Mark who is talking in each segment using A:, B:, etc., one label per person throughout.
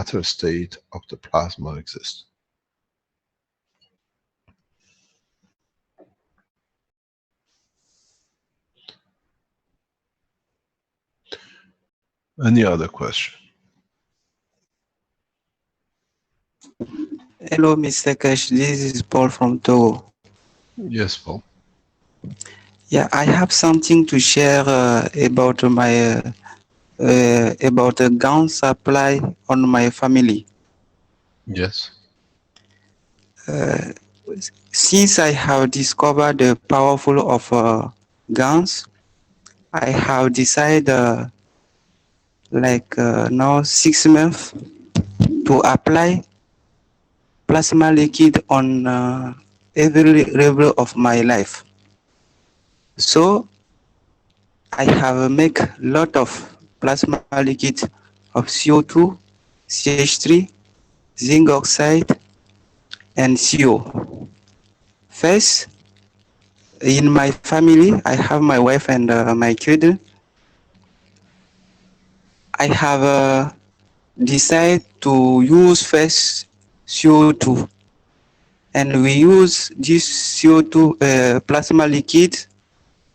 A: matter state of the plasma exists. Any other question?
B: Hello, Mr. Keshe. This is Paul from Togo.
A: Yes, Paul.
B: Yeah, I have something to share about my about the Gans supply on my family.
A: Yes.
B: Since I have discovered the powerful of Gans, I have decided now 6 months to apply plasma liquid on every level of my life. So I have make lot of plasma liquid of CO2, CH3, zinc oxide, and CO. First, in my family, I have my wife and my children. I have decided to use first CO2, and we use this CO2 plasma liquid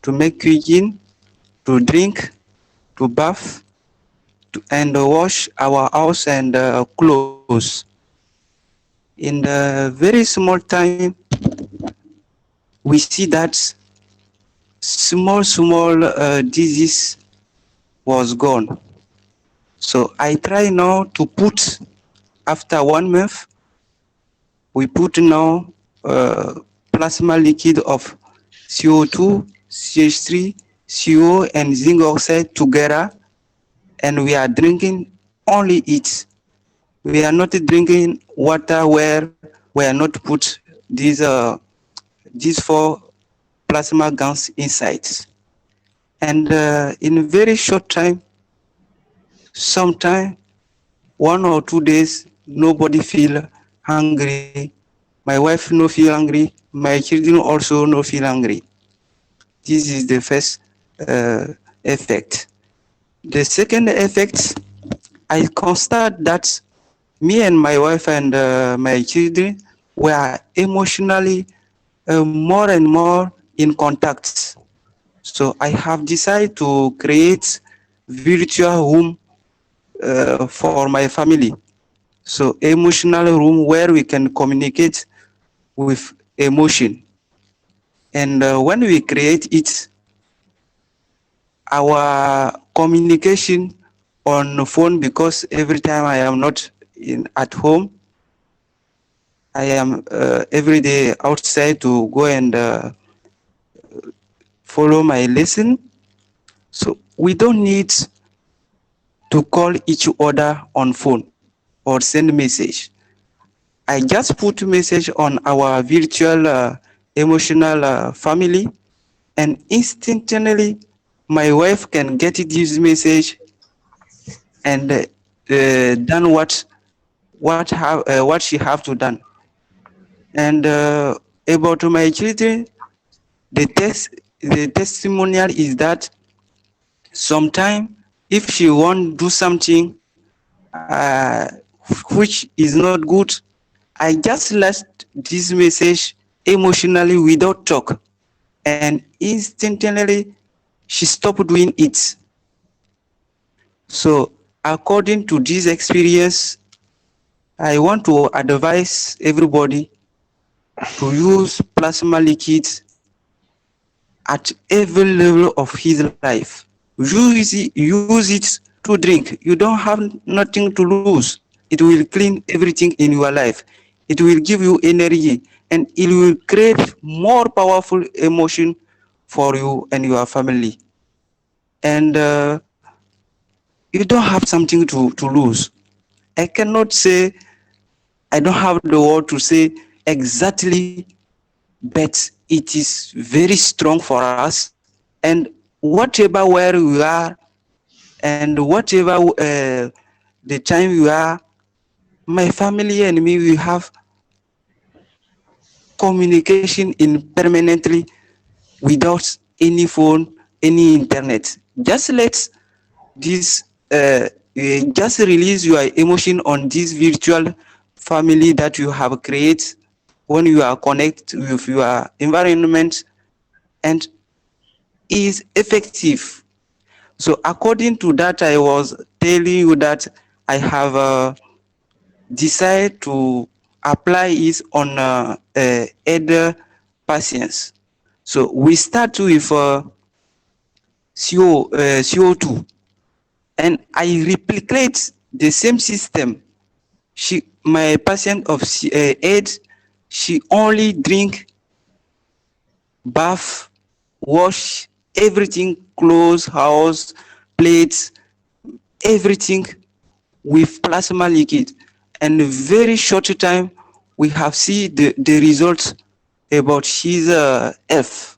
B: to make cuisine, to drink, to bath, and wash our house and clothes. In the very small time, we see that small disease was gone. So I try now to put, after 1 month, we put now plasma liquid of CO2, CH3, CO, and zinc oxide together, and we are drinking only it. We are not drinking water where we are not put these 4 plasma gans inside. And in a very short time, sometime 1 or 2 days, nobody feel hungry. My wife no feel hungry. My children also no feel hungry. This is the first effect. The second effect, I constate that me and my wife and my children were emotionally more and more in contact. So I have decided to create virtual home for my family. So emotional room where we can communicate with emotion. And when we create it, our communication on the phone, because every time I am not at home, I am every day outside to go and follow my lesson. So we don't need to call each other on phone or send message. I just put message on our virtual emotional family, and instantly my wife can get this message and done what she have to done. And about my children, the testimonial is that sometime if she want do something which is not good, I just left this message emotionally without talk, and instantly she stopped doing it. So according to this experience, I want to advise everybody to use plasma liquids at every level of his life. Use it to drink. You don't have nothing to lose. It will clean everything in your life. It will give you energy, and it will create more powerful emotion for you and your family. And you don't have something to lose. I cannot say, I don't have the word to say exactly, but it is very strong for us. And whatever where we are, and whatever the time we are, my family and me, we have communication in permanently without any phone, any internet. Just let this just release your emotion on this virtual family that you have created when you are connected with your environment, and is effective. So according to that, I was telling you that I have decided to apply it on other patients. So we start with CO2, and I replicate the same system. My patient of AIDS, she only drink, bath, wash, everything, clothes, house, plates, everything with plasma liquid. And very short time, we have seen the results about his health.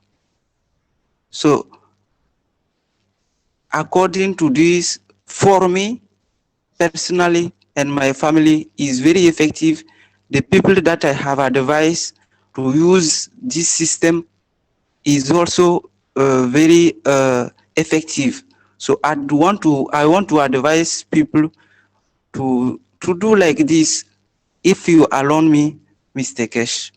B: So according to this, for me personally and my family is very effective. The people that I have advised to use this system is also very effective. So I want to advise people to do like this. If you allow me, Mr. Kesh,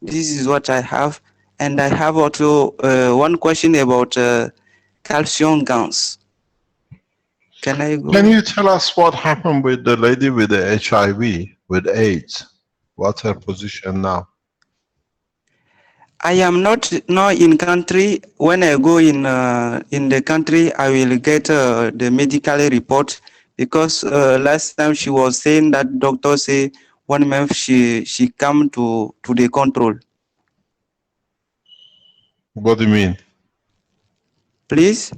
B: this is what I have, and I have also one question about calcium gans. Can I
A: Can
B: go?
A: you tell us what happened with the lady with the HIV, with AIDS? What's her position now?
B: I am not now in country. When I go in the country, I will get the medical report, because last time she was saying that doctor say 1 month she come to the control.
A: What do you mean?
B: Please,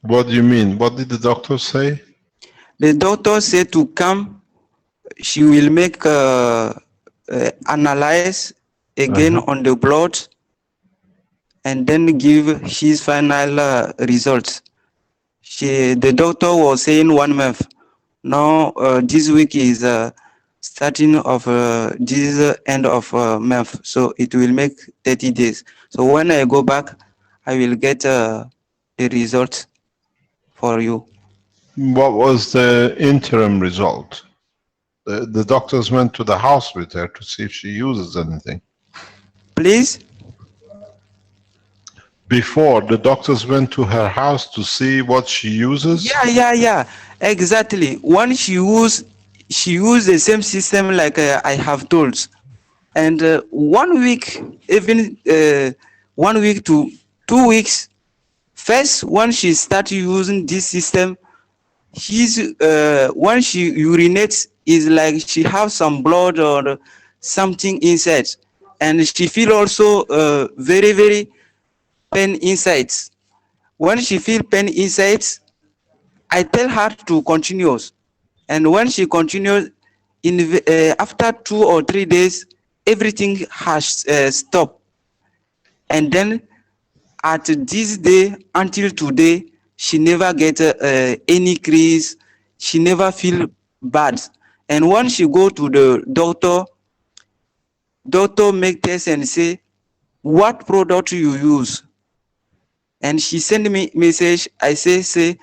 A: What do you mean? What did the doctor say?
B: the doctor said to come. She will make analyze again
A: Uh-huh.
B: on the blood, and then give his final results. The doctor was saying 1 month. Now this week is starting of this end of month, so it will make 30 days. So when I go back, I will get the results for you.
A: What was the interim result? The doctors went to the house with her to see if she uses anything.
B: Please.
A: Before, the doctors went to her house to see what she uses?
B: Yeah, exactly. When she use the same system like I have told, and 1 week, even 1 week to 2 weeks. First, when she start using this system, when she urinates, is like she have some blood or something inside, and she feel also very pain inside. When she feel pain inside, I tell her to continue, and when she continues, after 2 or 3 days, everything has stopped. And then at this day until today, she never get any crease. She never feel bad. And when she go to the doctor make test and say, what product you use? And she send me message. I say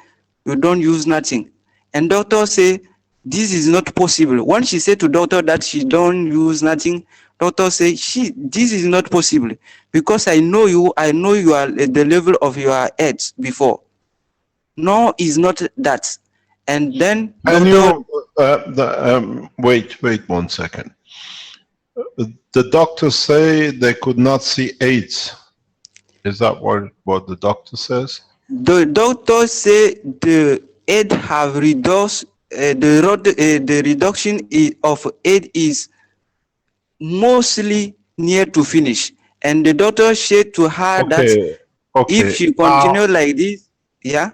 B: you don't use nothing. And doctor say this is not possible. When she said to doctor that she don't use nothing, doctor say this is not possible, because I know you. I know you are at the level of your head before. No, is not that. And then
A: And
B: doctor,
A: you, wait 1 second. The doctors say they could not see AIDS. Is that what the doctor says?
B: the doctor say the head have reduced. The reduction of head is mostly near to finish. And the doctor said to her that
A: Okay,
B: if
A: okay.
B: she
A: Now,
B: continue like this, yeah,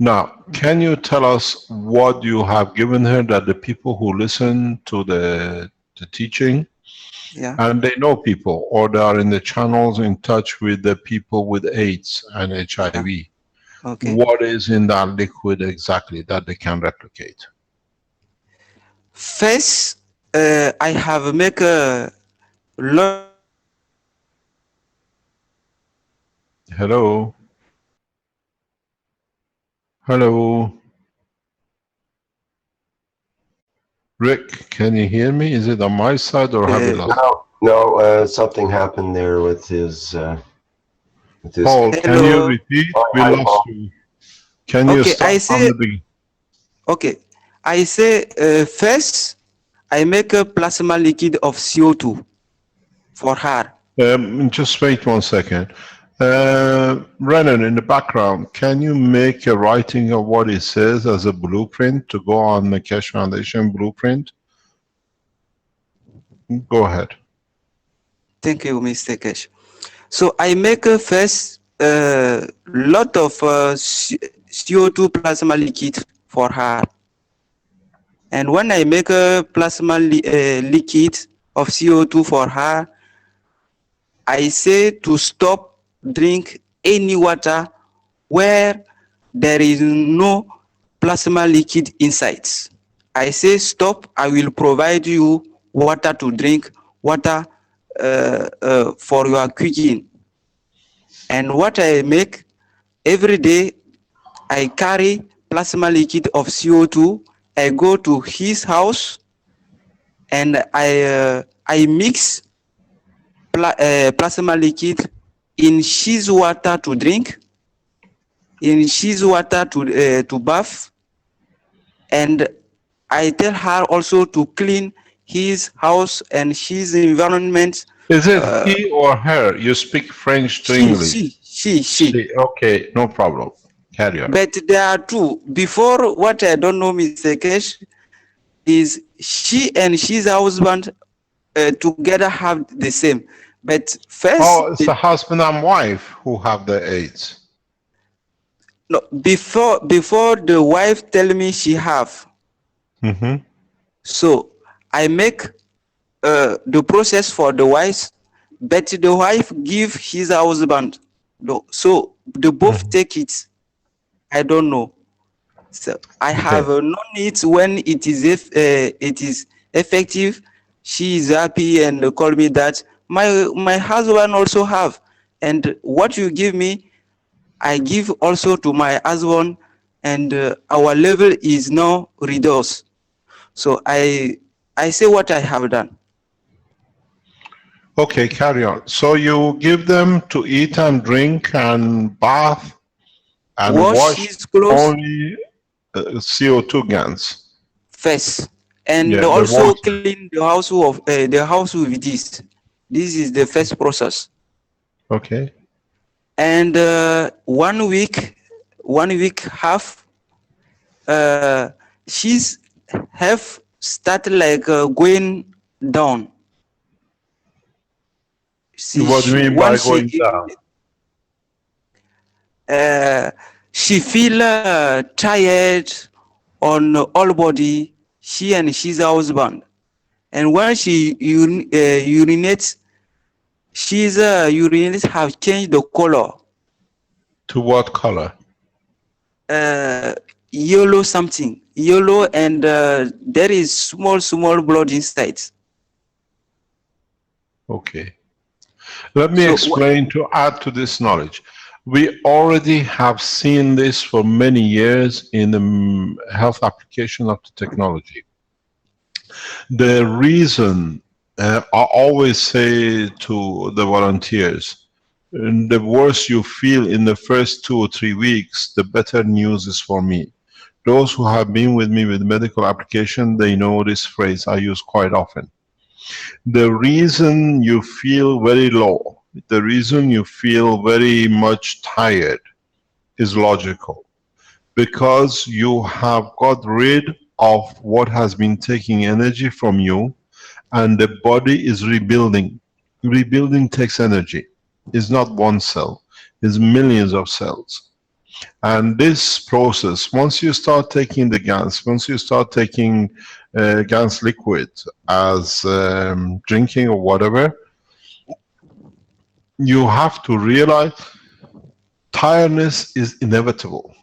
A: now, can you tell us what you have given her that the people who listen to the teaching,
B: yeah,
A: and they know people, or they are in the channels in touch with the people with AIDS and
B: yeah,
A: HIV,
B: okay.
A: what is in that liquid exactly that they can replicate?
B: First, I have make a lot of
A: Hello? Hello? Rick, can you hear me? Is it on my side or have we
B: Uh,
A: lost?
C: No, something happened there with his.
A: Paul, can you
B: Hello.
A: repeat?
C: Oh,
A: We
C: hi,
A: lost
C: Paul.
A: you. Can you
B: Okay,
A: start from the beginning?
B: okay. I say first, I make a plasma liquid of CO2 for her.
A: Just wait 1 second. Renan, in the background, can you make a writing of what it says as a blueprint to go on the Keshe Foundation blueprint? Go ahead.
B: Thank you, Mr. Kesh. So I make a first lot of CO2 plasma liquid for her. And when I make a plasma liquid of CO2 for her, I say to stop drink any water where there is no plasma liquid inside. I say stop, I will provide you water to drink, water for your cooking. And what I make, every day I carry plasma liquid of CO2, I go to his house and I mix plasma liquid in his water to drink, in his water to bath, and I tell her also to clean his house and his environment.
A: Is it he or her? You speak French to
B: She,
A: English.
B: she, she, she.
A: Okay, no problem. Carry on.
B: But there are two. Before, what I don't know, Mr. Kesh, is she and his husband together have the same. But first,
A: Oh, it's the husband and wife who have the AIDS.
B: no, before the wife tell me she have.
A: Mm-hmm.
B: So I make the process for the wife, but the wife give his husband. So the both take it. I don't know. So I have known it when it is effective. She is happy and call me that my husband also have, and what you give me, I give also to my husband, and our level is now reduced. So I say what I have done.
A: Okay, carry on. So you give them to eat and drink and bath and
B: Wash
A: wash
B: his clothes
A: only CO2 gans.
B: first, and
A: Yeah, the
B: also
A: water.
B: clean the house with this. This is the first process.
A: Okay.
B: And 1 week half, she's have started like going down.
A: What do you mean by
B: Once
A: going down?
B: she feel tired on all body, she and his husband. And when she urinates, she's urinates have changed the color.
A: To what color?
B: Yellow something, yellow, and there is small blood inside.
A: Okay. Let me
B: So
A: explain to add to this knowledge. We already have seen this for many years in the health application of the technology. The reason I always say to the volunteers, the worse you feel in the first 2 or 3 weeks, the better news is for me. Those who have been with me with medical application, they know this phrase I use quite often. The reason you feel very low, the reason you feel very much tired is logical. Because you have got rid of what has been taking energy from you, and the body is rebuilding. Rebuilding takes energy. It's not one cell, it's millions of cells. And this process, once you start taking the Gans, once you start taking Gans liquid as drinking or whatever, you have to realize tiredness is inevitable.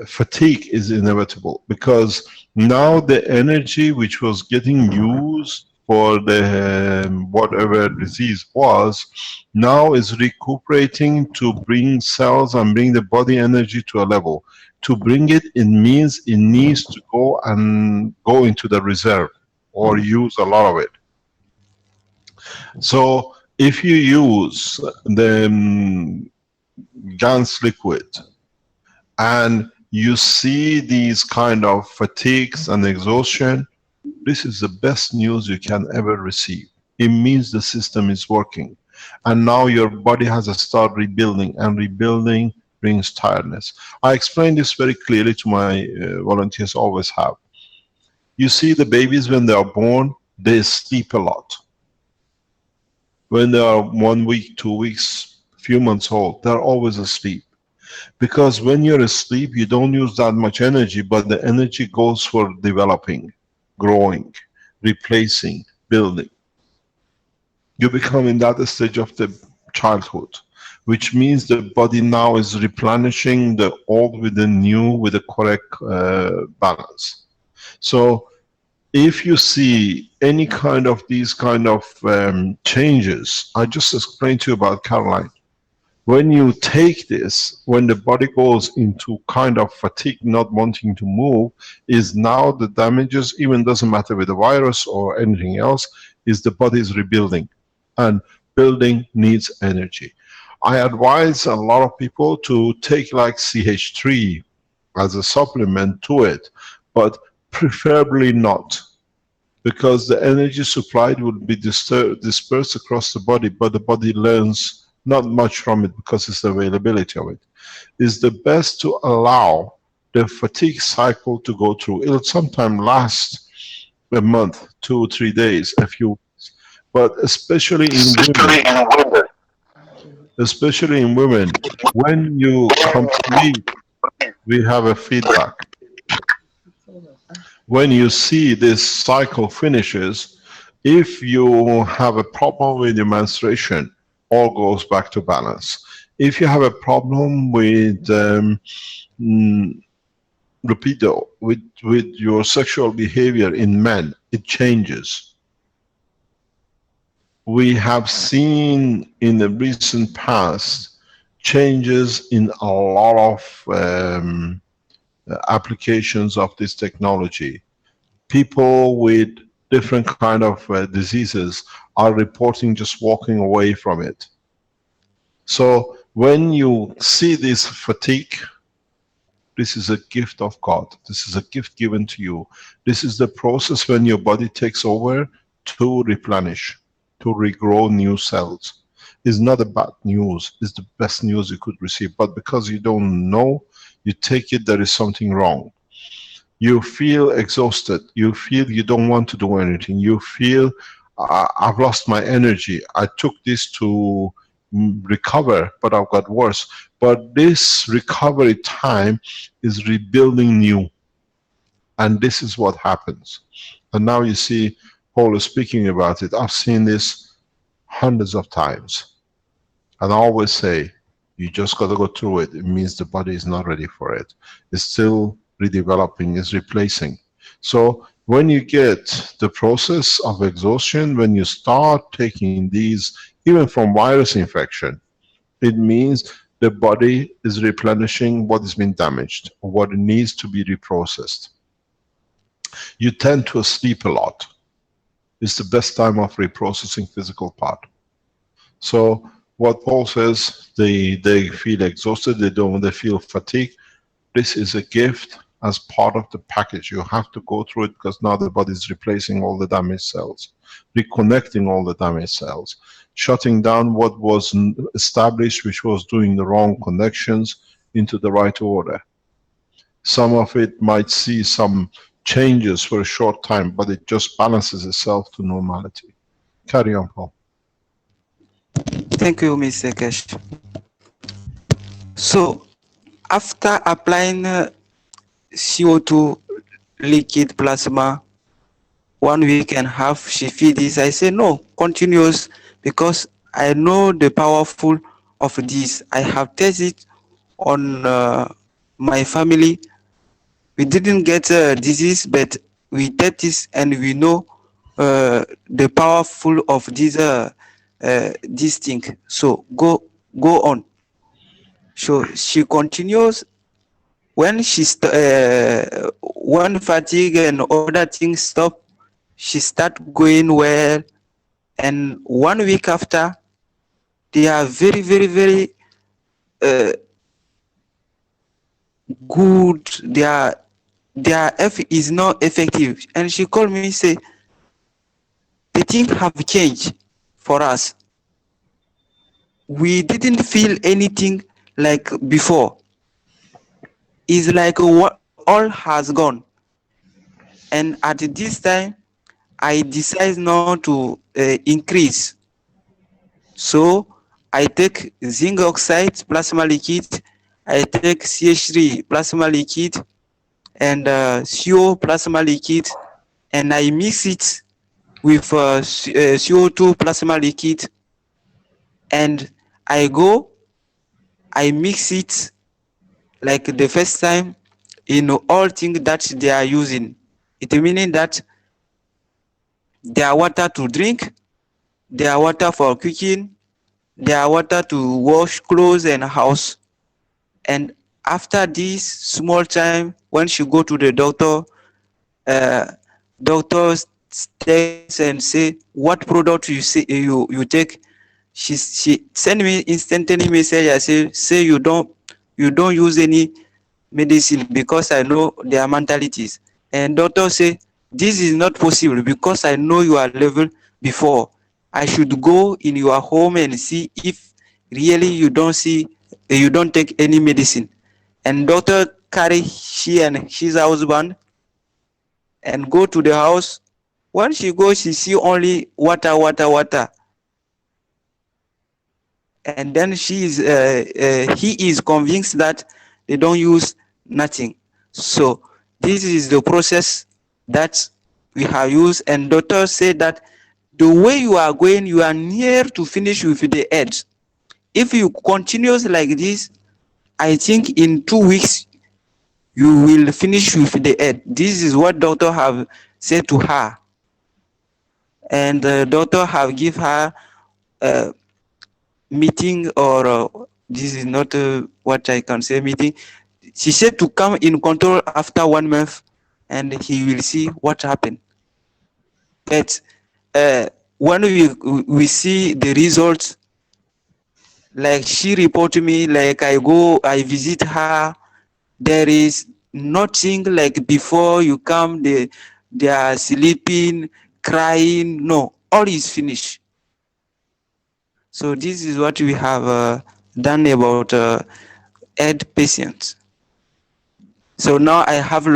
A: Fatigue is inevitable, because now the energy which was getting used for the whatever disease was, now is recuperating to bring cells and bring the body energy to a level. To bring it, it means it needs to go into the reserve or use a lot of it. So if you use the Gans liquid and you see these kind of fatigues and exhaustion, this is the best news you can ever receive. It means the system is working. And now your body has to start rebuilding, and rebuilding brings tiredness. I explain this very clearly to my volunteers, always have. You see the babies when they are born, they sleep a lot. When they are 1 week, 2 weeks, few months old, they're always asleep. Because when you're asleep, you don't use that much energy, but the energy goes for developing, growing, replacing, building. You become in that stage of the childhood, which means the body now is replenishing the old with the new, with the correct balance. So if you see any kind of these kind of changes, I just explained to you about Caroline. When you take this, when the body goes into kind of fatigue, not wanting to move, is now the damages, even doesn't matter with the virus or anything else, is the body is rebuilding. And building needs energy. I advise a lot of people to take like CH3 as a supplement to it, but preferably not. Because the energy supplied will be dispersed across the body, but the body learns not much from it because it's the availability of it. It's the best to allow the fatigue cycle to go through. It'll sometimes last a month, 2 or 3 days, a few weeks. But especially in women, when you complete, we have a feedback. When you see this cycle finishes, if you have a problem with your menstruation, all goes back to balance. If you have a problem with libido, with your sexual behavior in men, it changes. We have seen in the recent past changes in a lot of applications of this technology. People with different kind of diseases are reporting just walking away from it. So when you see this fatigue, this is a gift of God. This is a gift given to you. This is the process when your body takes over to replenish, to regrow new cells. It's not a bad news. It's the best news you could receive. But because you don't know, you take it there is something wrong. You feel exhausted. You feel you don't want to do anything. You feel, I've lost my energy. I took this to recover, but I've got worse. But this recovery time is rebuilding new. And this is what happens. And now you see Paul is speaking about it. I've seen this hundreds of times. And I always say, you just got to go through it. It means the body is not ready for it. It's still redeveloping, is replacing. So when you get the process of exhaustion, when you start taking these, even from virus infection, it means the body is replenishing what has been damaged, or what needs to be reprocessed. You tend to sleep a lot. It's the best time of reprocessing physical part. So what Paul says, they feel exhausted, they feel fatigued. This is a gift as part of the package. You have to go through it because now the body is replacing all the damaged cells, reconnecting all the damaged cells, shutting down what was established, which was doing the wrong connections, into the right order. Some of it might see some changes for a short time, but it just balances itself to normality. Carry on, Paul.
B: Thank you, Mr. Keshe. So, after applying CO2 liquid plasma 1.5 weeks, she feed this. I say no, continuous, because I know the powerful of this. I have tested on my family. We didn't get a disease, but we did this and we know the powerful of this thing. So go on. So she continues When when fatigue and other things stop, she start going well. And 1 week after, they are very, very, very uh, good. Their F is not effective. And she called me, say, the thing have changed for us. We didn't feel anything like before. It's like what all has gone. And at this time, I decide not to increase. So I take zinc oxide plasma liquid, I take CH3 plasma liquid, and CO plasma liquid, and I mix it with CO2 plasma liquid, and I mix it like the first time in all things that they are using. It meaning that their water to drink, their water for cooking, their water to wash clothes and house. And after this small time, when she go to the doctor, uh, doctors text and say what product you take. She send me instantly message. I say you don't use any medicine because I know their mentalities. And doctor say this is not possible because I know your level before. I should go in your home and see if really you don't take any medicine. And doctor carry she and his husband and go to the house. When she goes, she see only water, water, water. And then he is convinced that they don't use nothing. So this is the process that we have used. And doctor said that the way you are going, you are near to finish with the edge. If you continues like this, I think in 2 weeks you will finish with the head. This is what doctor have said to her. And the doctor have give her a meeting, or this is not what I can say meeting. She said to come in control after 1 month, and he will see what happened. But when we see the results, like she report me, like I visit her, there is nothing like before you come, they are sleeping, crying. No, all is finished. So this is what we have done about AIDS patients. So now I have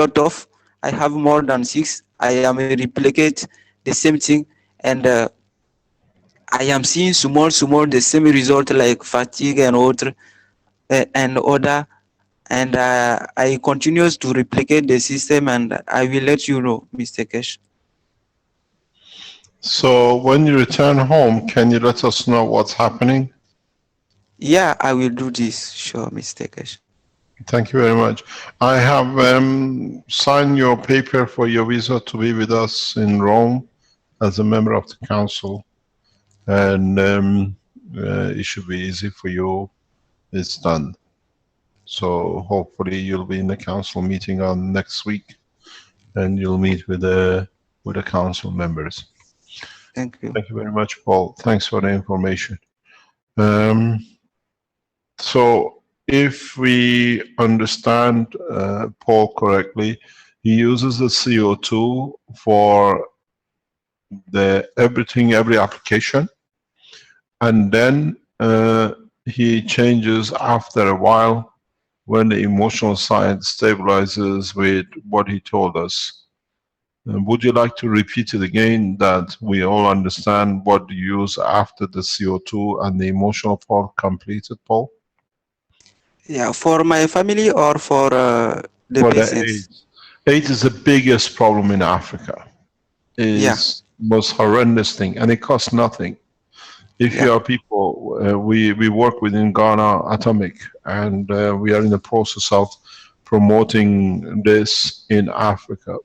B: more than 6. I am a replicate the same thing, and I am seeing small the same result like fatigue and other. And I continues to replicate the system, and I will let you know, Mr. Kesh.
A: So when you return home, can you let us know what's happening?
B: Yeah, I will do this. Sure, Mr. Kesh.
A: Thank you very much. I have signed your paper for your visa to be with us in Rome as a member of the council, and it should be easy for you. It's done. So hopefully you'll be in the council meeting on next week, and you'll meet with the council members.
B: Thank you.
A: Thank you very much, Paul. Thanks for the information. So if we understand Paul correctly, he uses the CO2 for every application, and then he changes after a while when the emotional side stabilizes with what he told us. Would you like to repeat it again, that we all understand what you use after the CO2 and the emotional part completed, Paul?
B: Yeah, for my family or for the
A: For the
B: patients?
A: AIDS. AIDS is the biggest problem in Africa.
B: Yeah,
A: It's most horrendous thing, and it costs nothing. If you
B: yeah,
A: are people, we work within Ghana Atomic, and we are in the process of promoting this in Africa.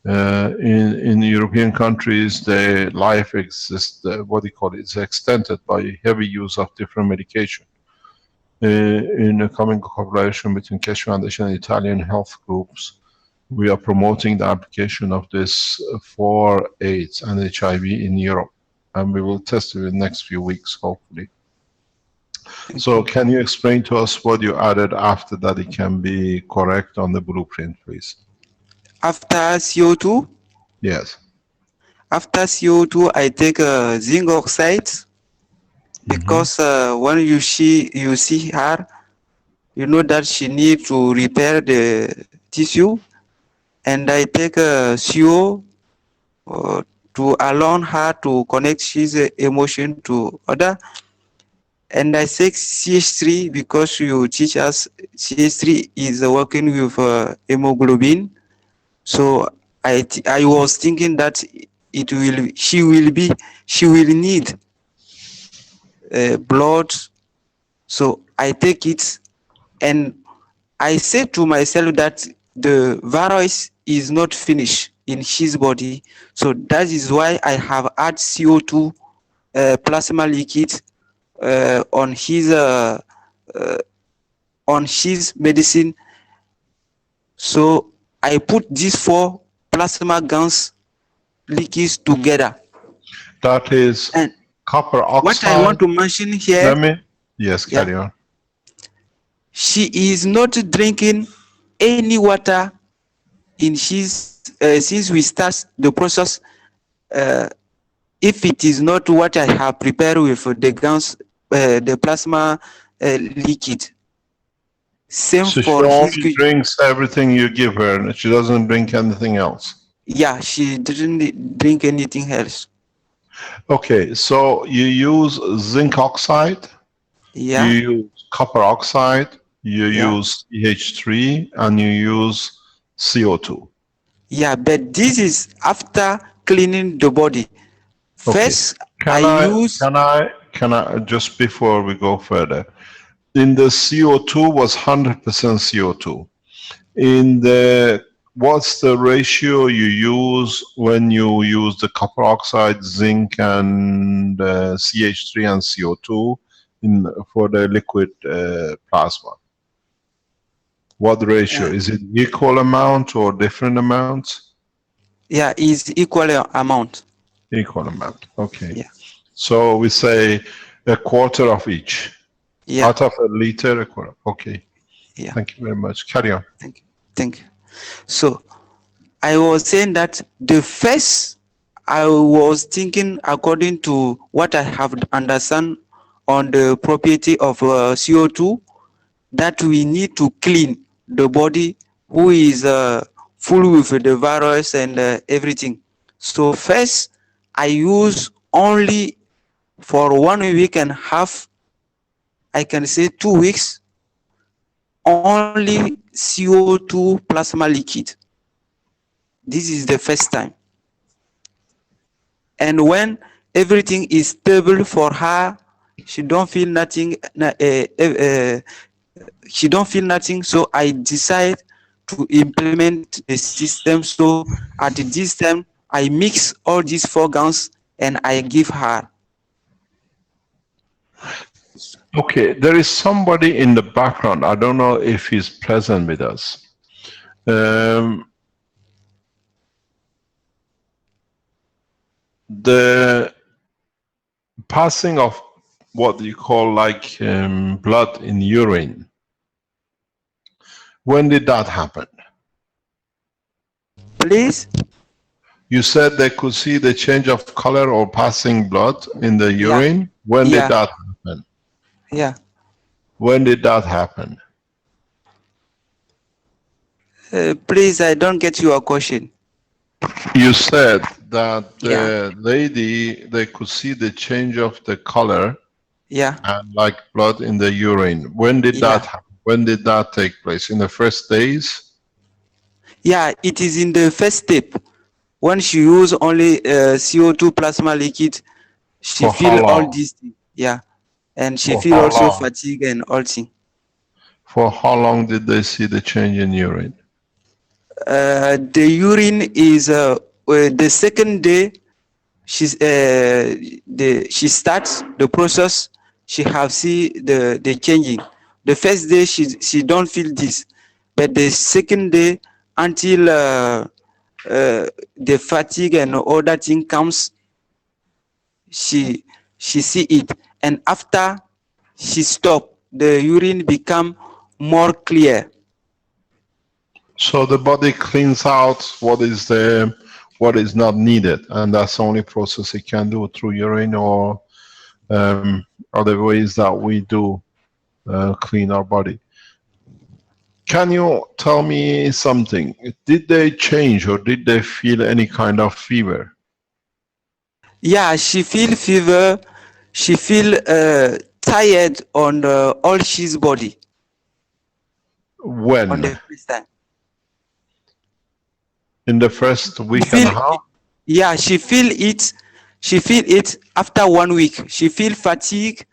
A: In European countries, the life exists, what do you call it? It's extended by heavy use of different medication. in a coming collaboration between Keshe Foundation and Italian health groups. We are promoting the application of this for AIDS and HIV in Europe, and we will test it in the next few weeks, hopefully. So can you explain to us what you added after that it can be correct on the blueprint, please?
B: After CO2,
A: Yes.
B: after CO2, I take zinc oxide because when you see her, you know that she need to repair the tissue, and I take CO to allow her to connect his emotion to other. And I take CH3 because you teach us CH3 is working with hemoglobin. So I was thinking that she will need blood. So I take it, and I say to myself that the virus is not finished in his body. So that is why I have add CO2 plasma liquid on his medicine. So I put these 4 plasma Gans liquids together.
A: That is
B: And
A: copper
B: what I
A: oxide.
B: want to mention here,
A: Let me, yes, carry on.
B: she is not drinking any water in his since we start the process. If it is not what I have prepared with the Gans, the plasma liquid, same
A: So she
B: for his.
A: only drinks everything you give her, and she doesn't drink anything else.
B: Yeah, she didn't drink anything else.
A: Okay, so you use zinc oxide,
B: Yeah,
A: you use copper oxide, you
B: yeah,
A: use CH3, and you use CO2.
B: yeah. But this is after cleaning the body.
A: Okay.
B: First, I use.
A: Can I, just before we go further, in the CO2 was 100% CO2. In the, what's the ratio you use when you use the copper oxide, zinc, and CH3 and CO2 for the liquid plasma? What ratio? Is it equal amount or different amounts?
B: Yeah, is equal amount.
A: Equal amount. Okay.
B: Yeah.
A: So we say a quarter of each.
B: Yeah.
A: Out of a liter, a quarter. Okay.
B: Yeah.
A: Thank you very much. Carry on.
B: Thank you. Thank you. So I was saying that the first I was thinking according to what I have understand on the property of CO2, that we need to clean the body who is full with the virus and everything. So first I use only for 1 week and a half, I can say 2 weeks, only CO2 plasma liquid. This is the first time. And when everything is stable for her, she don't feel nothing. She don't feel nothing. So I decide to implement the system. So at this time, I mix all these 4 Gans and I give her.
A: Okay, there is somebody in the background. I don't know if he's present with us. The passing of what you call like blood in urine. When did that happen?
B: Please?
A: You said they could see the change of color or passing blood in the urine. When did that happen?
B: Yeah.
A: When did that happen?
B: Please, I don't get your question.
A: You said that the lady, they could see the change of the color and like blood in the urine. When did that happen? When did that take place? In the first days?
B: Yeah, it is in the first step. When she use only CO2 plasma liquid, she feel all these things. Yeah. And she feel also fatigue and all things.
A: For how long did they see the change in urine?
B: The urine is the second day she starts the process, she have see the changing. The first day she don't feel this, but the second day until the fatigue and all that thing comes, she see it, and after she stop, the urine become more clear.
A: So the body cleans out what is there, what is not needed, and that's the only process it can do through urine or other ways that we do clean our body. Can you tell me something? Did they change or did they feel any kind of fever?
B: Yeah, she feel fever, she feel tired on all she's body on
A: When?
B: the first time.
A: In the first
B: She
A: week and
B: feel,
A: a half?
B: yeah, she feel it. She feel it after 1 week. She feel fatigue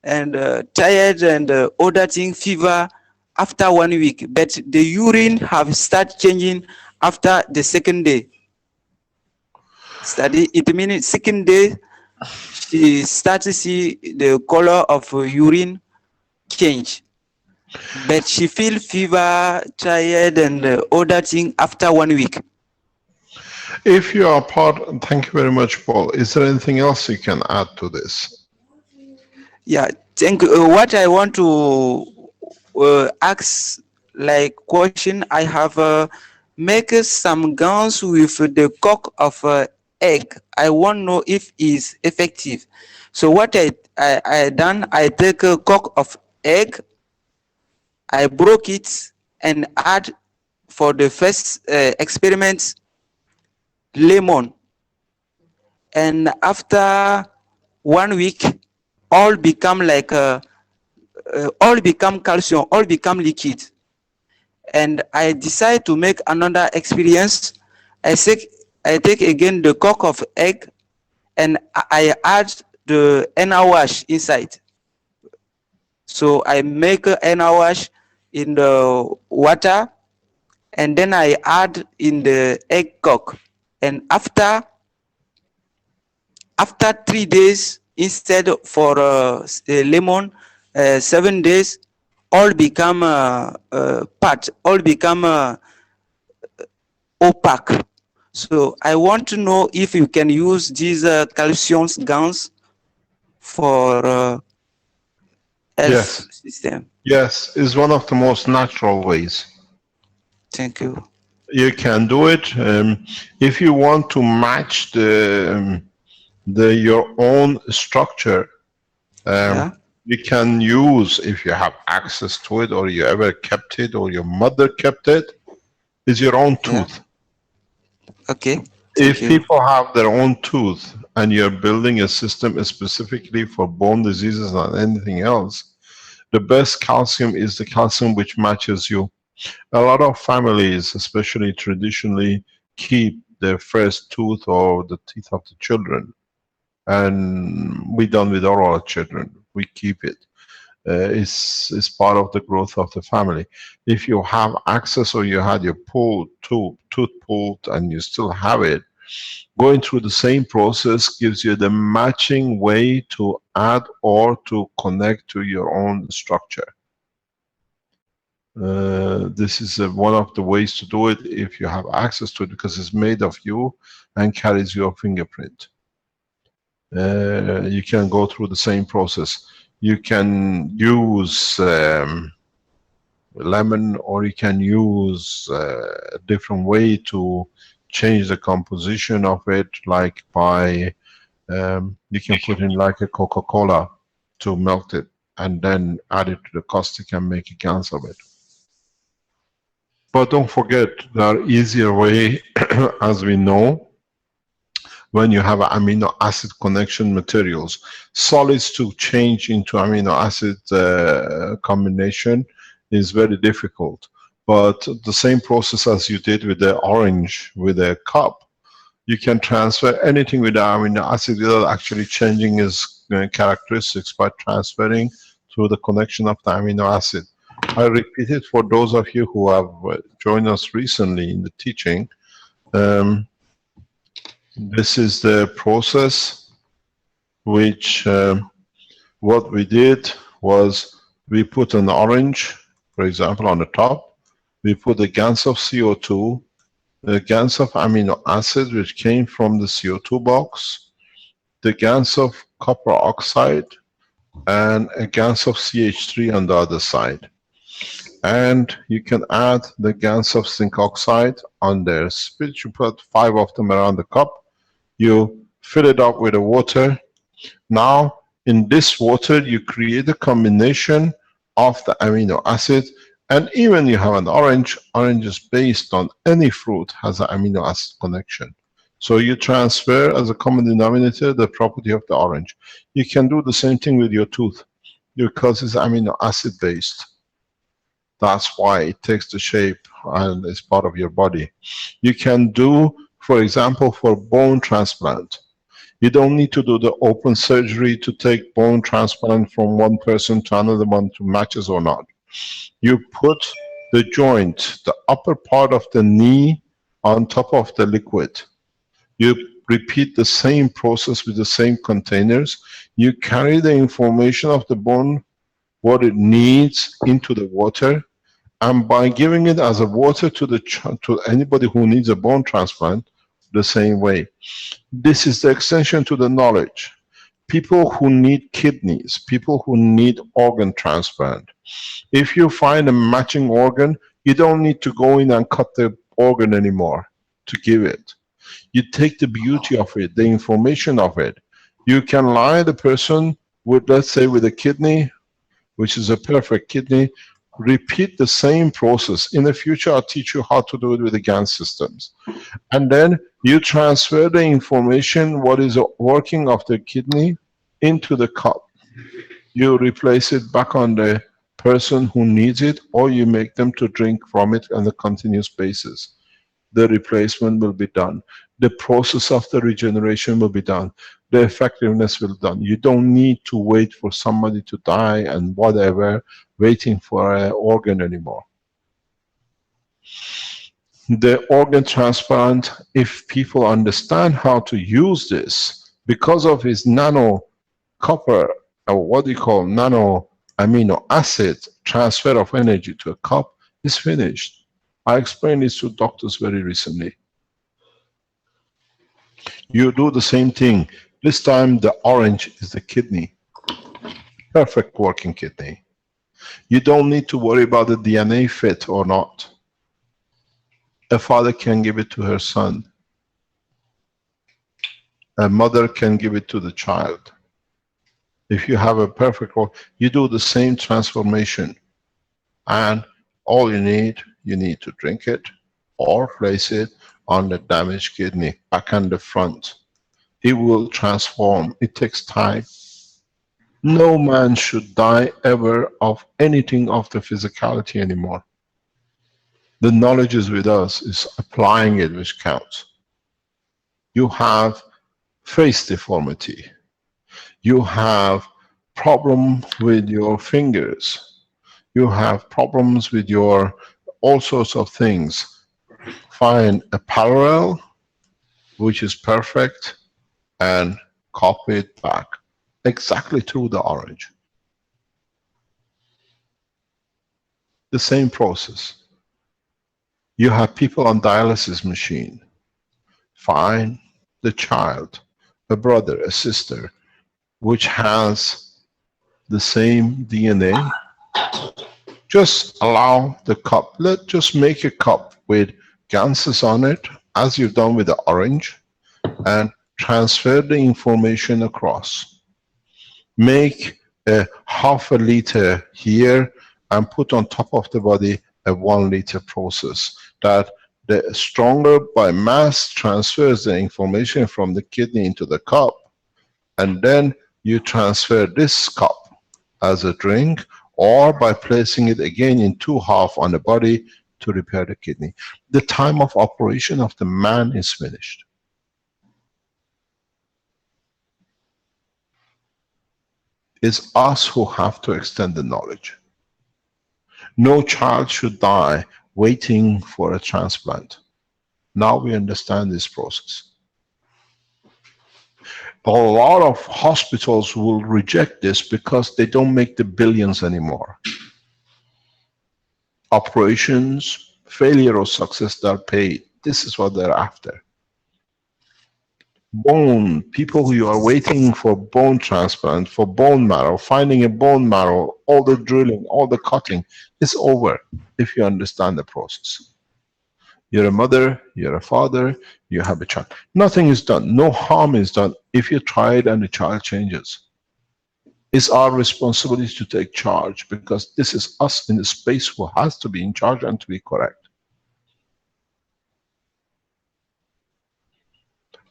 B: and tired and other thing, fever after 1 week. But the urine have start changing after the second day. Study it means second day she start to see the color of urine change. But she feel fever, tired, and other thing after 1 week.
A: If you are part, thank you very much, Paul. Is there anything else you can add to this?
B: Yeah, thank you. What I want to ask, like question, I have make some gowns with the cock of egg. I want to know if is effective. So what I done, I take a cock of egg, I broke it and add for the first experiment lemon, and after 1 week, all become like all become calcium, all become liquid. And I decide to make another experience. I take again the cock of egg and I add the henna wash inside. So I make a henna wash in the water and then I add in the egg cock. And after 3 days, instead for lemon, 7 days, all become part, all become opaque. So I want to know if you can use these calcium gowns for health
A: Yes.
B: system.
A: Yes, is one of the most natural ways.
B: Thank you.
A: You can do it. If you want to match your own structure,
B: Yeah.
A: you can use, if you have access to it or you ever kept it or your mother kept it, is your own
B: Yeah.
A: tooth.
B: Okay. Thank
A: If
B: you.
A: people have their own tooth and you're building a system specifically for bone diseases and anything else, the best calcium is the calcium which matches you. A lot of families, especially traditionally, keep their first tooth or the teeth of the children. And we done with all our children. We keep it. It's part of the growth of the family. If you have access or you had your tooth pulled and you still have it, going through the same process gives you the matching way to add or to connect to your own structure. This is one of the ways to do it if you have access to it, because it's made of you and carries your fingerprint. You can go through the same process. You can use lemon, or you can use a different way to change the composition of it, like by you can put in like a Coca-Cola to melt it and then add it to the caustic and make a Gans of it. But don't forget, there are easier way, as we know, when you have amino acid connection materials. Solids to change into amino acid combination is very difficult. But the same process as you did with the orange, with a cup, you can transfer anything with the amino acid without actually changing its characteristics by transferring through the connection of the amino acid. I repeat it for those of you who have joined us recently in the teaching. This is the process which what we did was We put an orange, for example, on the top. We put the Gans of CO2, the Gans of amino acid which came from the CO2 box, the Gans of copper oxide, and a Gans of CH3 on the other side. And you can add the Gans of zinc oxide on there. You put 5 of them around the cup. You fill it up with the water. Now, in this water, you create a combination of the amino acid, and even you have an orange. Orange is based on any fruit, has an amino acid connection. So you transfer as a common denominator the property of the orange. You can do the same thing with your tooth, because it's amino acid based. That's why it takes the shape and is part of your body. You can do, for example, for bone transplant. You don't need to do the open surgery to take bone transplant from one person to another one to matches or not. You put the joint, the upper part of the knee, on top of the liquid. You repeat the same process with the same containers. You carry the information of the bone, what it needs, into the water, and by giving it as a water to anybody who needs a bone transplant, the same way. This is the extension to the knowledge. People who need kidneys, people who need organ transplant. If you find a matching organ, you don't need to go in and cut the organ anymore to give it. You take the beauty of it, the information of it. You can lie the person with, let's say, with a kidney, which is a perfect kidney, repeat the same process. In the future, I'll teach you how to do it with the Gans systems. And then you transfer the information, what is the working of the kidney, into the cup. You replace it back on the person who needs it, or you make them to drink from it on a continuous basis. The replacement will be done. The process of the regeneration will be done. The effectiveness will be done. You don't need to wait for somebody to die and whatever, waiting for an organ anymore. The organ transplant, if people understand how to use this, because of its nano copper, or what do you call nano amino acid transfer of energy to a cup, is finished. I explained this to doctors very recently. You do the same thing. This time the orange is the kidney. Perfect working kidney. You don't need to worry about the DNA fit or not. A father can give it to her son. A mother can give it to the child. If you have a perfect work, you do the same transformation. And all you need to drink it or place it on the damaged kidney, back and the front. It will transform. It takes time. No man should die ever of anything of the physicality anymore. The knowledge is with us, is applying it which counts. You have face deformity. You have problem with your fingers. You have problems with your all sorts of things. Find a parallel which is perfect and copy it back exactly through the orange. The same process. You have people on dialysis machine. Find the child, a brother, a sister, which has the same DNA. Just allow the cup. Just make a cup with Ganses on it, as you've done with the orange, and transfer the information across. Make a half a liter here and put on top of the body a 1 liter process. That the stronger by mass transfers the information from the kidney into the cup, and then you transfer this cup as a drink, or by placing it again in 2 half on the body to repair the kidney. The time of operation of the man is finished. It's us who have to extend the knowledge. No child should die waiting for a transplant. Now we understand this process. A lot of hospitals will reject this because they don't make the billions anymore. Operations, failure or success, they're paid. This is what they're after. Bone, people who are waiting for bone transplant, for bone marrow, finding a bone marrow, all the drilling, all the cutting, is over if you understand the process. You're a mother, you're a father, you have a child. Nothing is done, no harm is done if you try it and the child changes. It's our responsibility to take charge, because this is us in the space who has to be in charge and to be correct.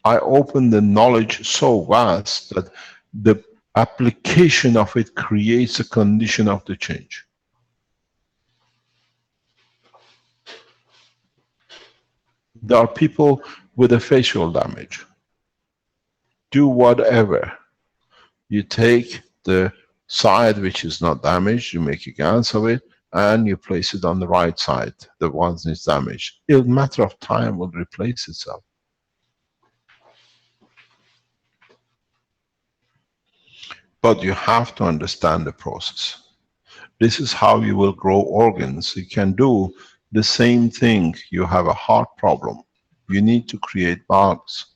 A: I open the knowledge so vast that the application of it creates a condition of the change. There are people with a facial damage. Do whatever. You take the side which is not damaged, you make a Gans of it, and you place it on the right side, the one that is damaged. In a matter of time will replace itself. But you have to understand the process. This is how you will grow organs. You can do the same thing. You have a heart problem. You need to create valves.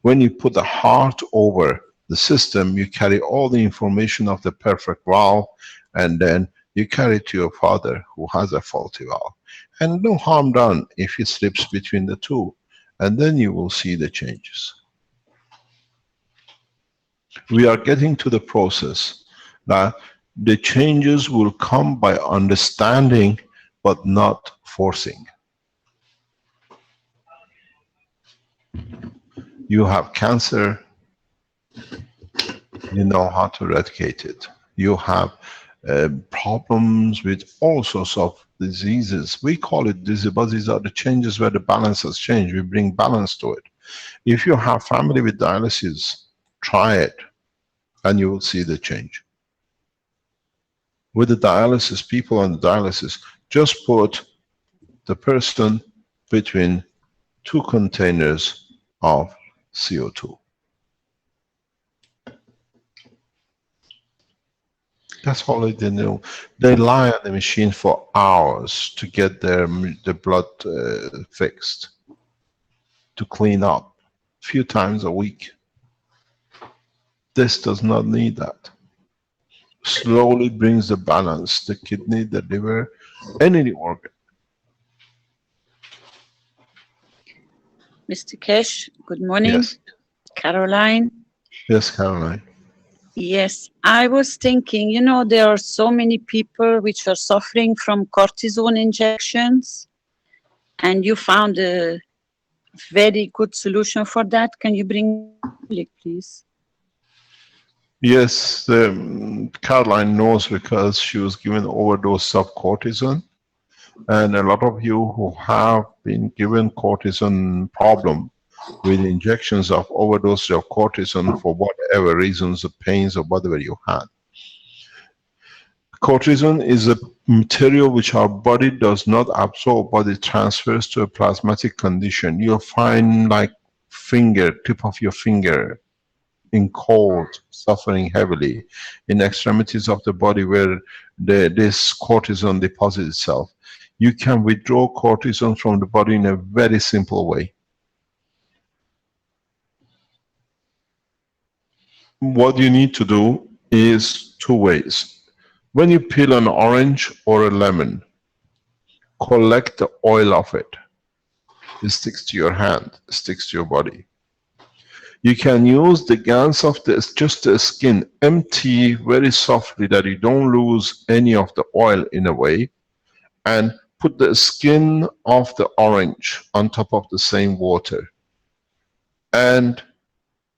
A: When you put the heart over the system, you carry all the information of the perfect valve, and then you carry it to your father who has a faulty valve. And no harm done if he slips between the two. And then you will see the changes. We are getting to the process that the changes will come by understanding, but not forcing. You have cancer, you know how to eradicate it. You have problems with all sorts of diseases. We call it disease, but these are the changes where the balance has changed. We bring balance to it. If you have family with dialysis, try it, and you will see the change. With the dialysis, people on the dialysis, just put the person between two containers of CO2. That's all they do. They lie on the machine for hours to get their blood fixed, to clean up, a few times a week. This does not need that. Slowly brings the balance, the kidney, the liver, any organ.
D: Mr. Keshe, good morning.
A: Yes.
D: Caroline.
A: Yes, Caroline.
D: Yes, I was thinking, you know, there are so many people which are suffering from cortisone injections, and you found a very good solution for that. Can you bring it, please?
A: Yes, Caroline knows because she was given overdose of cortisone. And a lot of you who have been given cortisone problem with injections of overdose of cortisone for whatever reasons, the pains or whatever you had. Cortisone is a material which our body does not absorb, but it transfers to a plasmatic condition. You'll find like tip of your finger in cold, suffering heavily, in extremities of the body where this cortisone deposits itself. You can withdraw cortisone from the body in a very simple way. What you need to do is two ways. When you peel an orange or a lemon, collect the oil of it. It sticks to your hand, it sticks to your body. You can use the Gans of just the skin, empty very softly that you don't lose any of the oil in a way, and put the skin of the orange on top of the same water and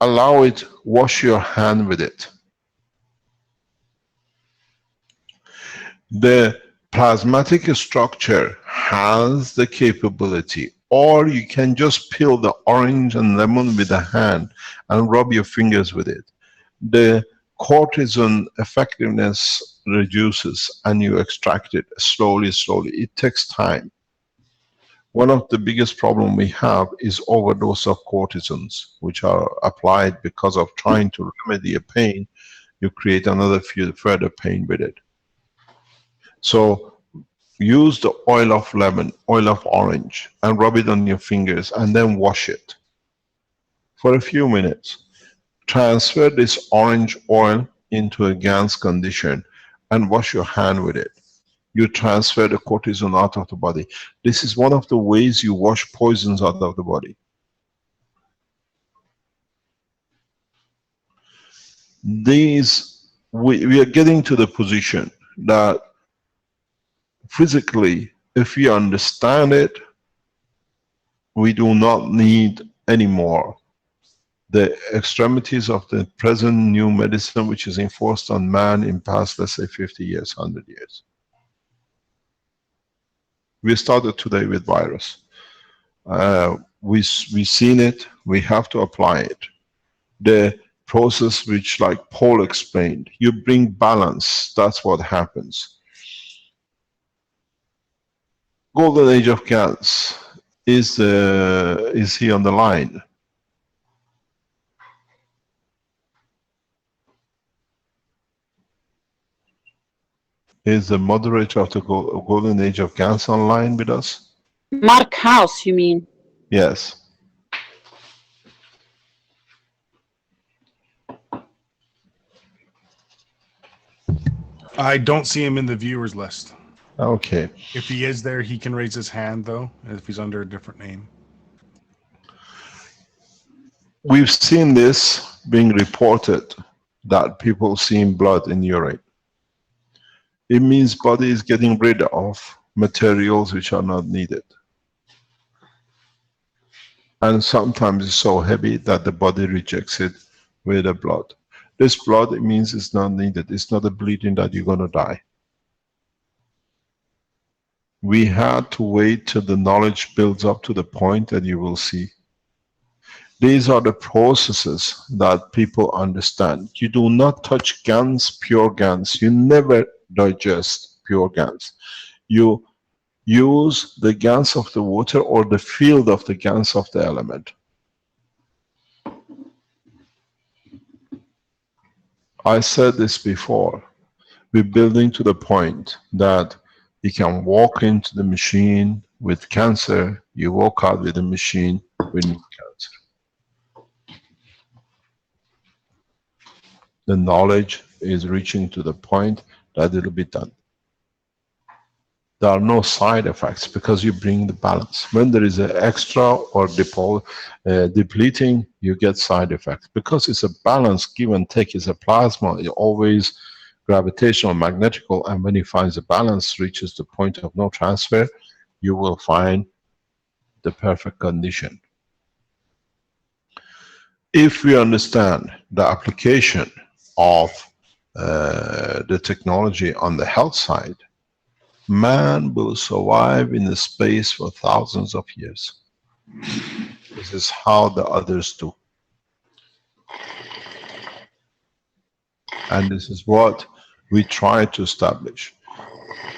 A: allow it, wash your hand with it. The plasmatic structure has the capability, or you can just peel the orange and lemon with the hand and rub your fingers with it. The cortisone effectiveness reduces and you extract it slowly, slowly. It takes time. One of the biggest problem we have is overdose of cortisons, which are applied because of trying to remedy a pain. You create another further pain with it. So use the oil of lemon, oil of orange, and rub it on your fingers, and then wash it for a few minutes. Transfer this orange oil into a Gans condition and wash your hand with it. You transfer the cortisone out of the body. This is one of the ways you wash poisons out of the body. We are getting to the position that physically, if we understand it, we do not need anymore the extremities of the present new medicine which is enforced on man in past, let's say, 50 years, 100 years. We started today with virus. We've seen it, we have to apply it. The process which, like Paul explained, you bring balance, that's what happens. Golden age of Gans, is he on the line? Is the moderator of the Golden Age of Gans online with us?
D: Mark House, you mean?
A: Yes.
E: I don't see him in the viewers list.
A: Okay.
E: If he is there, he can raise his hand though, if he's under a different name.
A: We've seen this being reported, that people seeing blood in urine. It means body is getting rid of materials which are not needed. And sometimes it's so heavy that the body rejects it with the blood. This blood, it means it's not needed. It's not a bleeding that you're going to die. We had to wait till the knowledge builds up to the point that you will see. These are the processes that people understand. You do not touch Gans, pure Gans. You never digest pure Gans. You use the Gans of the water or the field of the Gans of the element. I said this before. We're building to the point that you can walk into the machine with cancer, you walk out with a machine with no cancer. The knowledge is reaching to the point that it'll be done. There are no side effects because you bring the balance. When there is an extra or depleting, you get side effects. Because it's a balance, give and take, is a plasma, it's always gravitational, magnetical, and when it finds a balance, reaches the point of no transfer, you will find the perfect condition. If we understand the application of the technology on the health side, man will survive in the space for thousands of years. This is how the others do. And this is what we try to establish.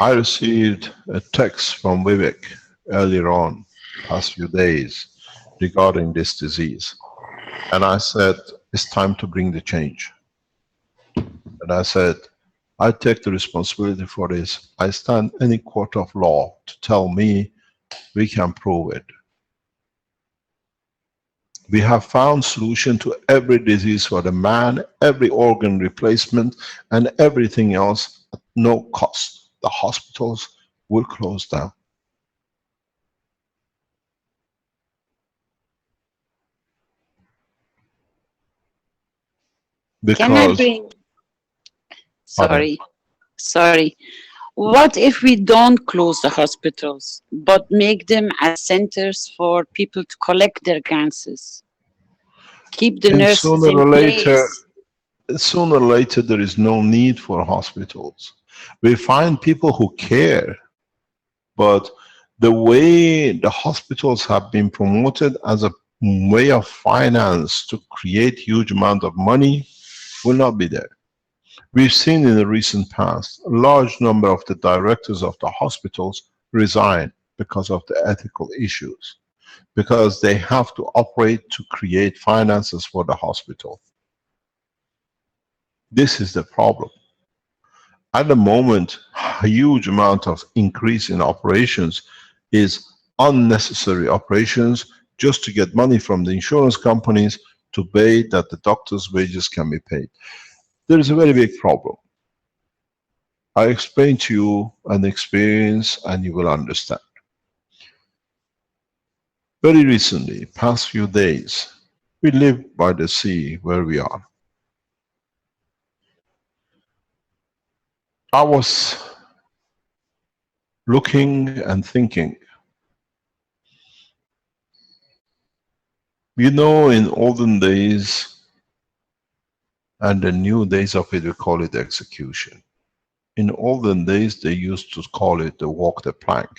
A: I received a text from Vivek earlier on, past few days, regarding this disease. And I said, it's time to bring the change. And I said, I take the responsibility for this. I stand any court of law to tell me we can prove it. We have found solution to every disease for the man, every organ replacement, and everything else at no cost. The hospitals will close down.
D: Can I
A: Because,
D: bring... Sorry. What if we don't close the hospitals, but make them as centers for people to collect their ganses? Keep the
A: and
D: nurses
A: sooner
D: in
A: or later,
D: place.
A: there is no need for hospitals. We find people who care, but the way the hospitals have been promoted as a way of finance to create huge amount of money will not be there. We've seen in the recent past, a large number of the directors of the hospitals resign because of the ethical issues, because they have to operate to create finances for the hospital. This is the problem. At the moment, a huge amount of increase in operations is unnecessary operations just to get money from the insurance companies to pay that the doctors' wages can be paid. There is a very big problem. I explain to you an experience and you will understand. Very recently, past few days, we live by the sea where we are. I was looking and thinking, you know, in olden days and the new days of it, we call it execution. In olden days, they used to call it the walk the plank.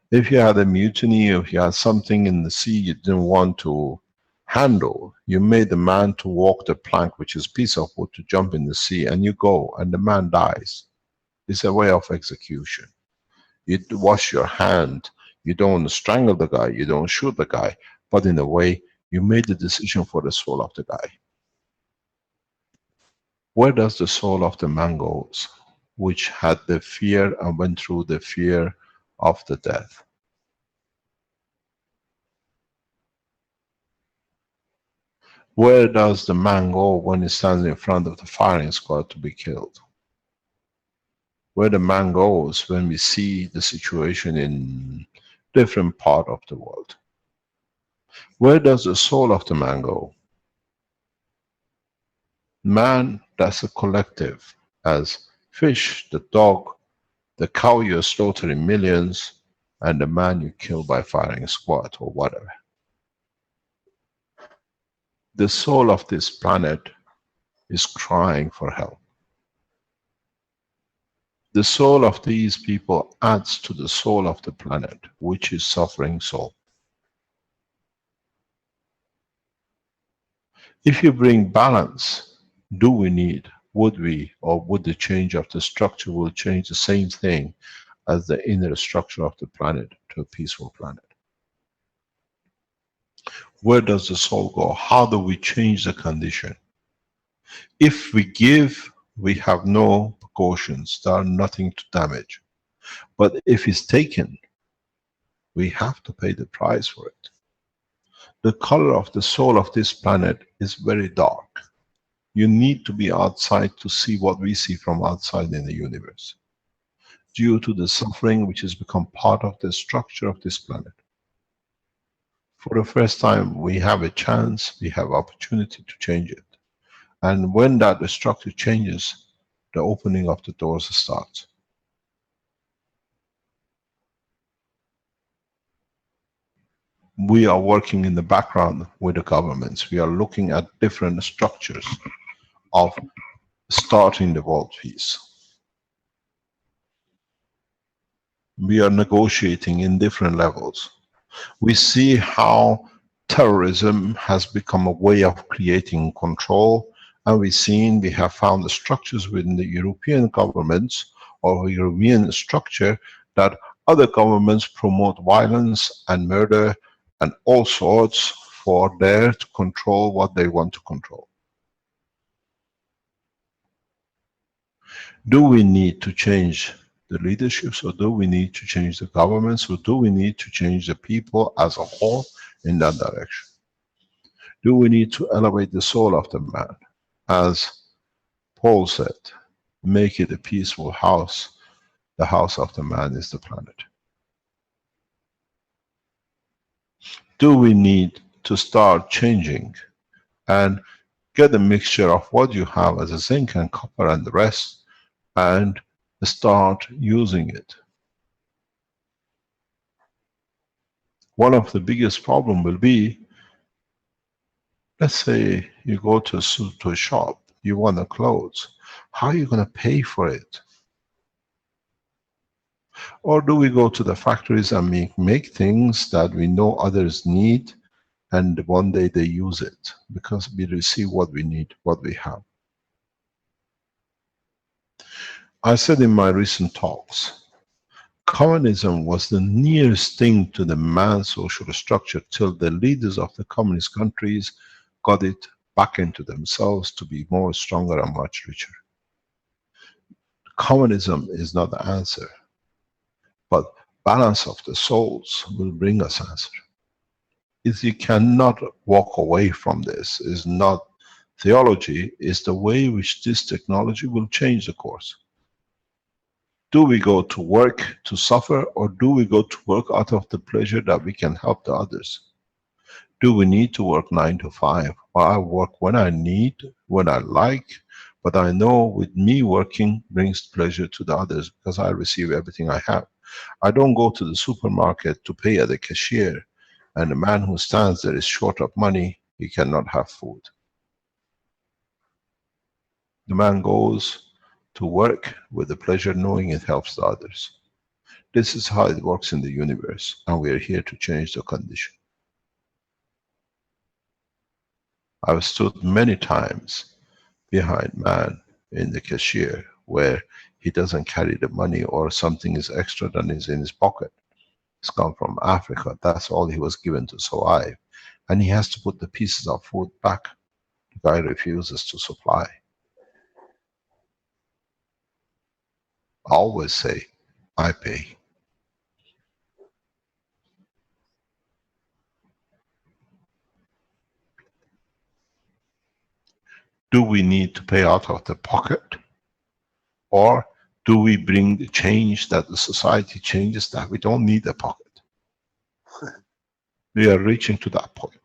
A: If you had a mutiny, if you had something in the sea you didn't want to handle, you made the man to walk the plank, which is a piece of wood, to jump in the sea, and you go, and the man dies. It's a way of execution. You wash your hand, you don't strangle the guy, you don't shoot the guy, but in a way, you made the decision for the soul of the guy. Where does the soul of the man goes, which had the fear and went through the fear of the death? Where does the man go when he stands in front of the firing squad to be killed? Where the man goes when we see the situation in different part of the world? Where does the soul of the man go? Man, that's a collective, as fish, the dog, the cow you slaughter in millions, and the man you kill by firing squad or whatever. The soul of this planet is crying for help. The soul of these people adds to the soul of the planet, which is suffering soul. If you bring balance, do we need, would we, or would the change of the structure will change the same thing as the inner structure of the planet to a peaceful planet? Where does the soul go? How do we change the condition? If we give, we have no precautions, there are nothing to damage. But if it's taken, we have to pay the price for it. The color of the soul of this planet is very dark. You need to be outside to see what we see from outside in the universe, due to the suffering which has become part of the structure of this planet. For the first time, we have a chance, we have opportunity to change it. And when that structure changes, the opening of the doors starts. We are working in the background with the governments. We are looking at different structures of starting the world peace. We are negotiating in different levels. We see how terrorism has become a way of creating control, and we have found the structures within the European governments or European structure that other governments promote violence and murder and all sorts for there to control what they want to control. Do we need to change the leaderships, or do we need to change the governments, or do we need to change the people as a whole in that direction? Do we need to elevate the soul of the man? As Paul said, make it a peaceful house. The house of the man is the planet. Do we need to start changing and get a mixture of what you have as a zinc and copper and the rest, and start using it? One of the biggest problem will be, let's say you go to a shop, you want a clothes. How are you going to pay for it? Or do we go to the factories and make things that we know others need, and one day they use it because we receive what we need, what we have? I said in my recent talks, Communism was the nearest thing to the man's social structure till the leaders of the communist countries got it back into themselves to be more stronger and much richer. Communism is not the answer, but balance of the souls will bring us answer. If you cannot walk away from this, is not theology, is the way which this technology will change the course. Do we go to work to suffer, or do we go to work out of the pleasure that we can help the others? Do we need to work 9 to 5? Or I work when I need, when I like, but I know with me working brings pleasure to the others because I receive everything I have. I don't go to the supermarket to pay at the cashier, and the man who stands there is short of money, he cannot have food. The man goes to work with the pleasure knowing it helps the others. This is how it works in the universe, and we are here to change the condition. I've stood many times behind man in the cashier where he doesn't carry the money, or something is extra than is in his pocket. It's come from Africa, that's all he was given to survive. And he has to put the pieces of food back. The guy refuses to supply. I always say, I pay. Do we need to pay out of the pocket? Or do we bring the change that the society changes, that we don't need a pocket? We are reaching to that point.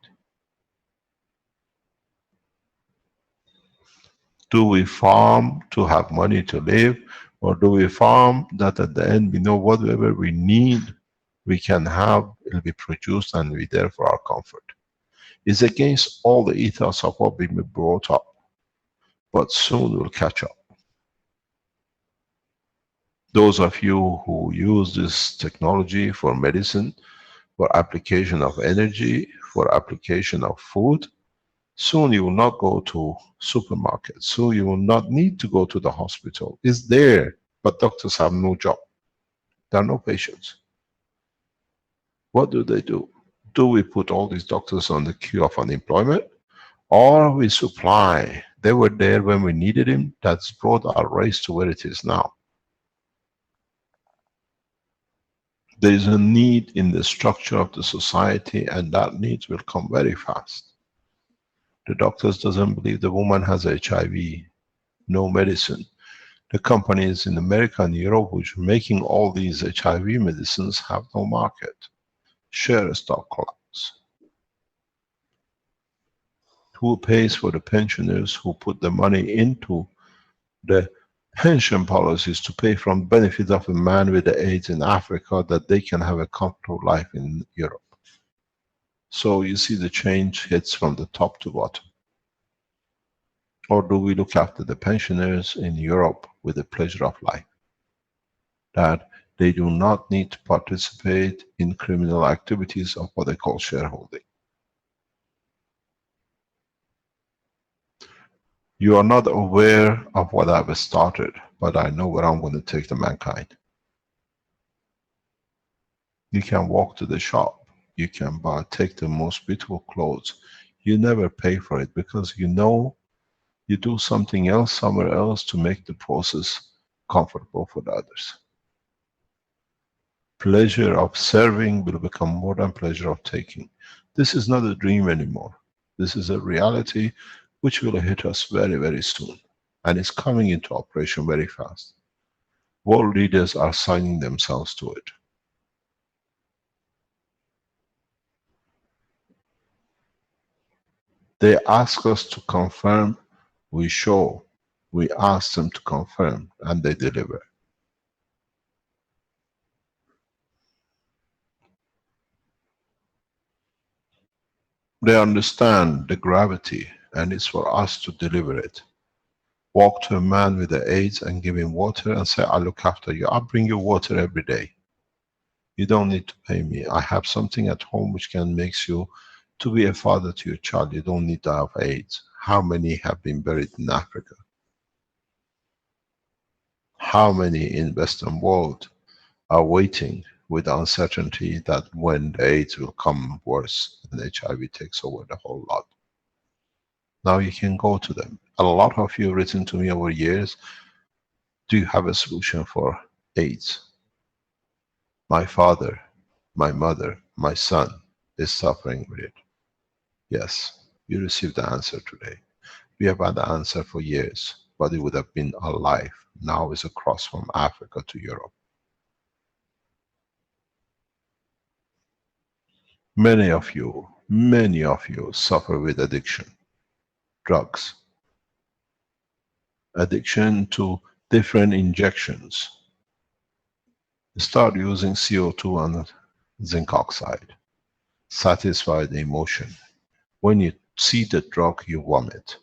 A: Do we farm to have money to live, or do we farm that at the end we know whatever we need we can have, it'll be produced and be there for our comfort? It's against all the ethos of what we've been brought up, but soon we'll catch up. Those of you who use this technology for medicine, for application of energy, for application of food, soon you will not go to supermarkets. Soon you will not need to go to the hospital. It's there, but doctors have no job. There are no patients. What do? Do we put all these doctors on the queue of unemployment? Or we supply? They were there when we needed them. That's brought our race to where it is now. There is a need in the structure of the society, and that need will come very fast. The doctors doesn't believe the woman has HIV, no medicine. The companies in America and Europe which are making all these HIV medicines have no market. Share stock collapse. Who pays for the pensioners who put the money into the pension policies to pay from benefits of a man with the AIDS in Africa, that they can have a comfortable life in Europe? So you see the change hits from the top to bottom. Or do we look after the pensioners in Europe with the pleasure of life? That they do not need to participate in criminal activities of what they call shareholding. You are not aware of what I've started, but I know where I'm going to take the mankind. You can walk to the shop, you can take the most beautiful clothes. You never pay for it because you know you do something else somewhere else to make the process comfortable for the others. Pleasure of serving will become more than pleasure of taking. This is not a dream anymore. This is a reality which will hit us very, very soon. And it's coming into operation very fast. World leaders are signing themselves to it. They ask us to confirm, we show. We ask them to confirm, and they deliver. They understand the gravity, and it's for us to deliver it. Walk to a man with the AIDS and give him water and say, I look after you. I'll bring you water every day. You don't need to pay me. I have something at home which can make you to be a father to your child. You don't need to have AIDS. How many have been buried in Africa? How many in Western world are waiting with uncertainty that when the AIDS will come worse and HIV takes over the whole lot. Now you can go to them. A lot of you have written to me over years, do you have a solution for AIDS? My father, my mother, my son is suffering with it. Yes, you received the answer today. We have had the answer for years, but it would have been alive. Now it's across from Africa to Europe. Many of you suffer with addiction, drugs, addiction to different injections. Start using CO2 and zinc oxide. Satisfy the emotion. When you see the drug, you vomit.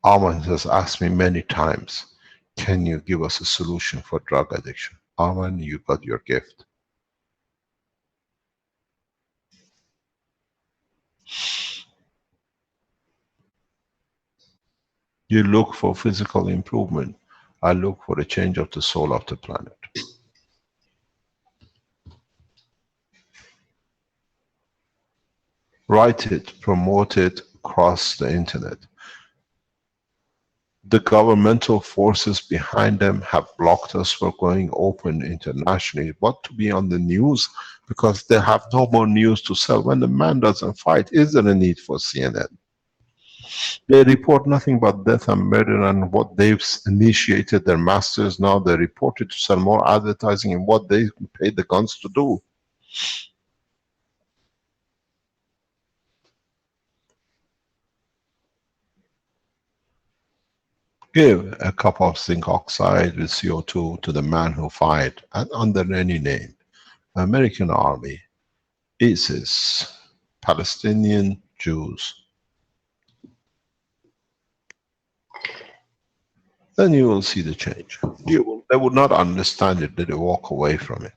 A: Arman has asked me many times, can you give us a solution for drug addiction? Arman, you got your gift. You look for physical improvement. I look for a change of the soul of the planet. Write it, promote it across the internet. The governmental forces behind them have blocked us from going open internationally, but to be on the news, because they have no more news to sell. When the man doesn't fight, is there a need for CNN? They report nothing but death and murder and what they've initiated their masters. Now they report it to sell more advertising in what they paid the guns to do. Give a cup of zinc oxide with CO2 to the man who fight, and under any name, American Army, ISIS, Palestinian Jews. Then you will see the change. They would not understand it, they will walk away from it.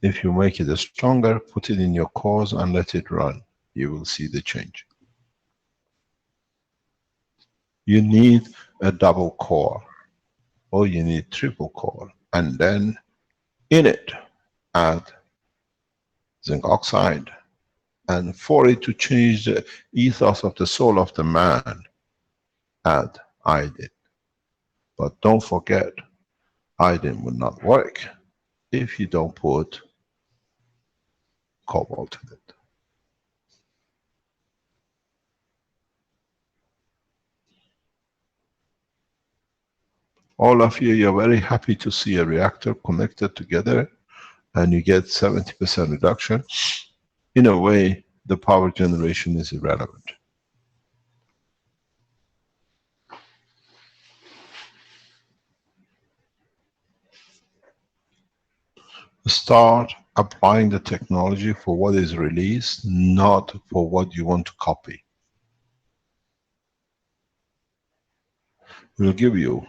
A: If you make it stronger, put it in your cause and let it run, you will see the change. You need a double core, or you need triple core, and then in it add zinc oxide, and for it to change the ethos of the soul of the man, add iodine. But don't forget, iodine will not work if you don't put cobalt in it. All of you, you're very happy to see a reactor connected together and you get 70% reduction. In a way, the power generation is irrelevant. Start applying the technology for what is released, not for what you want to copy. We give you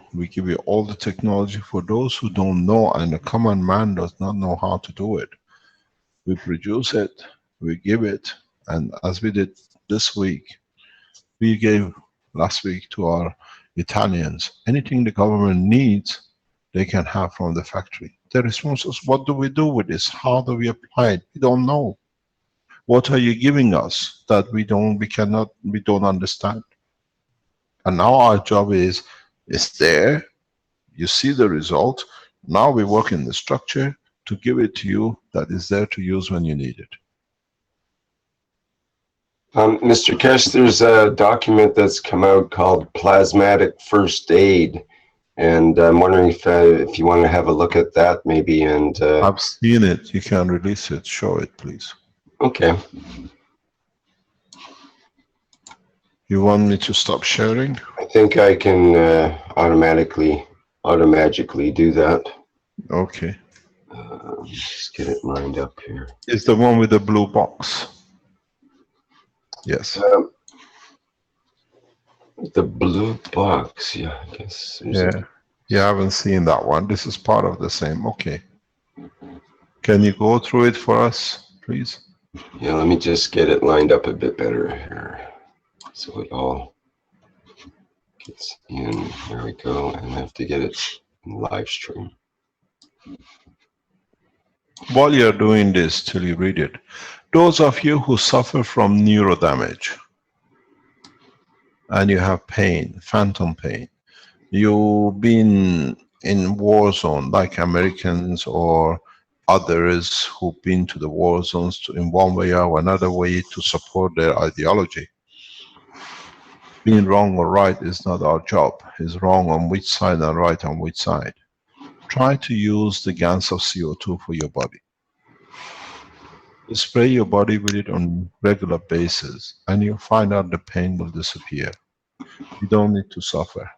A: all the technology for those who don't know, and the common man does not know how to do it. We produce it, we give it, and as we did this week, we gave last week to our Italians, anything the government needs, they can have from the factory. The response is, what do we do with this? How do we apply it? We don't know. What are you giving us that we don't understand? And now our job is, it's there, you see the result, now we work in the structure to give it to you that is there to use when you need it.
C: Mr. Keshe, there's a document that's come out called Plasmatic First Aid, and I'm wondering if you want to have a look at that maybe. And
A: I've seen it, you can release it, show it please.
C: Okay.
A: You want me to stop sharing?
C: I think I can automatically do that.
A: Okay.
C: Just get it lined up here.
A: It's the one with the blue box. Yes.
C: The blue box, yeah, I guess.
A: Yeah. You haven't seen that one. This is part of the same. Okay. Can you go through it for us, please?
C: Yeah, let me just get it lined up a bit better here. So it all It's in, there we go, and I have to get it in live stream.
A: While you're doing this, till you read it, those of you who suffer from neuro damage and you have pain, phantom pain, you've been in war zone like Americans or others who've been to the war zones in one way or another way to support their ideology. Being wrong or right is not our job. It's wrong on which side and right on which side. Try to use the Gans of CO2 for your body. Spray your body with it on regular basis and you'll find out the pain will disappear. You don't need to suffer.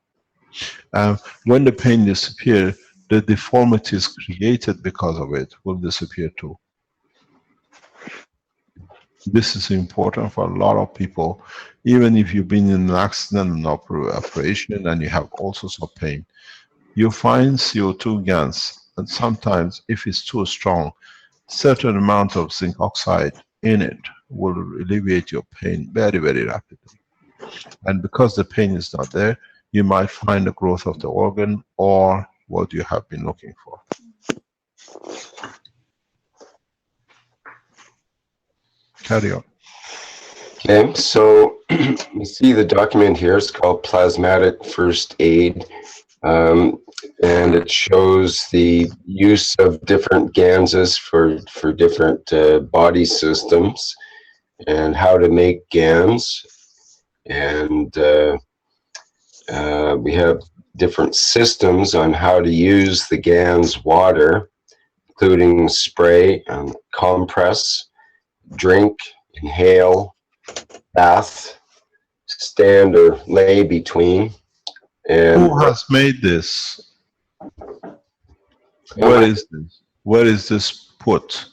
A: When the pain disappears, the deformities created because of it will disappear too. This is important for a lot of people. Even if you've been in an accident, an operation, and you have all sorts of pain, you find CO2 Gans, and sometimes if it's too strong, certain amount of zinc oxide in it will alleviate your pain very, very rapidly. And because the pain is not there, you might find the growth of the organ or what you have been looking for. Carry on.
C: Okay, so you see the document here, it's called Plasmatic First Aid, and it shows the use of different Ganses for different body systems and how to make Gans. And we have different systems on how to use the Gans water, including spray, compress, drink, inhale, bath, stand or lay between. And
A: who has made this? Where is this? Where is this put?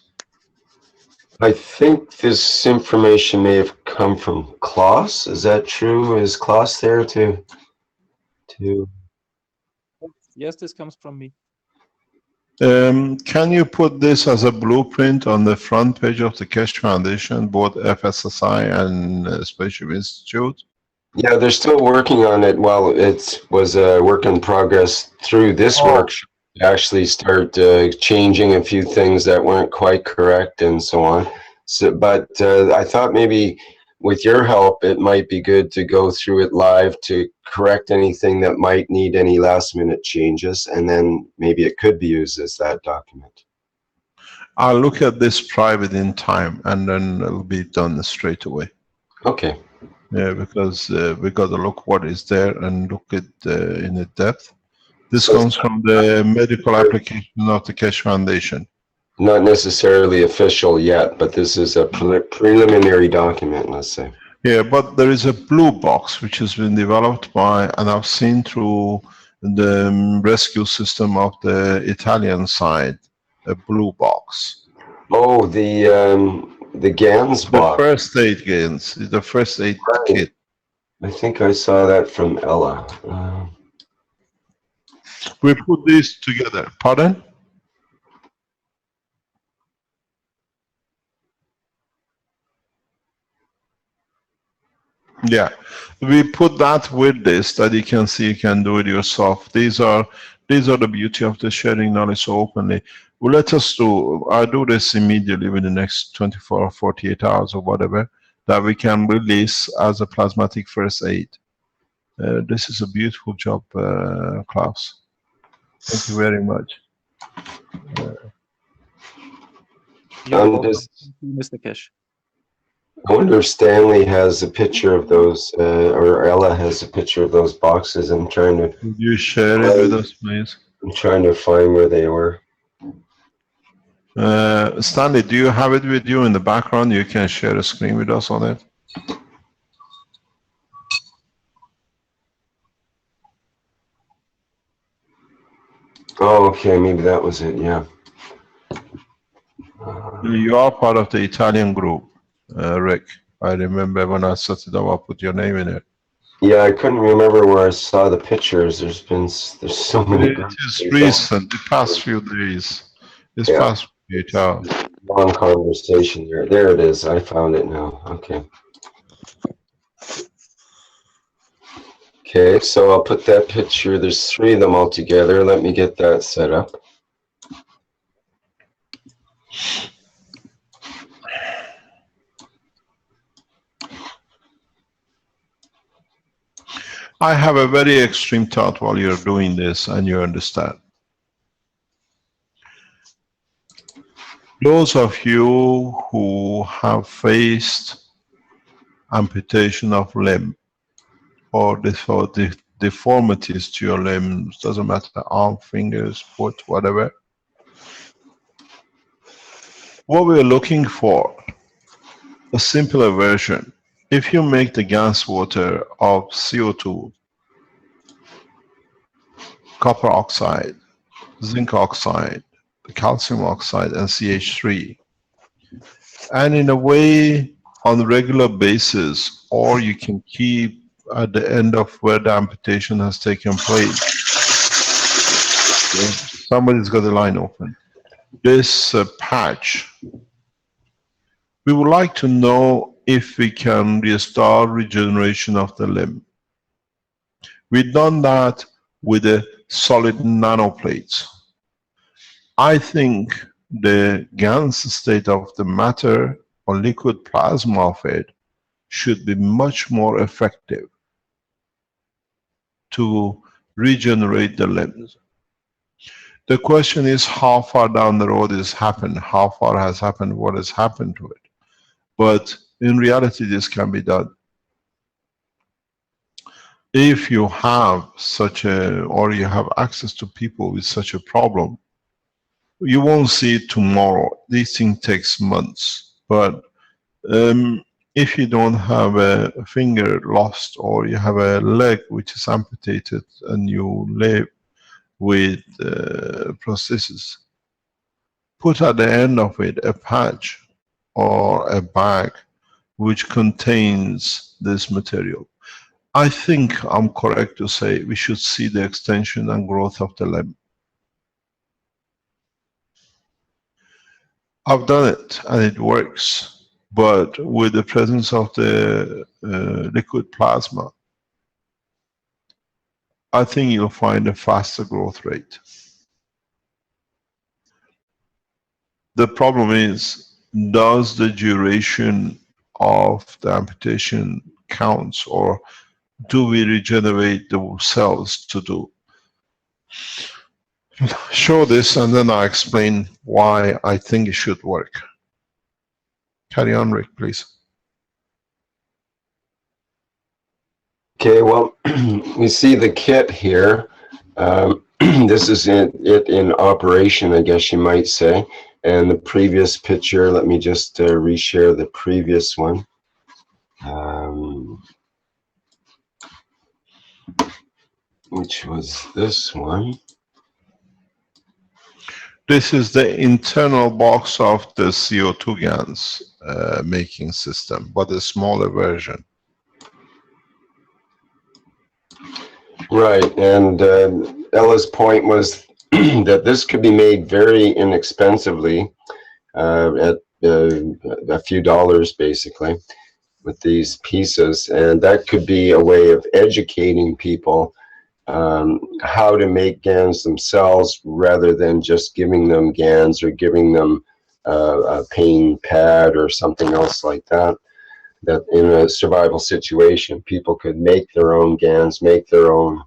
C: I think this information may have come from Klaus. Is that true? Is Klaus there to?
F: Yes, this comes from me.
A: Can you put this as a blueprint on the front page of the Keshe Foundation, both FSSI and Spaceship Institute?
C: Yeah, they're still working on it. Well, it was a work in progress through this workshop. Actually start changing a few things that weren't quite correct and so on. So, but I thought maybe with your help, it might be good to go through it live to correct anything that might need any last minute changes, and then maybe it could be used as that document.
A: I'll look at this private in time and then it'll be done straight away.
C: Okay.
A: Yeah, because we got to look what is there and look at in the depth. This
C: So
A: comes from the medical application of the Keshe Foundation.
C: not necessarily official yet, but this is a preliminary document, let's say.
A: Yeah, but there is a blue box which has been developed by, and I've seen through the rescue system of the Italian side, a blue box.
C: Oh, the Gans
A: The
C: box.
A: first aid Gans, the first aid kit.
C: I think I saw that from Ella.
A: We put these together. Pardon? Yeah, we put that with this, that you can see, you can do it yourself. These are the beauty of the sharing knowledge so openly. Well, let us do, I'll do this immediately within the next 24 or 48 hours or whatever, that we can release as a plasmatic first aid. This is a beautiful job, Klaus. Thank you very much.
F: You're welcome, Mr. Keshe.
C: I wonder if Stanley has a picture of those, or Ella has a picture of those boxes. I'm trying to.
A: Would you share it with us, please?
C: I'm trying to find where they were.
A: Stanley, do you have it with you in the background? You can share a screen with us on it.
C: Oh, okay, maybe that was it. Yeah.
A: You are part of the Italian group, Rick. I remember when I set it up, I put your name in it.
C: Yeah, I couldn't remember where I saw the pictures. There's so many.
A: It is recent, the past few days. This past 8 hours.
C: Long conversation there. There it is. I found it now. Okay. Okay, so I'll put that picture, there's 3 of them all together. Let me get that set up.
A: I have a very extreme thought while you're doing this, and you understand. Those of you who have faced amputation of limb or deformities to your limbs, doesn't matter, arm, fingers, foot, whatever. What we're looking for, a simpler version. If you make the gas water of CO2, copper oxide, zinc oxide, calcium oxide, and CH3, and in a way on a regular basis, or you can keep at the end of where the amputation has taken place. Somebody's got the line open. This patch, we would like to know if we can restart regeneration of the limb. We've done that with the solid nanoplates. I think the Gans state of the matter or liquid plasma of it should be much more effective to regenerate the limbs. The question is how far down the road has happened, how far has happened, what has happened to it. But in reality, this can be done. If you have such a, or you have access to people with such a problem, you won't see it tomorrow. This thing takes months. But if you don't have a finger lost, or you have a leg which is amputated and you live with prosthesis, put at the end of it a patch or a bag which contains this material. I think I'm correct to say we should see the extension and growth of the limb. I've done it and it works, but with the presence of the liquid plasma, I think you'll find a faster growth rate. The problem is, does the duration of the amputation counts, or do we regenerate the cells to do? Show this and then I'll explain why I think it should work. Carry on, Rick, please.
C: Okay, well, we see the kit here. This is it in operation, I guess you might say. And the previous picture, let me just reshare the previous one. Which was this one.
A: This is the internal box of the CO2 Gans making system, but a smaller version.
C: Right, and Ella's point was that this could be made very inexpensively at a few dollars basically with these pieces, and that could be a way of educating people how to make Gans themselves rather than just giving them Gans or giving them a pain pad or something else like that. That in a survival situation, people could make their own Gans, make their own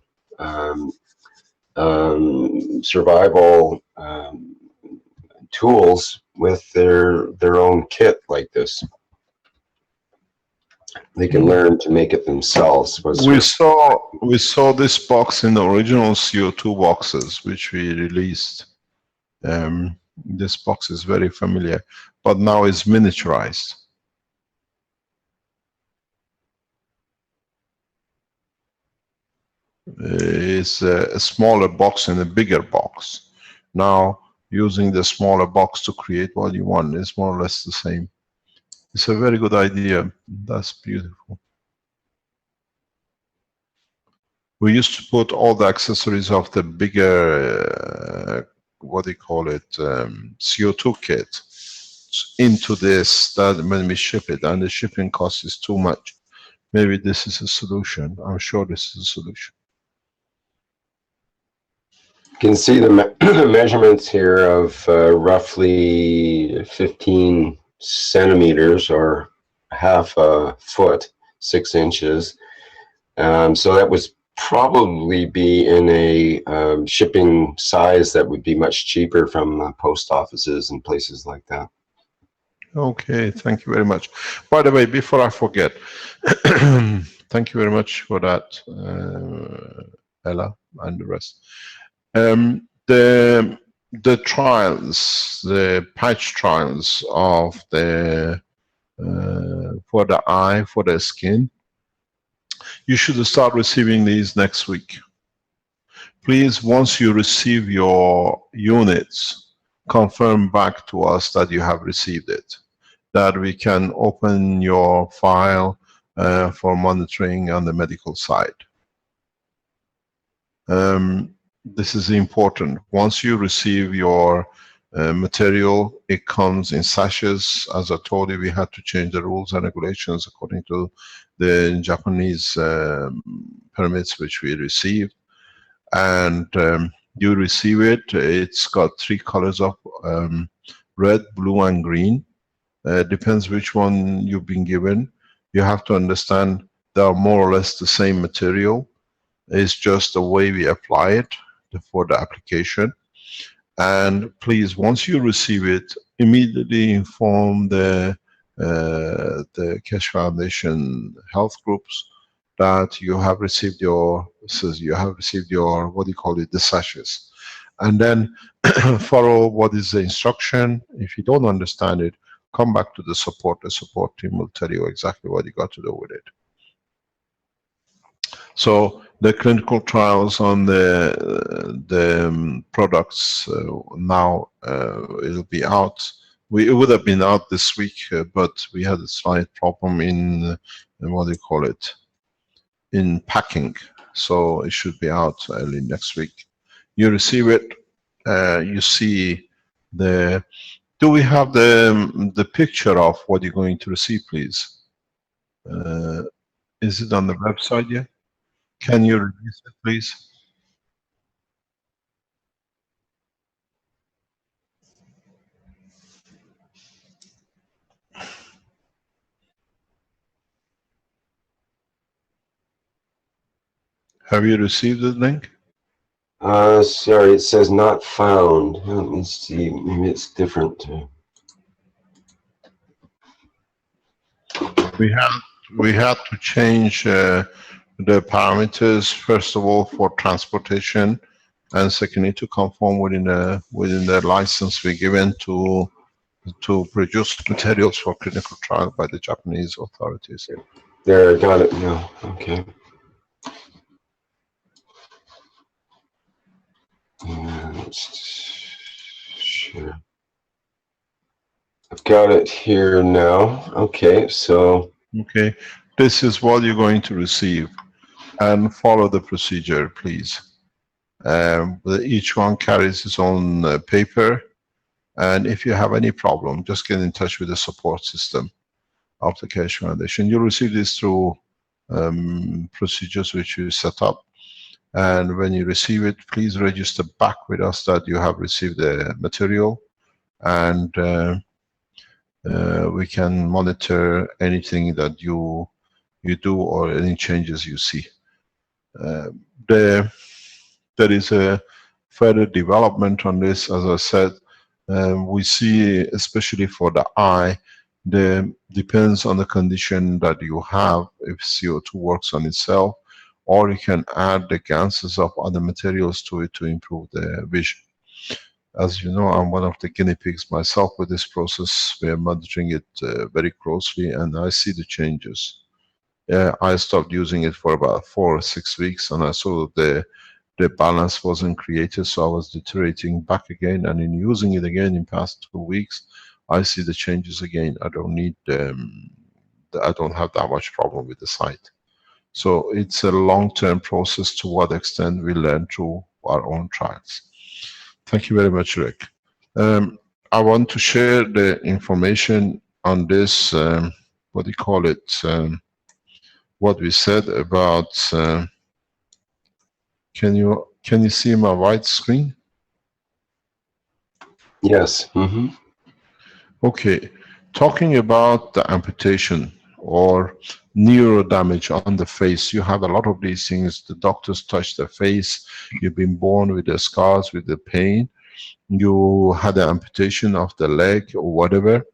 C: survival tools with their own kit like this. They can learn to make it themselves.
A: We saw this box in the original CO2 boxes which we released. This box is very familiar, but now it's miniaturized. It's a smaller box and a bigger box. Now, using the smaller box to create what you want is more or less the same. It's a very good idea. That's beautiful. We used to put all the accessories of the bigger, what do you call it, CO2 kit into this, that when we ship it, and the shipping cost is too much. Maybe this is a solution. I'm sure this is a solution.
C: You can see the measurements here of roughly 15 centimeters or half a foot, 6 inches. So that would probably be in a shipping size that would be much cheaper from post offices and places like that.
A: Okay, thank you very much. By the way, before I forget, thank you very much for that, Ella and the rest. The trials, the patch trials of the for the eye, for the skin, you should start receiving these next week. Please, once you receive your units, confirm back to us that you have received it, that we can open your file for monitoring on the medical side. This is important. Once you receive your material, it comes in sachets. As I told you, we had to change the rules and regulations according to the Japanese permits which we received. And you receive it. It's got 3 colors of red, blue, and green. Depends which one you've been given. You have to understand they are more or less the same material. It's just the way we apply it for the application. And please, once you receive it, immediately inform the Keshe Foundation health groups that you have received your, what do you call it, the sachets. And then follow what is the instruction. If you don't understand it, come back to the support. The support team will tell you exactly what you got to do with it. So the clinical trials on the products now it'll be out. It would have been out this week, but we had a slight problem in what do you call it, in packing. So it should be out early next week. You receive it. You see the. Do we have the picture of what you're going to receive, please? Is it on the website yet? Can you release it, please? Have you received the link?
C: Sorry, it says not found. Let me see, maybe it's different.
A: We had to change the parameters, first of all, for transportation, and secondly, to conform within the license we given to produce materials for clinical trial by the Japanese authorities.
C: There, I got it now. Okay. Sure. I've got it here now. Okay, so.
A: Okay, this is what you're going to receive, and follow the procedure, please. Each one carries its own paper, and if you have any problem, just get in touch with the support system of the Keshe Foundation. You'll receive this through procedures which you set up. And when you receive it, please register back with us that you have received the material, and we can monitor anything that you do or any changes you see. There is a further development on this. As I said, we see, especially for the eye, depends on the condition that you have, if CO2 works on itself, or you can add the ganses of other materials to it to improve the vision. As you know, I'm one of the guinea pigs myself with this process. We are monitoring it very closely, and I see the changes. I stopped using it for about 4 or 6 weeks, and I saw the balance wasn't created, so I was deteriorating back again. And in using it again in past 2 weeks, I see the changes again. I don't need I don't have that much problem with the sight. So it's a long-term process. To what extent we learn through our own trials. Thank you very much, Rick. I want to share the information on this, what do you call it, what we said about, can you see my white screen?
C: Yes.
A: Okay, talking about the amputation or neuro damage on the face, you have a lot of these things. The doctors touch the face, you've been born with the scars, with the pain, you had an amputation of the leg or whatever.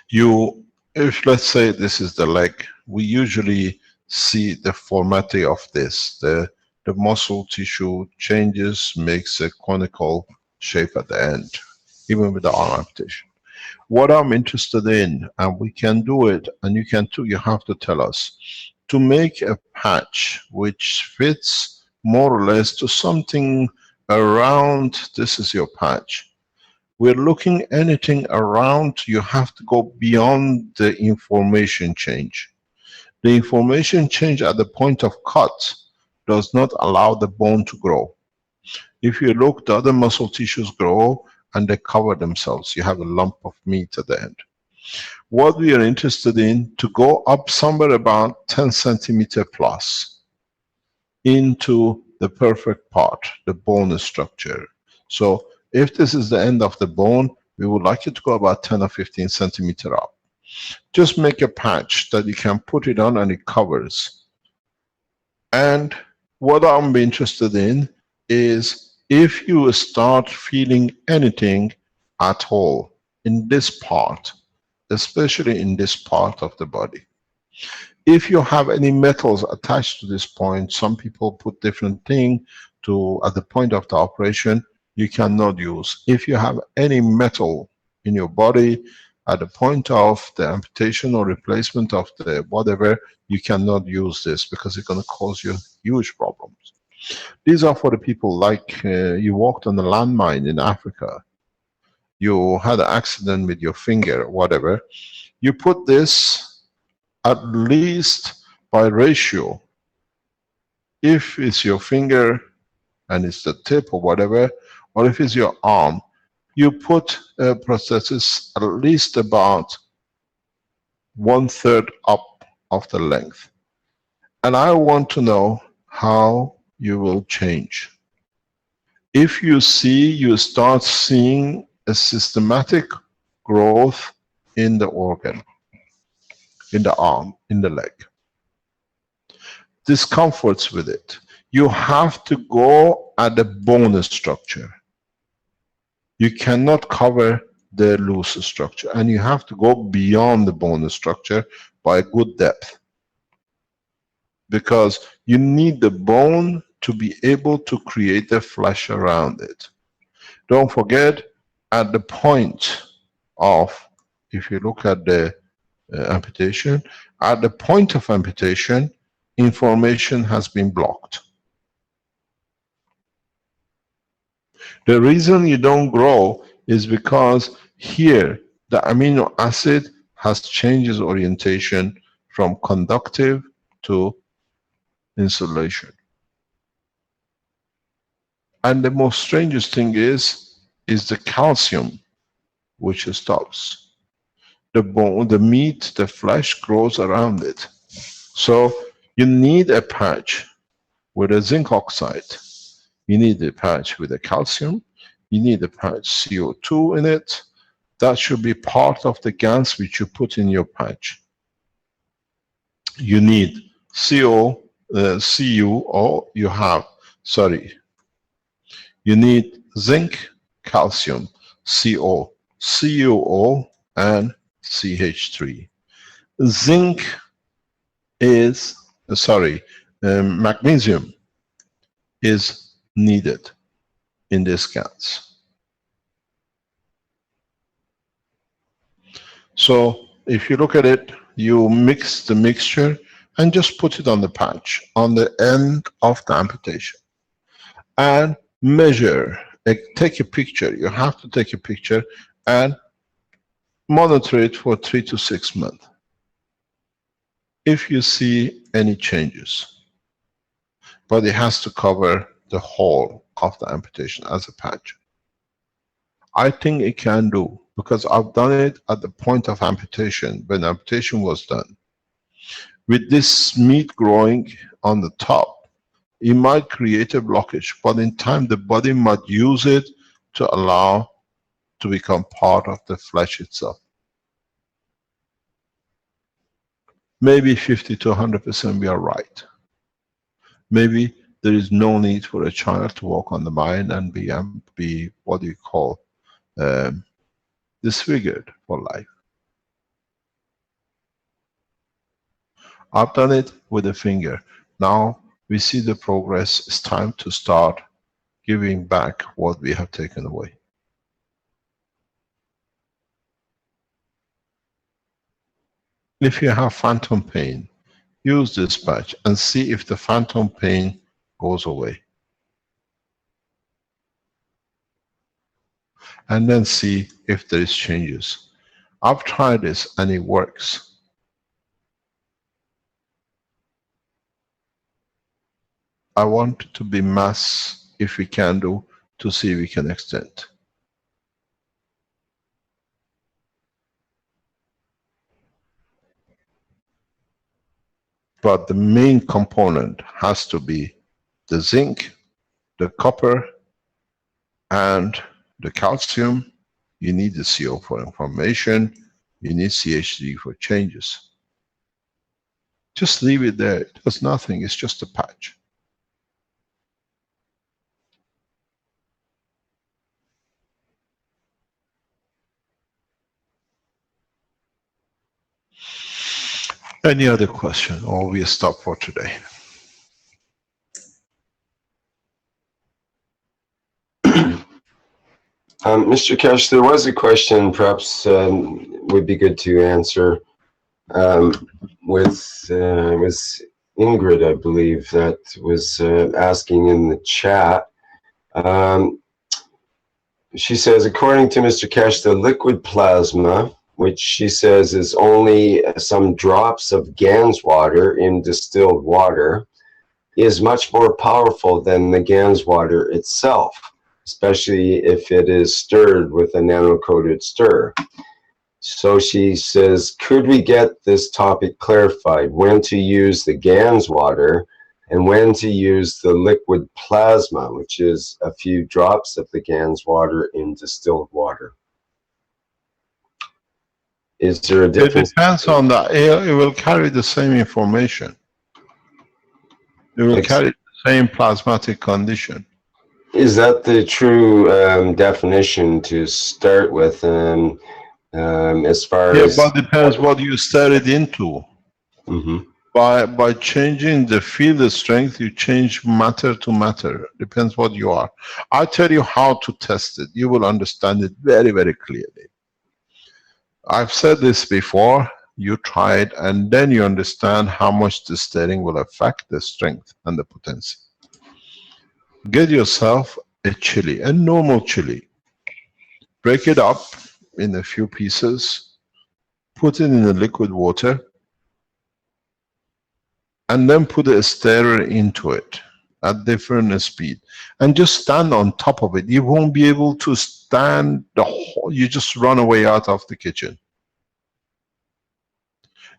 A: If let's say this is the leg, we usually see the formatting of this. The muscle tissue changes, makes a conical shape at the end, even with the arm amputation. What I'm interested in, and we can do it, and you can too, you have to tell us, to make a patch which fits more or less to something around, this is your patch. We're looking anything around, you have to go beyond the information change. The information change at the point of cut does not allow the bone to grow. If you look, the other muscle tissues grow and they cover themselves. You have a lump of meat at the end. What we are interested in, to go up somewhere about 10 centimeter plus into the perfect part, the bone structure. So if this is the end of the bone, we would like it to go about 10 or 15 centimeter up. Just make a patch that you can put it on and it covers. And what I'm interested in is if you start feeling anything at all in this part, especially in this part of the body. If you have any metals attached to this point, some people put different thing to at the point of the operation, you cannot use. If you have any metal in your body at the point of the amputation or replacement of the whatever, you cannot use this because it's going to cause you huge problems. These are for the people like you walked on a landmine in Africa. You had an accident with your finger, whatever. You put this at least by ratio. If it's your finger and it's the tip or whatever, or if it's your arm, you put a prosthesis at least about 1/3 up of the length. And I want to know how you will change. If you start seeing a systematic growth in the organ, in the arm, in the leg. Discomforts with it. You have to go at the bone structure. You cannot cover the loose structure, and you have to go beyond the bone structure by a good depth. Because you need the bone to be able to create the flesh around it. Don't forget, at the point of, if you look at the amputation, at the point of amputation, information has been blocked. The reason you don't grow is because here, the amino acid has changed its orientation from conductive to insulation. And the most strangest thing is the calcium which stops. The bone, the meat, the flesh grows around it. So you need a patch with a zinc oxide. You need a patch with a calcium. You need a patch CO2 in it. That should be part of the Gans which you put in your patch. You need Cu, or you have, sorry. You need zinc, calcium, CO, CuO, and CH3. Zinc is, magnesium is needed in these scans. So if you look at it, you mix the mixture and just put it on the patch, on the end of the amputation. And measure, take a picture, you have to take a picture and monitor it for 3 to 6 months. If you see any changes, but it has to cover the whole of the amputation as a patch. I think it can do, because I've done it at the point of amputation, when amputation was done. With this meat growing on the top, it might create a blockage, but in time the body might use it to allow to become part of the flesh itself. Maybe 50 to 100% we are right. Maybe there is no need for a child to walk on the mind and be what do you call, disfigured for life. I've done it with a finger. Now we see the progress. It's time to start giving back what we have taken away. If you have phantom pain, use this patch and see if the phantom pain goes away. And then see if there is changes. I've tried this and it works. I want to be mass, if we can do, to see if we can extend. But the main component has to be the zinc, the copper, and the calcium. You need the CO for information. You need CH3 for changes. Just leave it there. It does nothing. It's just a patch. Any other question, or we stop for today?
C: Mr. Keshe, there was a question perhaps would be good to answer with was Ingrid, I believe, that was asking in the chat. She says, according to Mr. Keshe, the liquid plasma, which she says is only some drops of Gans water in distilled water, is much more powerful than the Gans water itself, especially if it is stirred with a nano-coated stir. So she says, could we get this topic clarified, when to use the Gans water and when to use the liquid plasma, which is a few drops of the Gans water in distilled water? Is there a difference?
A: It depends on that. It will carry the same information. It will carry the same plasmatic condition.
C: Is that the true definition to start with? As far as...
A: Yeah, but depends what you stir it into.
C: Mm-hmm.
A: By changing the field strength, you change matter to matter. Depends what you are. I'll tell you how to test it. You will understand it very, very clearly. I've said this before. You try it, and then you understand how much the stirring will affect the strength and the potency. Get yourself a chili, a normal chili. Break it up in a few pieces. Put it in the liquid water. And then put a stirrer into it at different speed. And just stand on top of it. You won't be able to stand the whole, you just run away out of the kitchen.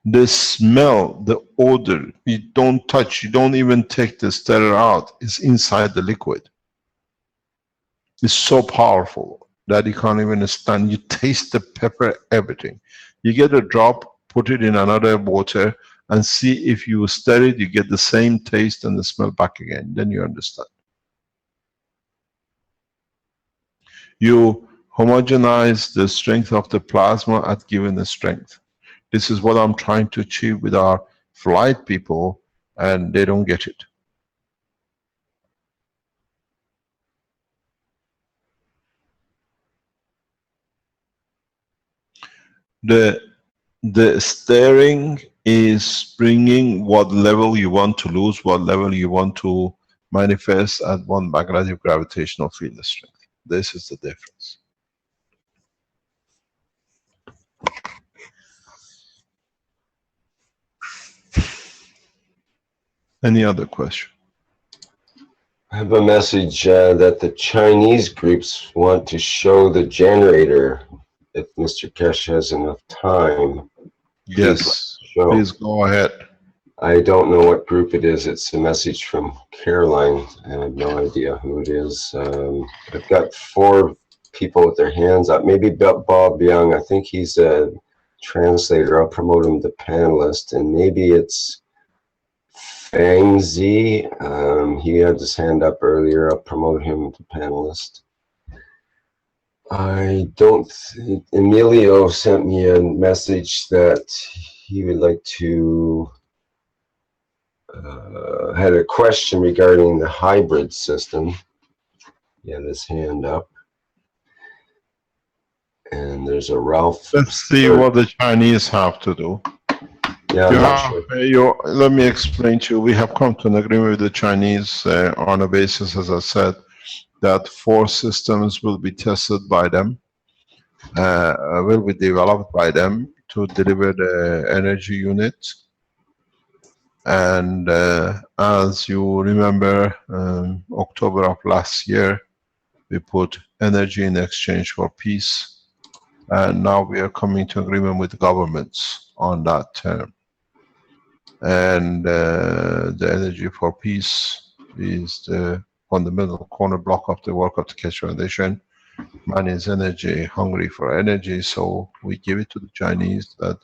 A: The smell, the odor, you don't touch, you don't even take the stirrer out. It's inside the liquid. It's so powerful that you can't even stand. You taste the pepper, everything. You get a drop, put it in another water, and see if you stir it, you get the same taste and the smell back again. Then you understand. You homogenize the strength of the plasma at given strength. This is what I'm trying to achieve with our flight people, and they don't get it. The stirring is bringing what level you want to lose, what level you want to manifest at one magnetic gravitational field strength. This is the difference. Any other question?
C: I have a message that the Chinese groups want to show the generator, if Mr. Keshe has enough time.
A: Yes, please go ahead.
C: I don't know what group it is. It's a message from Caroline. I have no idea who it is. I've got 4 people with their hands up. Maybe Bob Young. I think he's a translator. I'll promote him to panelist. And maybe it's Fang Z. He had his hand up earlier. I'll promote him to panelist. I don't think Emilio sent me a message that he would like to had a question regarding the hybrid system. He had his hand up. And there's a Ralph.
A: Let's see what the Chinese have to do.
C: Yeah, I'm not sure.
A: Let me explain to you. We have come to an agreement with the Chinese on a basis, as I said, that 4 systems will be tested by them, will be developed by them to deliver the energy unit. And as you remember, October of last year, we put energy in exchange for peace. And now we are coming to agreement with governments on that term. And the energy for peace is the fundamental corner block of the work of the Keshe Foundation. Man is energy, hungry for energy, so we give it to the Chinese, that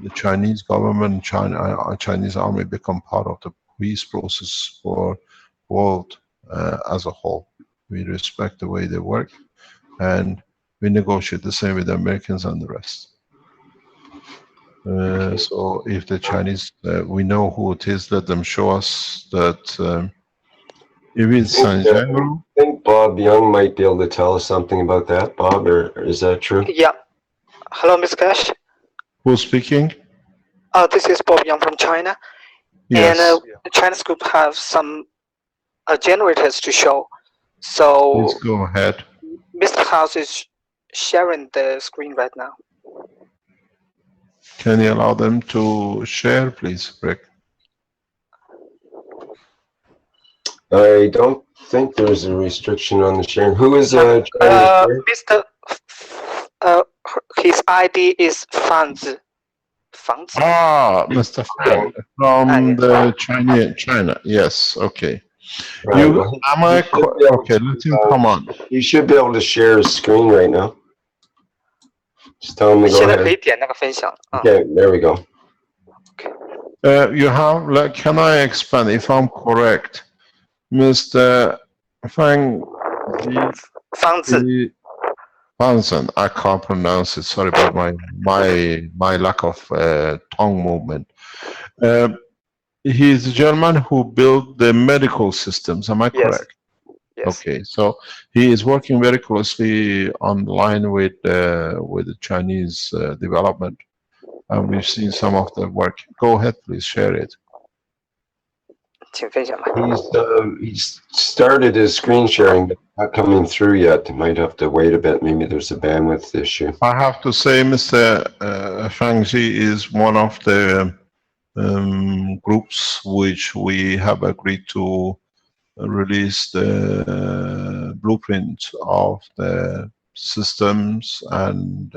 A: the Chinese government, Chinese army become part of the peace process for world as a whole. We respect the way they work, and we negotiate the same with the Americans and the rest. So if the Chinese, we know who it is, let them show us that. If it's Sanjiang,
C: I think Bob Young might be able to tell us something about that. Bob, or is that true?
G: Yeah. Hello, Mr. Keshe.
A: who's speaking?
G: This is Bob Yang from China.
A: Yes.
G: And the Chinese group have some generators to show. So
A: Please go ahead.
G: Mr. House is sharing the screen right now.
A: Can you allow them to share, please, Rick?
C: I don't think there's a restriction on the sharing. Who is trying to share?
G: Mr. His ID is Fanzi. Fanzi.
A: Ah, Mr. Fang from the China. Yes, okay.
C: Right,
A: You,
C: well,
A: am I okay? Let him come on.
C: You should be able to share his screen right now. Just tell him to go
G: 现在可以
C: ahead.
G: 点那个分享。
C: Okay, there we go.
A: You have, like, can I expand if I'm correct? Mr. Fang,
G: Fanzi.
A: Hansen, I can't pronounce it. Sorry about my lack of tongue movement. He's a gentleman who built the medical systems. Am I correct?
G: Yes.
A: Okay, so he is working very closely on the line with the Chinese development, and we've seen some of the work. Go ahead, please share it.
G: 请分享吧。
C: He's started his screen sharing, but not coming through yet. Might have to wait a bit. Maybe there's a bandwidth issue.
A: I have to say, Mr. Fangji is one of the groups which we have agreed to release the blueprint of the systems, and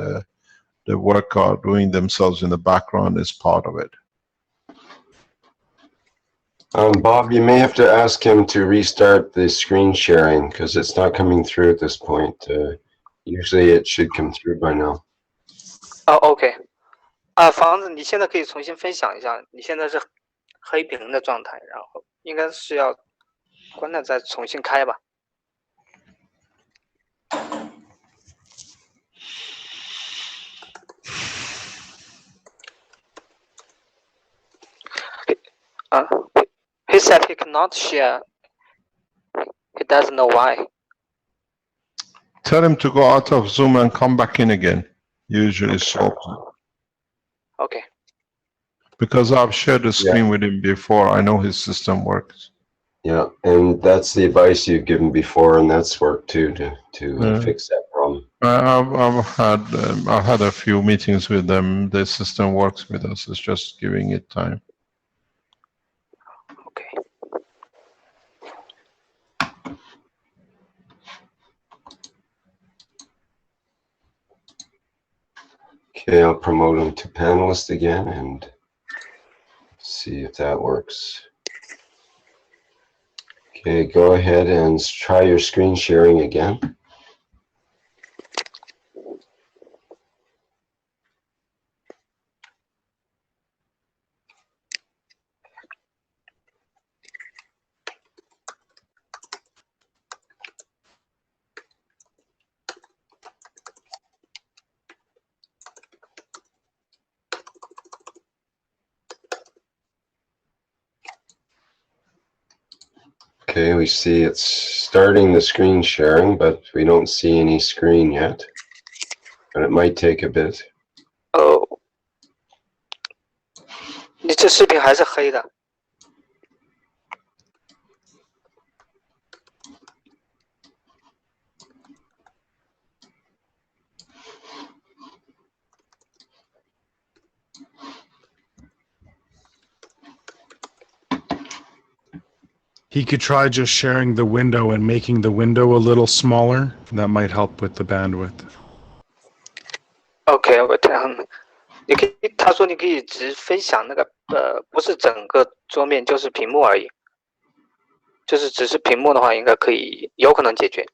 A: the work are doing themselves in the background is part of it.
C: Bob, you may have to ask him to restart the screen sharing because it's not coming through at this point. Usually it should come through by now.
G: OK。房子，你现在可以重新分享一下。你现在是黑屏的状态，然后应该是要关了再重新开吧。He said he cannot share. He doesn't know why.
A: Tell him to go out of Zoom and come back in again. Usually solves it.
G: OK.
A: Because I've shared the screen with him before. I know his system works.
C: Yeah, and that's the advice you've given before, and that's worked too to fix that problem.
A: I've had a few meetings with them. The system works with us. It's just giving it time.
G: OK.
C: Okay, I'll promote him to panelist again and see if that works. Okay, go ahead and try your screen sharing again. Okay, we see it's starting the screen sharing, but we don't see any screen yet. But it might take a bit.
G: 你这视频还是黑的。
E: He could try just sharing the window and making the window a little smaller. That might help with the bandwidth.
G: OK， 我这样，你可以，他说你可以只分享那个不是整个桌面，就是屏幕而已。就是只是屏幕的话，应该可以，有可能解决。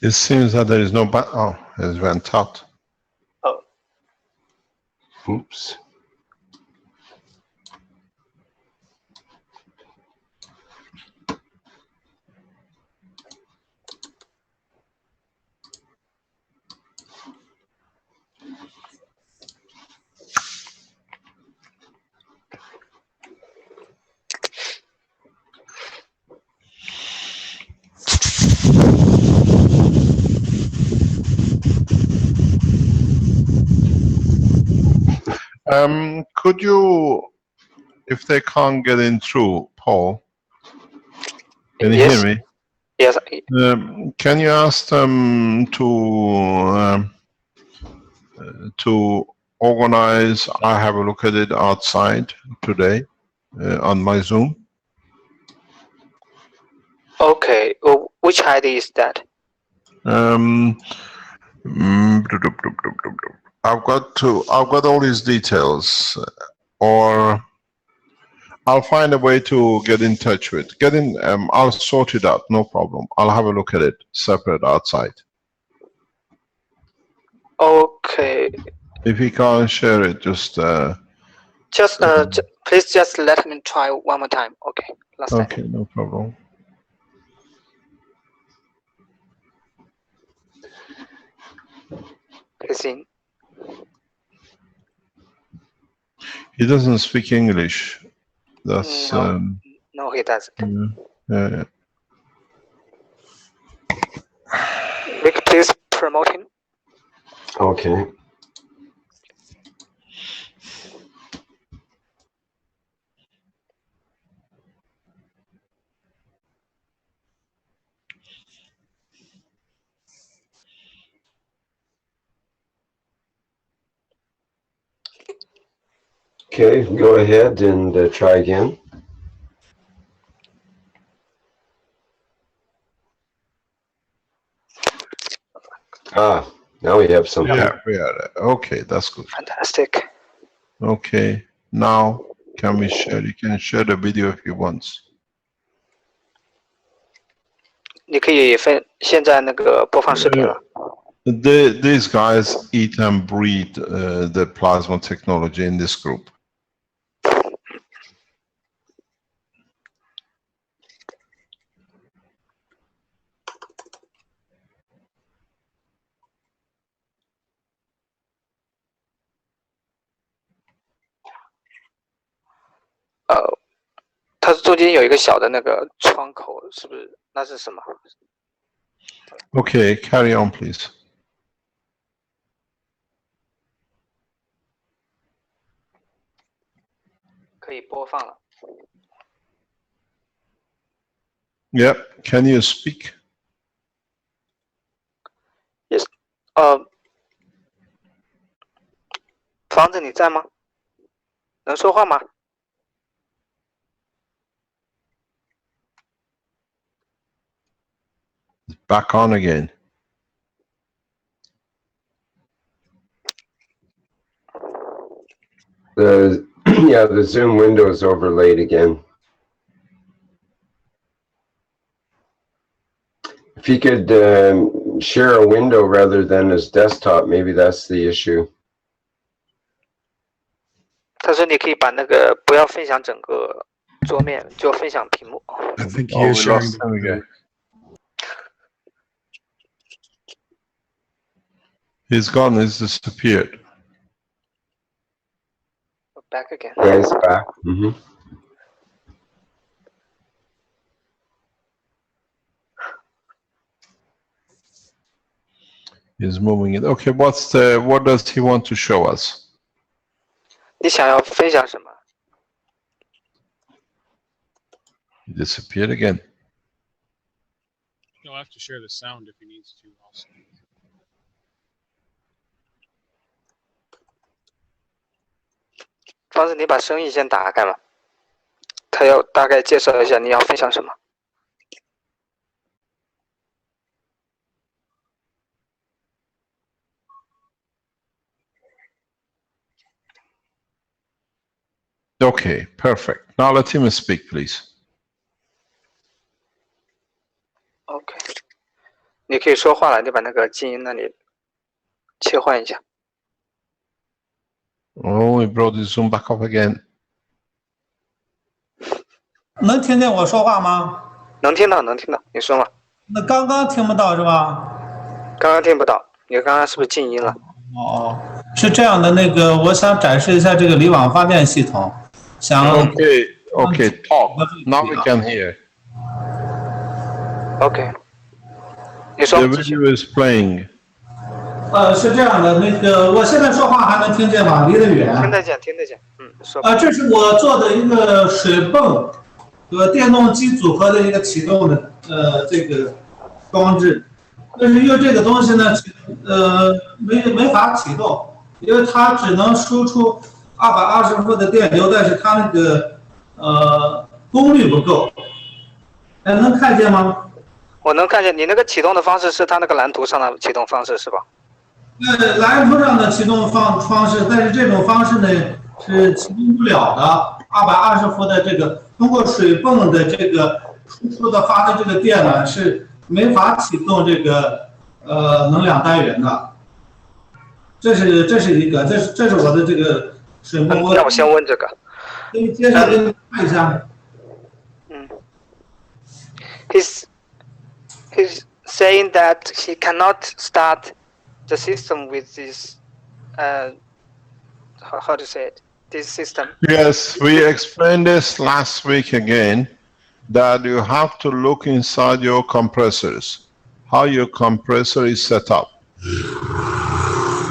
A: It seems that there is no oh, it went out.
G: Oh.
C: Oops.
A: Could you, if they can't get in through, Paul, can you
G: Yes.
A: hear me?
G: Yes.
A: Can you ask them to organize? I have a look at it outside today on my Zoom.
G: OK， which ID is that?
A: I've got all these details, or I'll find a way to get in touch with. I'll sort it out, no problem. I'll have a look at it separate outside.
G: OK.
A: If he can't share it, just
G: please just let me try one more time. OK. Last time.
A: okay, no problem.
G: He's in.
A: He doesn't speak English. That's
G: No, he doesn't.
A: yeah.
G: Rick, please promote him.
C: Okay. Okay, go ahead and try again. Ah, now we have something.
A: Yeah, okay, that's good.
G: Fantastic.
A: Okay, now can we share? You can share the video if you want.
G: 你可以现在那个播放视频了。
A: These guys eat and breathe the plasma technology in this group.
G: Oh, 它中间有一个小的那个窗口，是不是？那是什么？
A: Okay, carry on, please.
G: 可以播放了。
A: Yep. Can you speak?
G: Yes，房子你在吗？能说话吗？
A: Back on again.
C: Yeah, the Zoom window is overlaid again. If he could share a window rather than his desktop, maybe that's the issue.
G: 他说你可以把那个不要分享整个桌面，就分享屏幕。
E: I think he
A: Oh,
E: is
A: we
E: sharing
A: lost
E: the
A: him
E: window.
A: again. He's gone. He's disappeared.
G: Back again.
C: Yeah, he's back.
A: He's moving it. Okay, what does he want to show us?
G: 你想要分享什么？
A: He disappeared again.
E: He'll have to share the sound if he needs to also.
G: 方子，你把声音先打开嘛。他要大概介绍一下你要分享什么。
A: Okay, perfect. Now let him speak, please.
G: OK， 你可以说话了，你把那个静音那里切换一下。
A: Oh, he brought his Zoom back up again.
H: 能听见我说话吗？
G: 能听到，能听到，你说嘛。
H: 那刚刚听不到是吧？
G: 刚刚听不到，你刚刚是不是静音了？
H: 哦，是这样的，那个我想展示一下这个离网发电系统，想
A: Okay, talk. Now we can hear.
G: OK， 你说。
A: The video is playing.
H: 是这样的，那个我现在说话还能听见吗？离得远。
G: 听得见，听得见。说吧。
H: 这是我做的一个水泵和电动机组合的一个启动的这个装置，但是因为这个东西呢，没法启动，因为它只能输出220伏的电流，但是它那个功率不够。能看见吗？
G: 我能看见你那个启动的方式是它那个蓝图上的启动方式是吧？
H: 蓝图上的启动方式，但是这种方式呢是启动不了的。220伏的这个通过水泵的这个输出的发的这个电呢是没法启动这个能量单元的。这是一个，这是我的这个水泵。
G: 那我先问这个。
H: 可以接下来给你看一下。
G: He's saying that he cannot start the system with this how to say it, this system.
A: Yes, we explained this last week again, that you have to look inside your compressors, how your compressor is set up.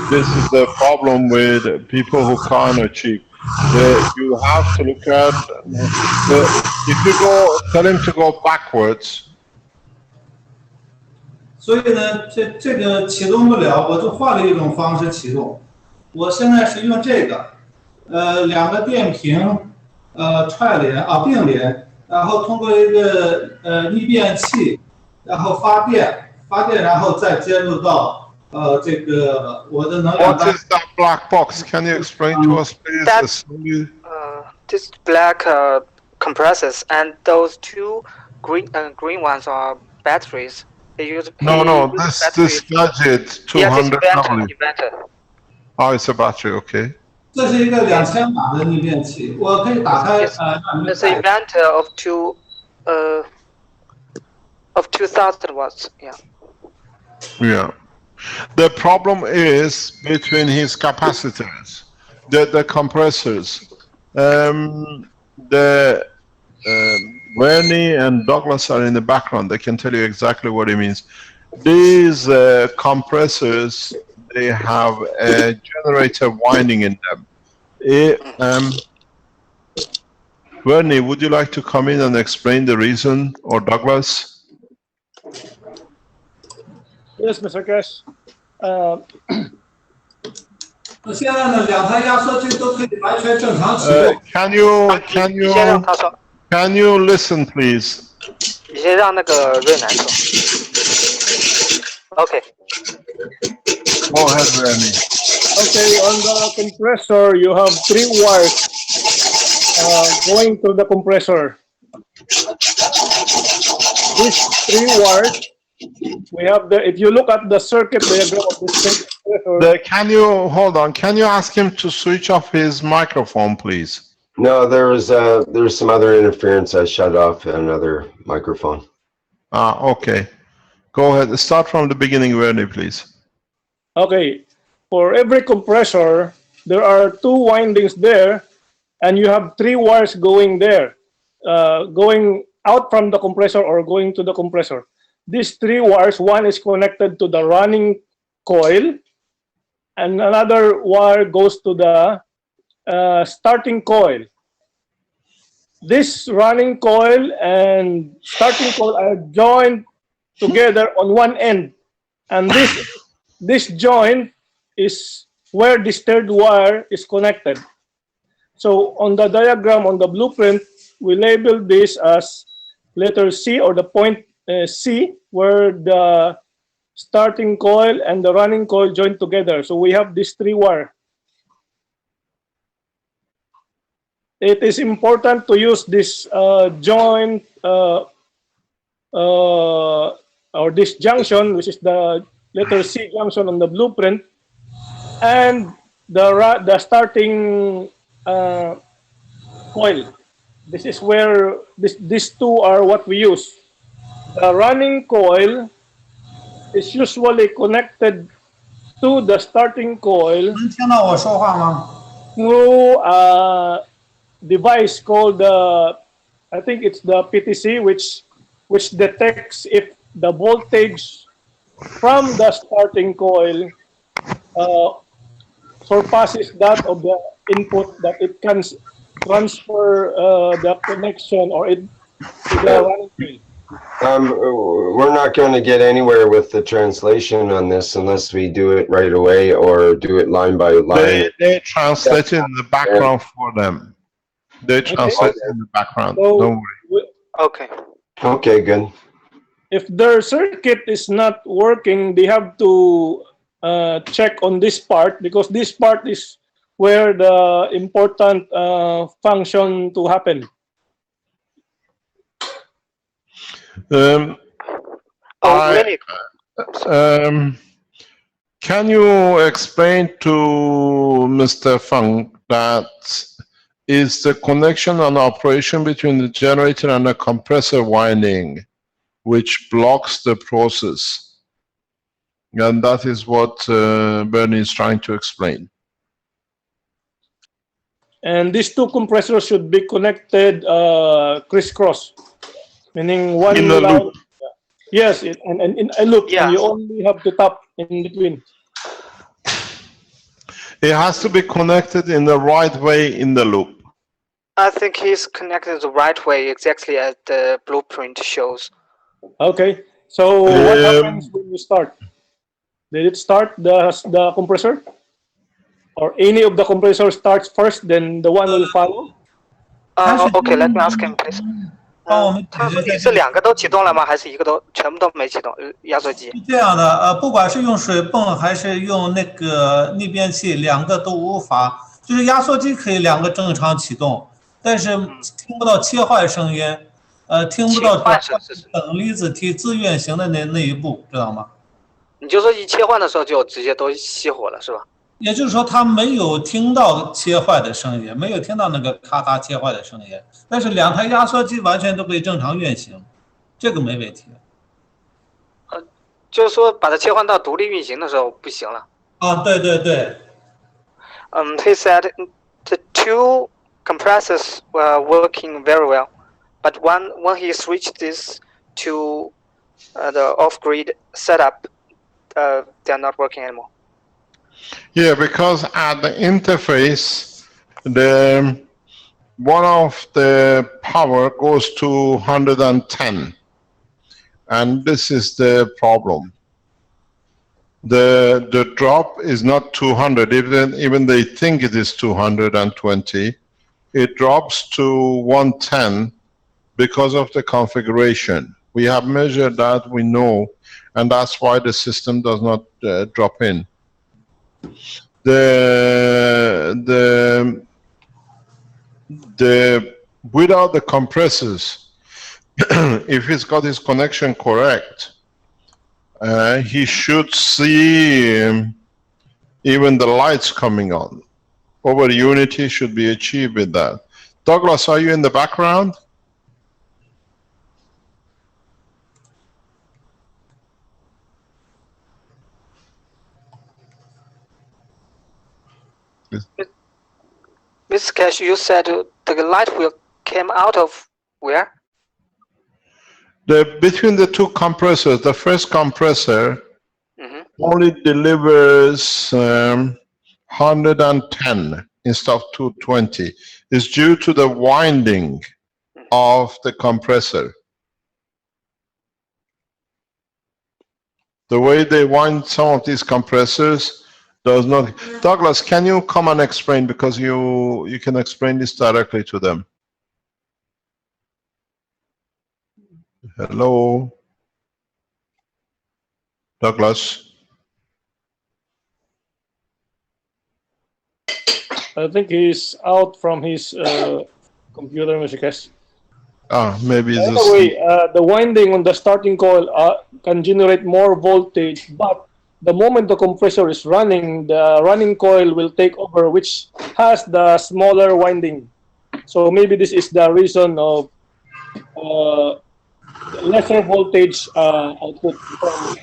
A: This is the problem with people who can't achieve. You have to look at, if you tell him to go backwards.
H: 所以呢，这个启动不了，我就换了一种方式启动。我现在是用这个，两个电瓶，串联并联，然后通过一个逆变器，然后发电，然后再接入到这个我的能量单。
A: What is that black box? Can you explain to us, please?
G: This black compressors and those two green ones are batteries.
A: No, this gadget 200 W. Oh, it's a battery, okay.
H: 这是一个2000瓦的逆变器，我可以打开
G: It's an inventor of 2000 watts. Yeah.
A: Yeah. The problem is between his capacitors, the compressors. Bernie and Douglas are in the background. They can tell you exactly what it means. These compressors, they have a generator winding in them. Bernie, would you like to come in and explain the reason, or Douglas?
I: Yes, Mr. Keshe.
H: 那现在呢，两台压缩机都可以完全正常启动。
G: 你先让他说。
A: Can you listen, please?
G: 你先让那个瑞南说。OK.
A: Go ahead, Bernie.
I: Okay, on the compressor, you have 3 wires going to the compressor. These 3 wires, we have the. If you look at the circuit diagram of this compressor.
A: Can you hold on? Can you ask him to switch off his microphone, please?
C: No, there was some other interference. I shut off another microphone.
A: Okay. Go ahead. Start from the beginning, Bernie, please.
I: Okay. For every compressor, there are 2 windings there, and you have 3 wires going there, going out from the compressor or going to the compressor. These 3 wires, one is connected to the running coil, and another wire goes to the starting coil. This running coil and starting coil are joined together on one end, and this joint is where this 3rd wire is connected. So on the diagram, on the blueprint, we label this as letter C, or the point C, where the starting coil and the running coil join together. So we have these 3 wire. It is important to use this joint or this junction, which is the letter C junction on the blueprint, and the starting coil. This is where these 2 are what we use. The running coil is usually connected to the starting coil through a device called I think it's the PTC, which detects if the voltage from the starting coil surpasses that of the input, that it can transfer the connection or it to the running coil.
C: We're not going to get anywhere with the translation on this unless we do it right away or do it line by line.
A: They translate it in the background for them. They translate it in the background.
I: So,
A: don't worry.
G: Okay.
C: Okay, good.
I: If their circuit is not working, they have to check on this part, because this part is where the important function to happen.
A: Can you explain to Mr. Feng that is the connection and operation between the generator and the compressor winding which blocks the process? And that is what Bernie is trying to explain.
I: And these 2 compressors should be connected crisscross, meaning one
A: in a loop.
I: Yes, and in a loop,
G: Yeah.
I: and you only have to tap in between.
A: It has to be connected in the right way in the loop.
G: I think he's connected the right way, exactly as the blueprint shows.
I: Okay, so what happens when you start? Did it start the compressor? Or any of the compressors starts first, then the one will follow?
G: Okay, let me ask him, please. 他说你是2个都启动了吗？还是一个都全部都没启动？压缩机。
H: 是这样的，不管是用水泵还是用那个逆变器，2个都无法。就是压缩机可以2个正常启动，但是听不到切换声音，听不到等离子体自运行的那一步，知道吗？
G: 你就说一切换的时候就直接都熄火了，是吧？
H: 也就是说，它没有听到切换的声音，没有听到那个咔咔切换的声音，但是2台压缩机完全都可以正常运行，这个没问题。
G: 就是说把它切换到独立运行的时候不行了。
H: 对对对。
G: He said the 2 compressors were working very well, but when he switched this to the off-grid setup, they are not working anymore.
A: Yeah, because at the interface, the one of the power goes to 110, and this is the problem. The drop is not 200, even they think it is 220. It drops to 110 because of the configuration. We have measured that, we know, and that's why the system does not drop in. Without the compressors, if he's got his connection correct, he should see even the lights coming on. Over unity should be achieved with that. Douglas, are you in the background?
G: Mr. Keshe, you said the light will come out of where?
A: Between the two compressors, the first compressor only delivers 110 instead of 220. It's due to the winding of the compressor. The way they wind some of these compressors does not. Douglas, can you come and explain, because you can explain this directly to them. Hello, Douglas.
I: I think he's out from his computer, Mr. Keshe.
A: Maybe
I: By the way, the winding on the starting coil can generate more voltage, but the moment the compressor is running, the running coil will take over, which has the smaller winding. So maybe this is the reason of lesser voltage output from,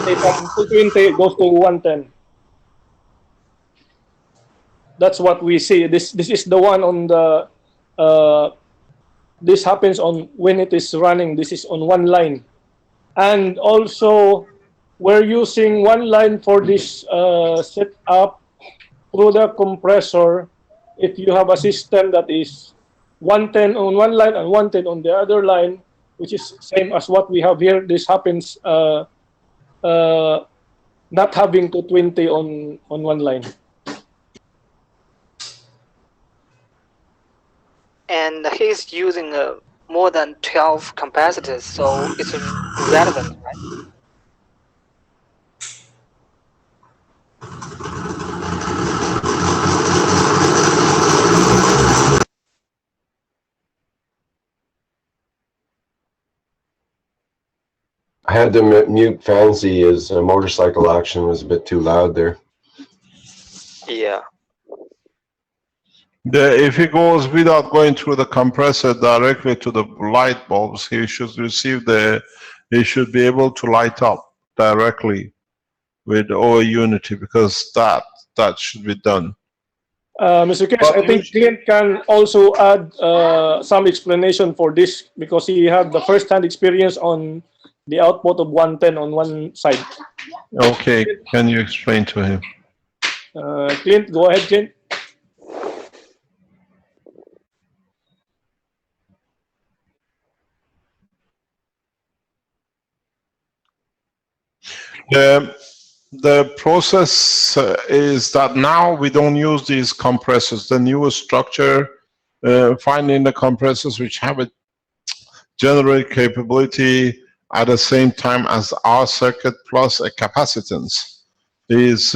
I: say, from 220 it goes to 110. That's what we see. This is the one on the this happens on when it is running. This is on one line, and also we're using one line for this setup through the compressor. If you have a system that is 110 on one line and 110 on the other line, which is same as what we have here, this happens not having 220 on one line.
G: And he's using more than 12 capacitors, so it's relevant, right?
C: I had to mute Fancy. His motorcycle action was a bit too loud there.
G: Yeah.
A: If he goes without going through the compressor directly to the light bulbs, he should receive he should be able to light up directly with OA unity, because that should be done.
I: Mr. Keshe, I think Clint can also add some explanation for this, because he had the first-hand experience on the output of 110 on one side.
A: Okay, can you explain to him?
I: Clint, go ahead, Clint.
A: The process is that now we don't use these compressors. The newest structure, finding the compressors which have a generate capability at the same time as our circuit plus a capacitance, is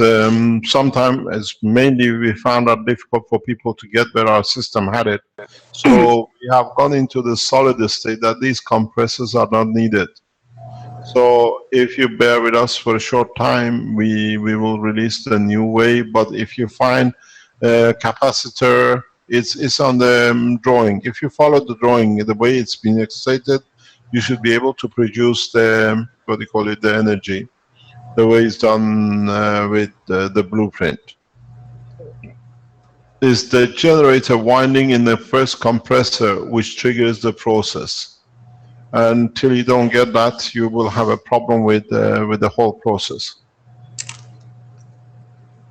A: sometimes mainly we found that difficult for people to get where our system had it. So we have gone into the solid state that these compressors are not needed. So if you bear with us for a short time, we will release the new way. But if you find a capacitor, it's on the drawing. If you follow the drawing, the way it's been excited, you should be able to produce the, what do you call it, the energy, the way it's done with the blueprint. Is the generator winding in the first compressor which triggers the process. Until you don't get that, you will have a problem with the whole process.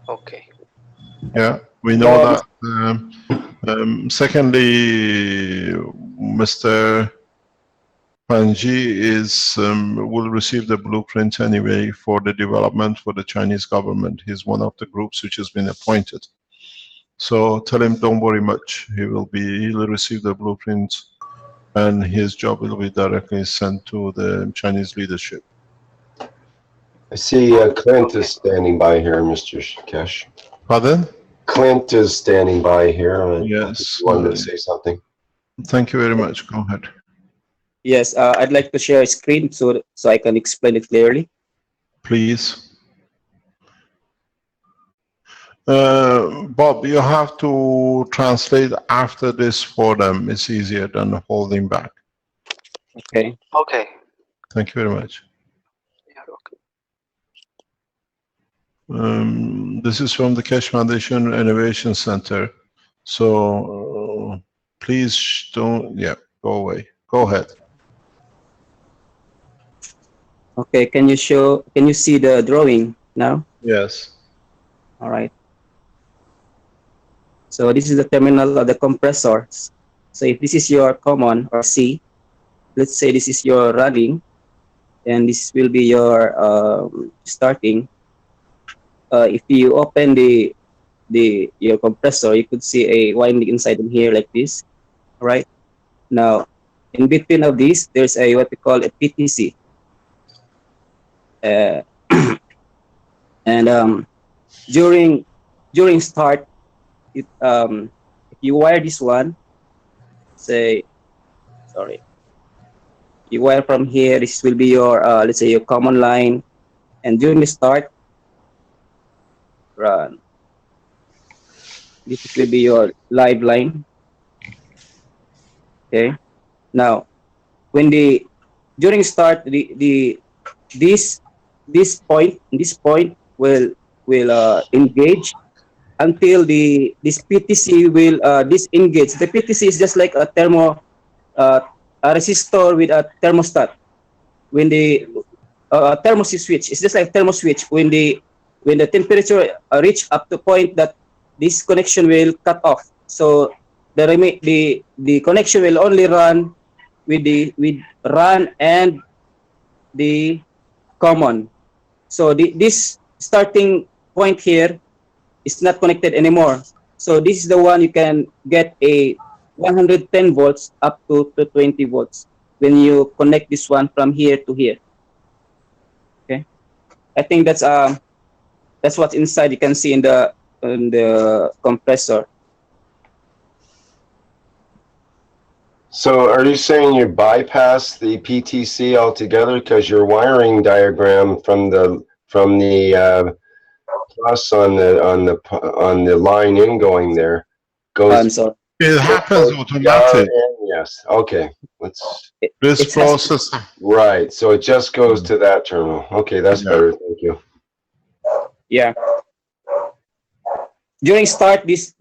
G: Okay.
A: Yeah, we know that Secondly, Mr. Panji will receive the blueprint anyway for the development for the Chinese government. He's one of the groups which has been appointed. So tell him don't worry much. He'll receive the blueprint and his job will be directly sent to the Chinese leadership.
C: I see Clint is standing by here, Mr. Keshe.
A: Pardon?
C: Clint is standing by here.
A: Yes.
C: You wanted to say something?
A: Thank you very much. Go ahead.
J: Yes, I'd like to share a screen so I can explain it clearly.
A: Please. Bob, you have to translate after this for them. It's easier than holding back.
J: Okay.
G: Okay.
A: Thank you very much.
G: Yeah, okay.
A: This is from the Keshe Foundation Innovation Center. So please don't, go away. Go ahead.
J: Okay, can you see the drawing now?
A: Yes.
J: All right. So this is the terminal of the compressor. So if this is your common or C, let's say this is your running, and this will be your starting. If you open your compressor, you could see a winding inside in here like this. All right. Now, in between of these, there's a what we call a PTC. And during start, if you wire this one, you wire from here. This will be your let's say your common line, and during the start, run. This will be your live line. Okay. Now, when during start this point will engage until this PTC will disengage. The PTC is just like a a resistor with a thermostat. When the thermostat switch, it's just like thermo switch. When the temperature reach up to point that this connection will cut off. So the connection will only run with run and the common. So this starting point here is not connected anymore. So this is the one you can get a 110 volts up to 20 volts when you connect this one from here to here. Okay, I think that's what's inside. You can see in the compressor.
C: So are you saying you bypass the PTC altogether because your wiring diagram from the plus on the line ingoing there goes?
J: I'm sorry.
A: It happens automatically.
C: Yes. Okay.
A: This process.
C: Right. So it just goes to that terminal. Okay, that's better. Thank you.
J: Yeah. During start, this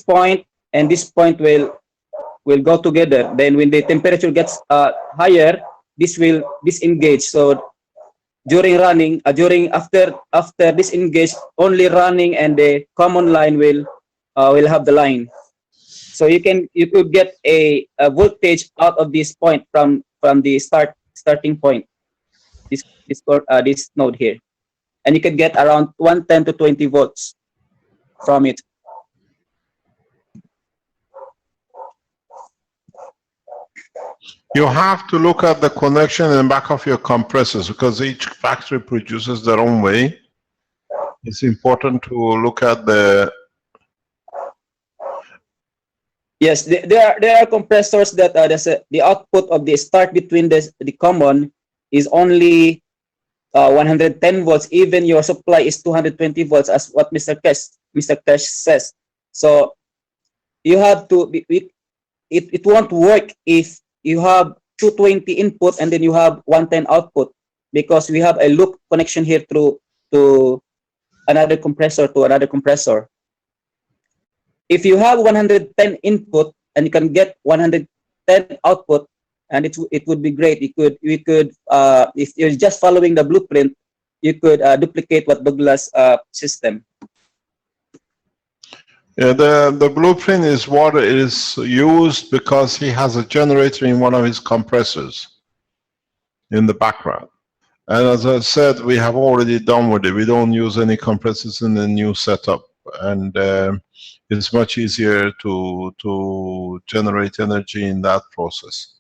J: point and this point will go together. Then when the temperature gets higher, this will disengage. So during running, after disengage, only running and the common line will have the line. So you could get a voltage out of this point from the starting point. This node here, and you can get around 110 to 20 volts from it.
A: You have to look at the connection in the back of your compressors because each factory produces their own way. It's important to look at the.
J: Yes, there are compressors that the output of the start between the common is only 110 volts. Even your supply is 220 volts, as what Mr. Keshe says. So you have to. It won't work if you have 220 input and then you have 110 output, because we have a loop connection here to another compressor to another compressor. If you have 110 input and you can get 110 output, and it would be great. We could if you're just following the blueprint, you could duplicate what Douglas system.
A: Yeah, the blueprint is what is used because he has a generator in one of his compressors in the background. And as I said, we have already done with it. We don't use any compressors in the new setup. And it's much easier to generate energy in that process.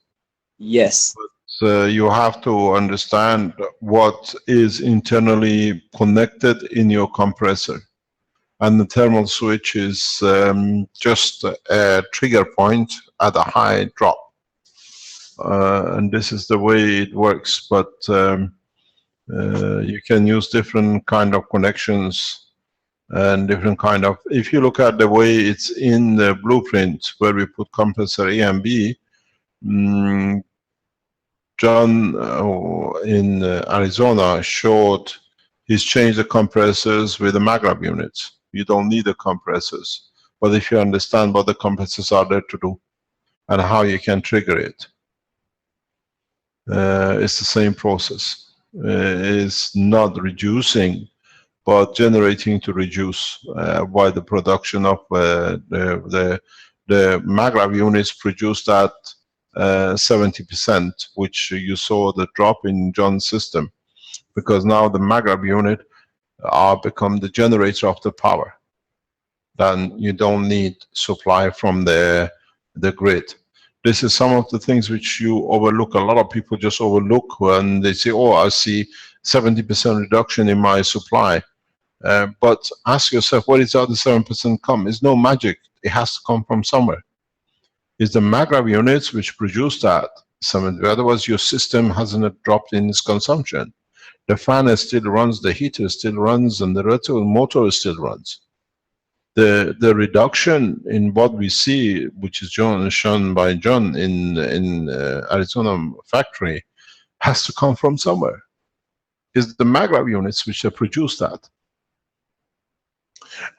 J: Yes.
A: So you have to understand what is internally connected in your compressor. And the thermal switch is just a trigger point at a high drop. And this is the way it works. But you can use different kind of connections and different kind of, if you look at the way it's in the blueprint where we put compressor A and B, John in Arizona showed he's changed the compressors with the maglev units. You don't need the compressors. But if you understand what the compressors are there to do and how you can trigger it, it's the same process. It's not reducing, but generating to reduce by the production of the maglev units produced at 70%, which you saw the drop in John's system, because now the maglev unit are become the generator of the power. Then you don't need supply from the grid. This is some of the things which you overlook. A lot of people just overlook when they say, oh, I see 70% reduction in my supply. But ask yourself, where is the other 7% come? It's no magic. It has to come from somewhere. It's the maglev units which produce that 70. Otherwise, your system hasn't dropped in its consumption. The fan still runs, the heater still runs, and the rotor motor still runs. The reduction in what we see, which is shown by John in Arizona factory, has to come from somewhere. It's the maglev units which have produced that.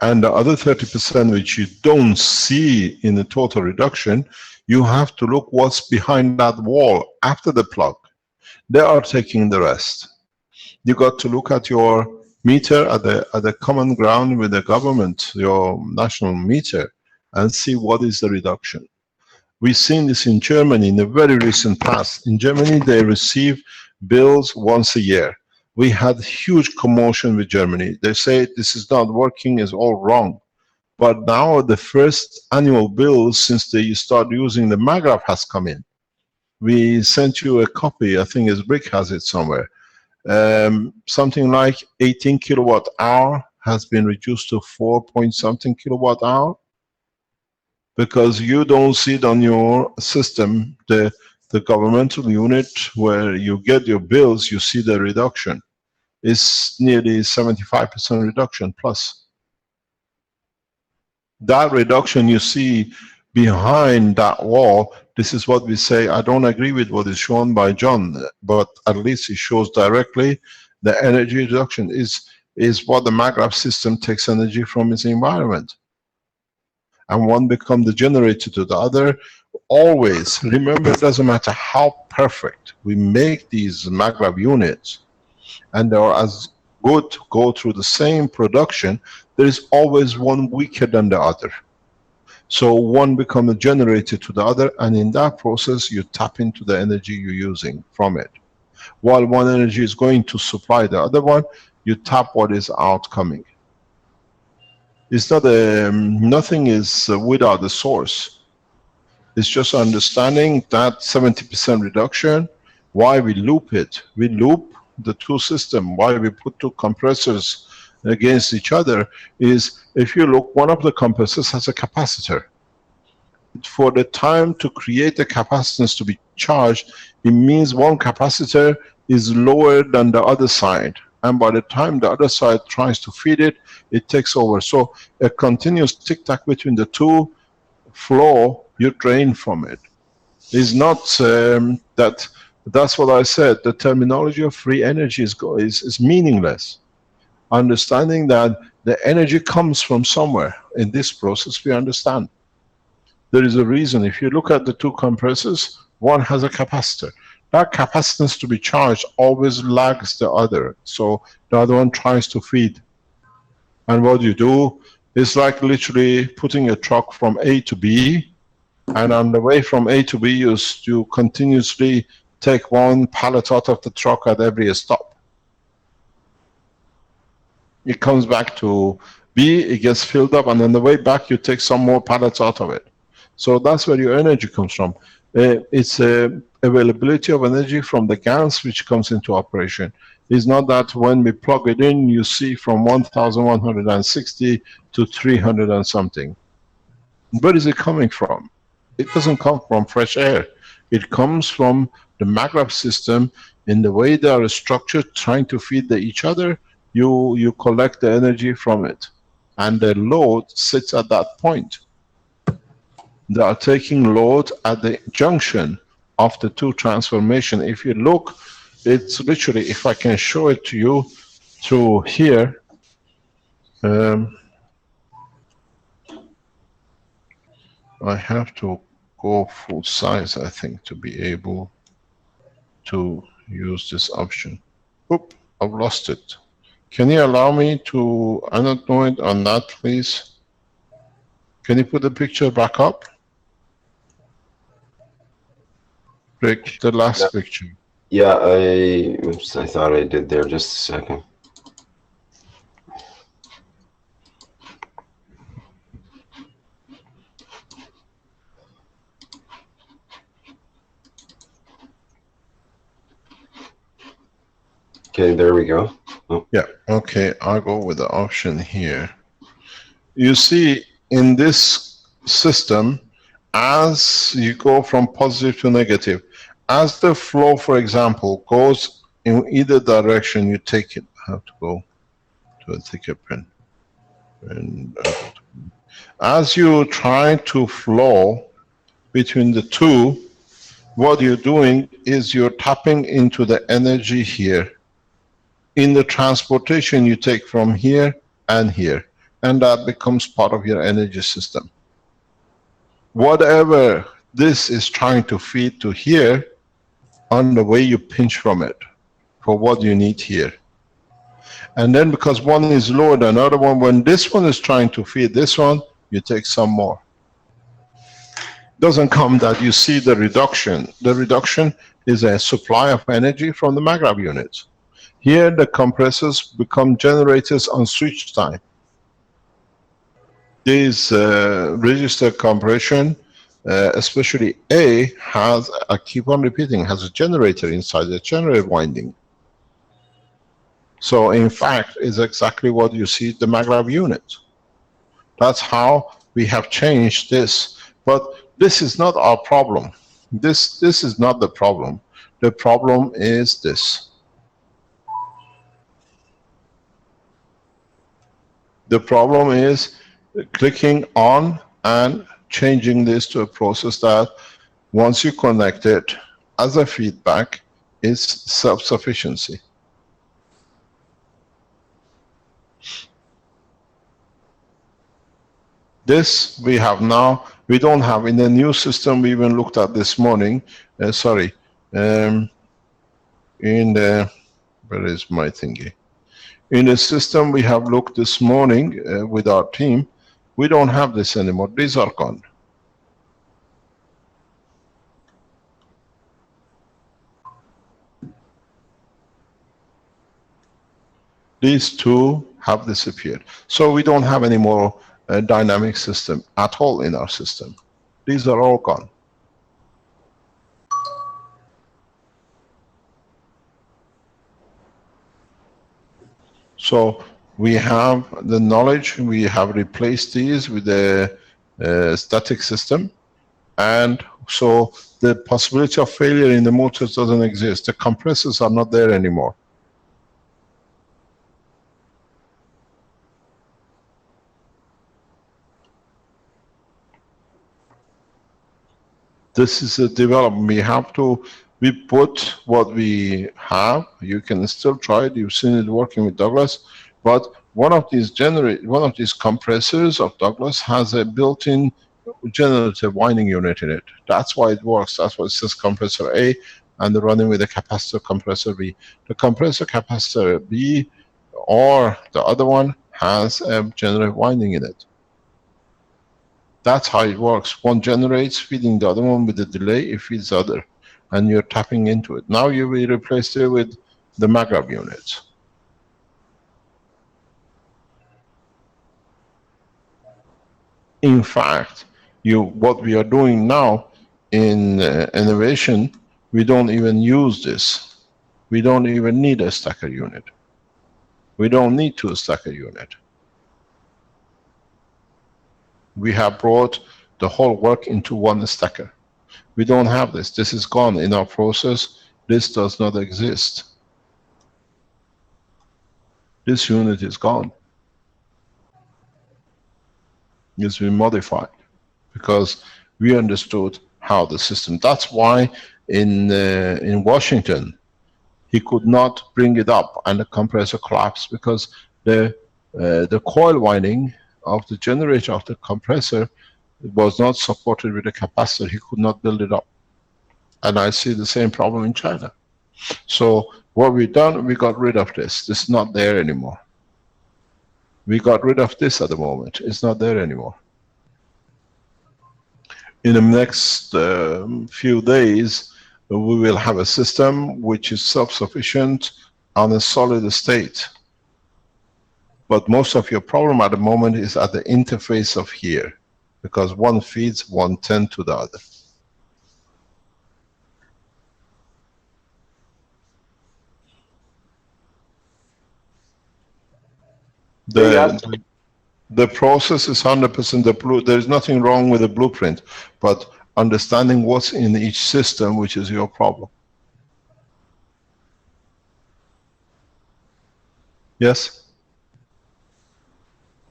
A: And the other 30% which you don't see in the total reduction, you have to look what's behind that wall after the plug. They are taking the rest. You got to look at your meter at the common ground with the government, your national meter, and see what is the reduction. We've seen this in Germany in the very recent past. In Germany, they receive bills once a year. We had huge commotion with Germany. They say this is not working, it's all wrong. But now the first annual bill since they start using the maglev has come in. We sent you a copy, I think Brick has it somewhere. Something like 18 kilowatt hour has been reduced to 4 point something kilowatt hour, because you don't see it on your system, the governmental unit where you get your bills, you see the reduction. It's nearly 75% reduction plus. That reduction you see behind that wall, this is what we say. I don't agree with what is shown by John, but at least it shows directly the energy reduction is what the maglev system takes energy from its environment. And one becomes the generator to the other. Always remember, it doesn't matter how perfect we make these maglev units, and they are as good to go through the same production, there is always one weaker than the other. So one becomes a generator to the other, and in that process you tap into the energy you're using from it. While one energy is going to supply the other one, you tap what is outcoming. It's not nothing is without the source. It's just understanding that 70% reduction, why we loop it. We loop the two systems, why we put two compressors against each other is, if you look, one of the compressors has a capacitor. For the time to create the capacitance to be charged, it means one capacitor is lower than the other side. And by the time the other side tries to feed it, it takes over. So a continuous tic-tac between the two flow, you drain from it. It's not that's what I said. The terminology of free energy is meaningless. Understanding that the energy comes from somewhere. In this process, we understand. There is a reason. If you look at the two compressors, one has a capacitor. That capacitance to be charged always lags the other. So the other one tries to feed. And what you do, It's like literally putting a truck from A to B, and on the way from A to B, you continuously take one pallet out of the truck at every stop. It comes back to B, it gets filled up, and on the way back, you take some more pallets out of it. So that's where your energy comes from. It's availability of energy from the Gans which comes into operation. It's not that when we plug it in, you see from 1160 to 300 and something. Where is it coming from? It doesn't come from fresh air. It comes from the maglev system. In the way they are structured, trying to feed each other, you collect the energy from it. And the load sits at that point. They are taking load at the junction of the two transformation. If you look, it's literally, if I can show it to you through here, I have to go full size, I think, to be able to use this option. Oop, I've lost it. Can you allow me to annotate on that, please? Can you put the picture back up? Rick, the last picture.
C: Yeah, oops, I thought I did there. Just a second. Okay, there we go. Oh.
A: Yeah, okay, I'll go with the option here. You see, in this system, as you go from positive to negative, as the flow, for example, goes in either direction, you take it. I have to go to a thicker pen. And as you try to flow between the two, what you're doing is you're tapping into the energy here. In the transportation, you take from here and here, and that becomes part of your energy system. Whatever this is trying to feed to here, on the way you pinch from it for what you need here. And then because one is lower than another one, when this one is trying to feed this one, you take some more. Doesn't come that you see the reduction. The reduction is a supply of energy from the maglev units. Here the compressors become generators on switch time. This register compression, especially A, has, I keep on repeating, has a generator inside the generator winding. So in fact, it's exactly what you see the maglev unit. That's how we have changed this. But this is not our problem. This is not the problem. The problem is this. The problem is clicking on and changing this to a process that once you connect it as a feedback is self-sufficiency. This we have now, we don't have in the new system we even looked at this morning, in the, where is my thingy? In the system we have looked this morning with our team, we don't have this anymore, these are gone. These two have disappeared. So we don't have any more dynamic system at all in our system. These are all gone. So we have the knowledge, we have replaced these with the static system, and so the possibility of failure in the motors doesn't exist. The compressors are not there anymore. This is a development. We put what we have. You can still try it. You've seen it working with Douglas, but one of these compressors of Douglas has a built-in generative winding unit in it. That's why it works. That's why it says compressor A, and they're running with a capacitor compressor B. The compressor capacitor B or the other one has a generator winding in it. That's how it works. One generates, feeding the other one with a delay, it feeds the other. And you're tapping into it. Now you will replace it with the MAGAV units. In fact, what we are doing now in innovation, we don't even use this. We don't even need a stacker unit. We don't need two stacker unit. We have brought the whole work into one stacker. We don't have this. This is gone in our process. This does not exist. This unit is gone. It's been modified because we understood how the system. That's why in Washington he could not bring it up and the compressor collapsed, because the coil winding of the generator of the compressor was not supported with the capacitor. He could not build it up. And I see the same problem in China. So what we've done, we got rid of this. This is not there anymore. We got rid of this at the moment. It's not there anymore. In the next few days, we will have a system which is self-sufficient on a solid state. But most of your problem at the moment is at the interface of here, because one feeds 110 to the other. The process is 100% the blue. There is nothing wrong with the blueprint, but understanding what's in each system, which is your problem. Yes?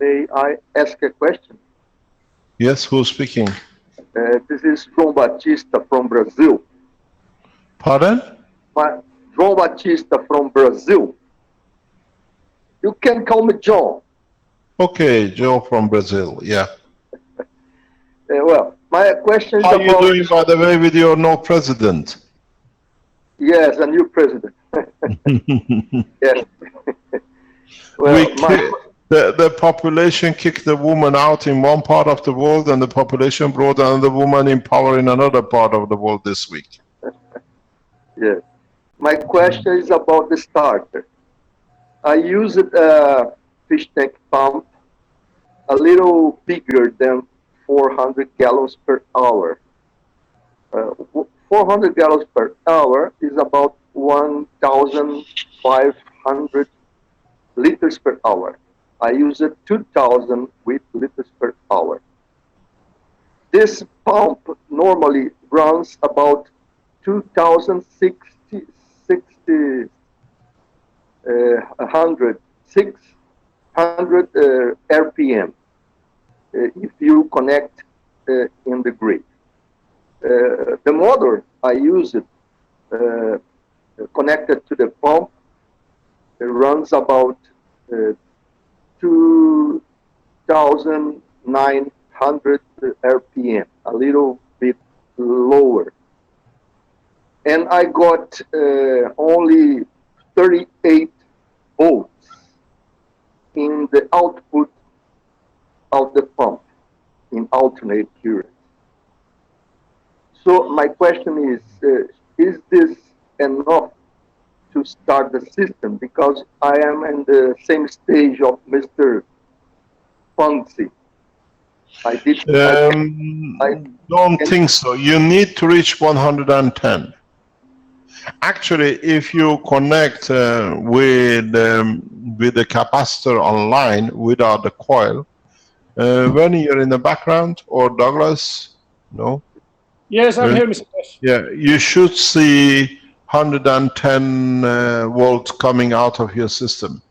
K: May I ask a question?
A: Yes, who's speaking?
K: This is João Batista from Brazil.
A: Pardon?
K: João Batista from Brazil. You can call me John.
A: Okay, Joe from Brazil, yeah.
K: Well, my question is
A: How
K: about...
A: are you doing, by the way, with your no president?
K: Yes, a new president. Yes.
A: Well, the population kicked the woman out in one part of the world, and the population brought another woman in power in another part of the world this week.
K: Yes. My question is about the starter. I used a fish tank pump a little bigger than 400 gallons per hour. 400 gallons per hour is about 1,500 liters per hour. I use 2,000 liters per hour. This pump normally runs about 600 RPM if you connect in the grid. The motor I use connected to the pump runs about 2,900 RPM, a little bit lower. And I got only 38 volts in the output of the pump in alternate current. So my question is this enough to start the system? Because I am in the same stage of Mr. Fancy. I
A: don't think so. You need to reach 110. Actually, if you connect with the capacitor online without the coil, when you're in the background, or Douglas, no?
I: Yes, I'm here, Mr. Keshe.
A: Yeah, you should see 110 volts coming out of your system.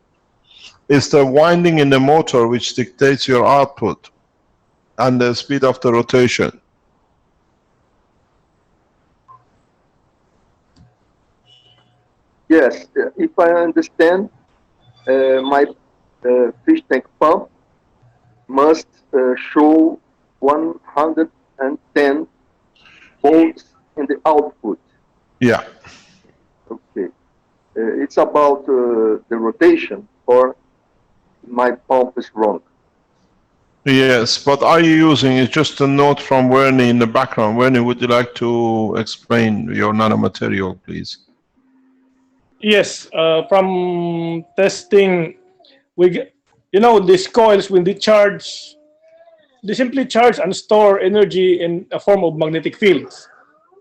A: It's the winding in the motor which dictates your output and the speed of the rotation.
K: Yes, if I understand, my fish tank pump must show 110 volts in the output.
A: Yeah.
K: Okay. It's about the rotation, or my pump is wrong.
A: Yes, but are you using, it's just a note from Werner in the background. Werner, would you like to explain your nanomaterial, please?
I: Yes, from testing, these coils, when they charge, they simply charge and store energy in a form of magnetic fields.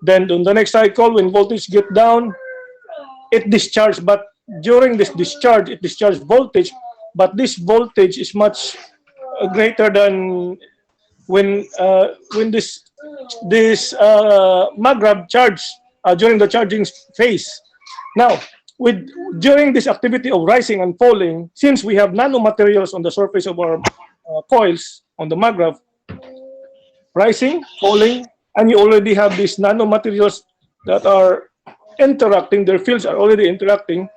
I: Then on the next cycle, when voltage get down, it discharges, but during this discharge, it discharges voltage, but this voltage is much greater than when this magrab charge during the charging phase. Now, during this activity of rising and falling, since we have nanomaterials on the surface of our coils on the magrab, rising, falling, and you already have these nanomaterials that are interacting, their fields are already interacting.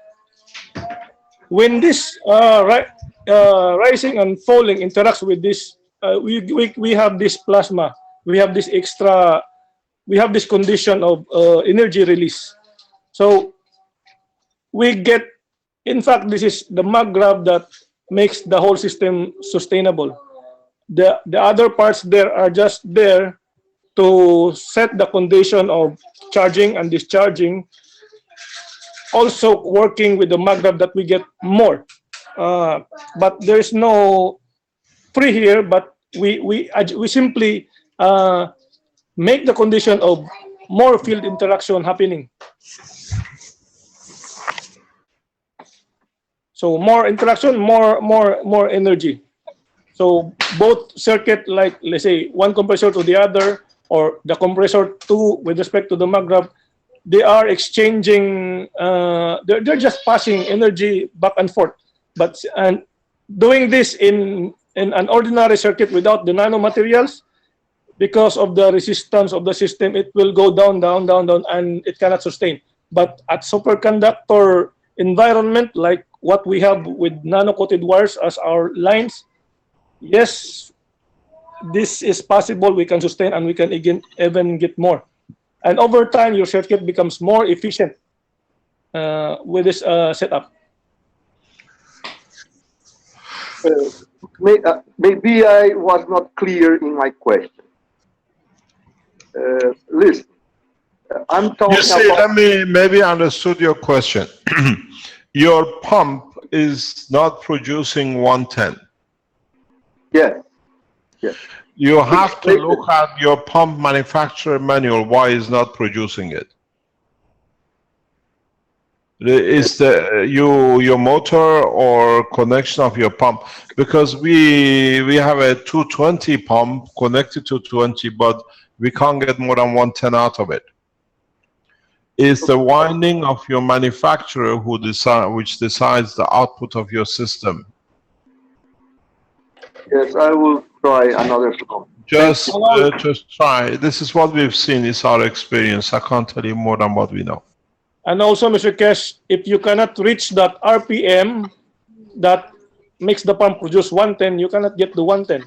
I: When this rising and falling interacts with this, we have this plasma, we have this extra, we have this condition of energy release. So we get, in fact, this is the magrab that makes the whole system sustainable. The other parts there are just there to set the condition of charging and discharging, also working with the magrab that we get more. But there's no free here, but we simply make the condition of more field interaction happening. So more interaction, more energy. So both circuit, like let's say one compressor to the other, or the compressor two with respect to the magrab, they are exchanging. They're just passing energy back and forth. But and doing this in an ordinary circuit without the nanomaterials, because of the resistance of the system, it will go down, down, down, down, and it cannot sustain. But at superconductor environment, like what we have with nano-coated wires as our lines, yes, this is possible. We can sustain, and we can even get more. And over time, your circuit becomes more efficient with this setup.
K: Maybe I was not clear in my question. Listen, I'm talking
A: You see,
K: about...
A: maybe I understood your question. Your pump is not producing 110.
K: Yes. Yes.
A: You have to look at your pump manufacturer manual, why is not producing it. Is your motor or connection of your pump? Because we have a 220 pump connected to 220, but we can't get more than 110 out of it. Is the winding of your manufacturer which decides the output of your system.
K: Yes, I will try another pump.
A: Just try. This is what we've seen. It's our experience. I can't tell you more than what we know.
I: And also, Mr. Keshe, if you cannot reach that RPM that makes the pump produce 110, you cannot get the 110.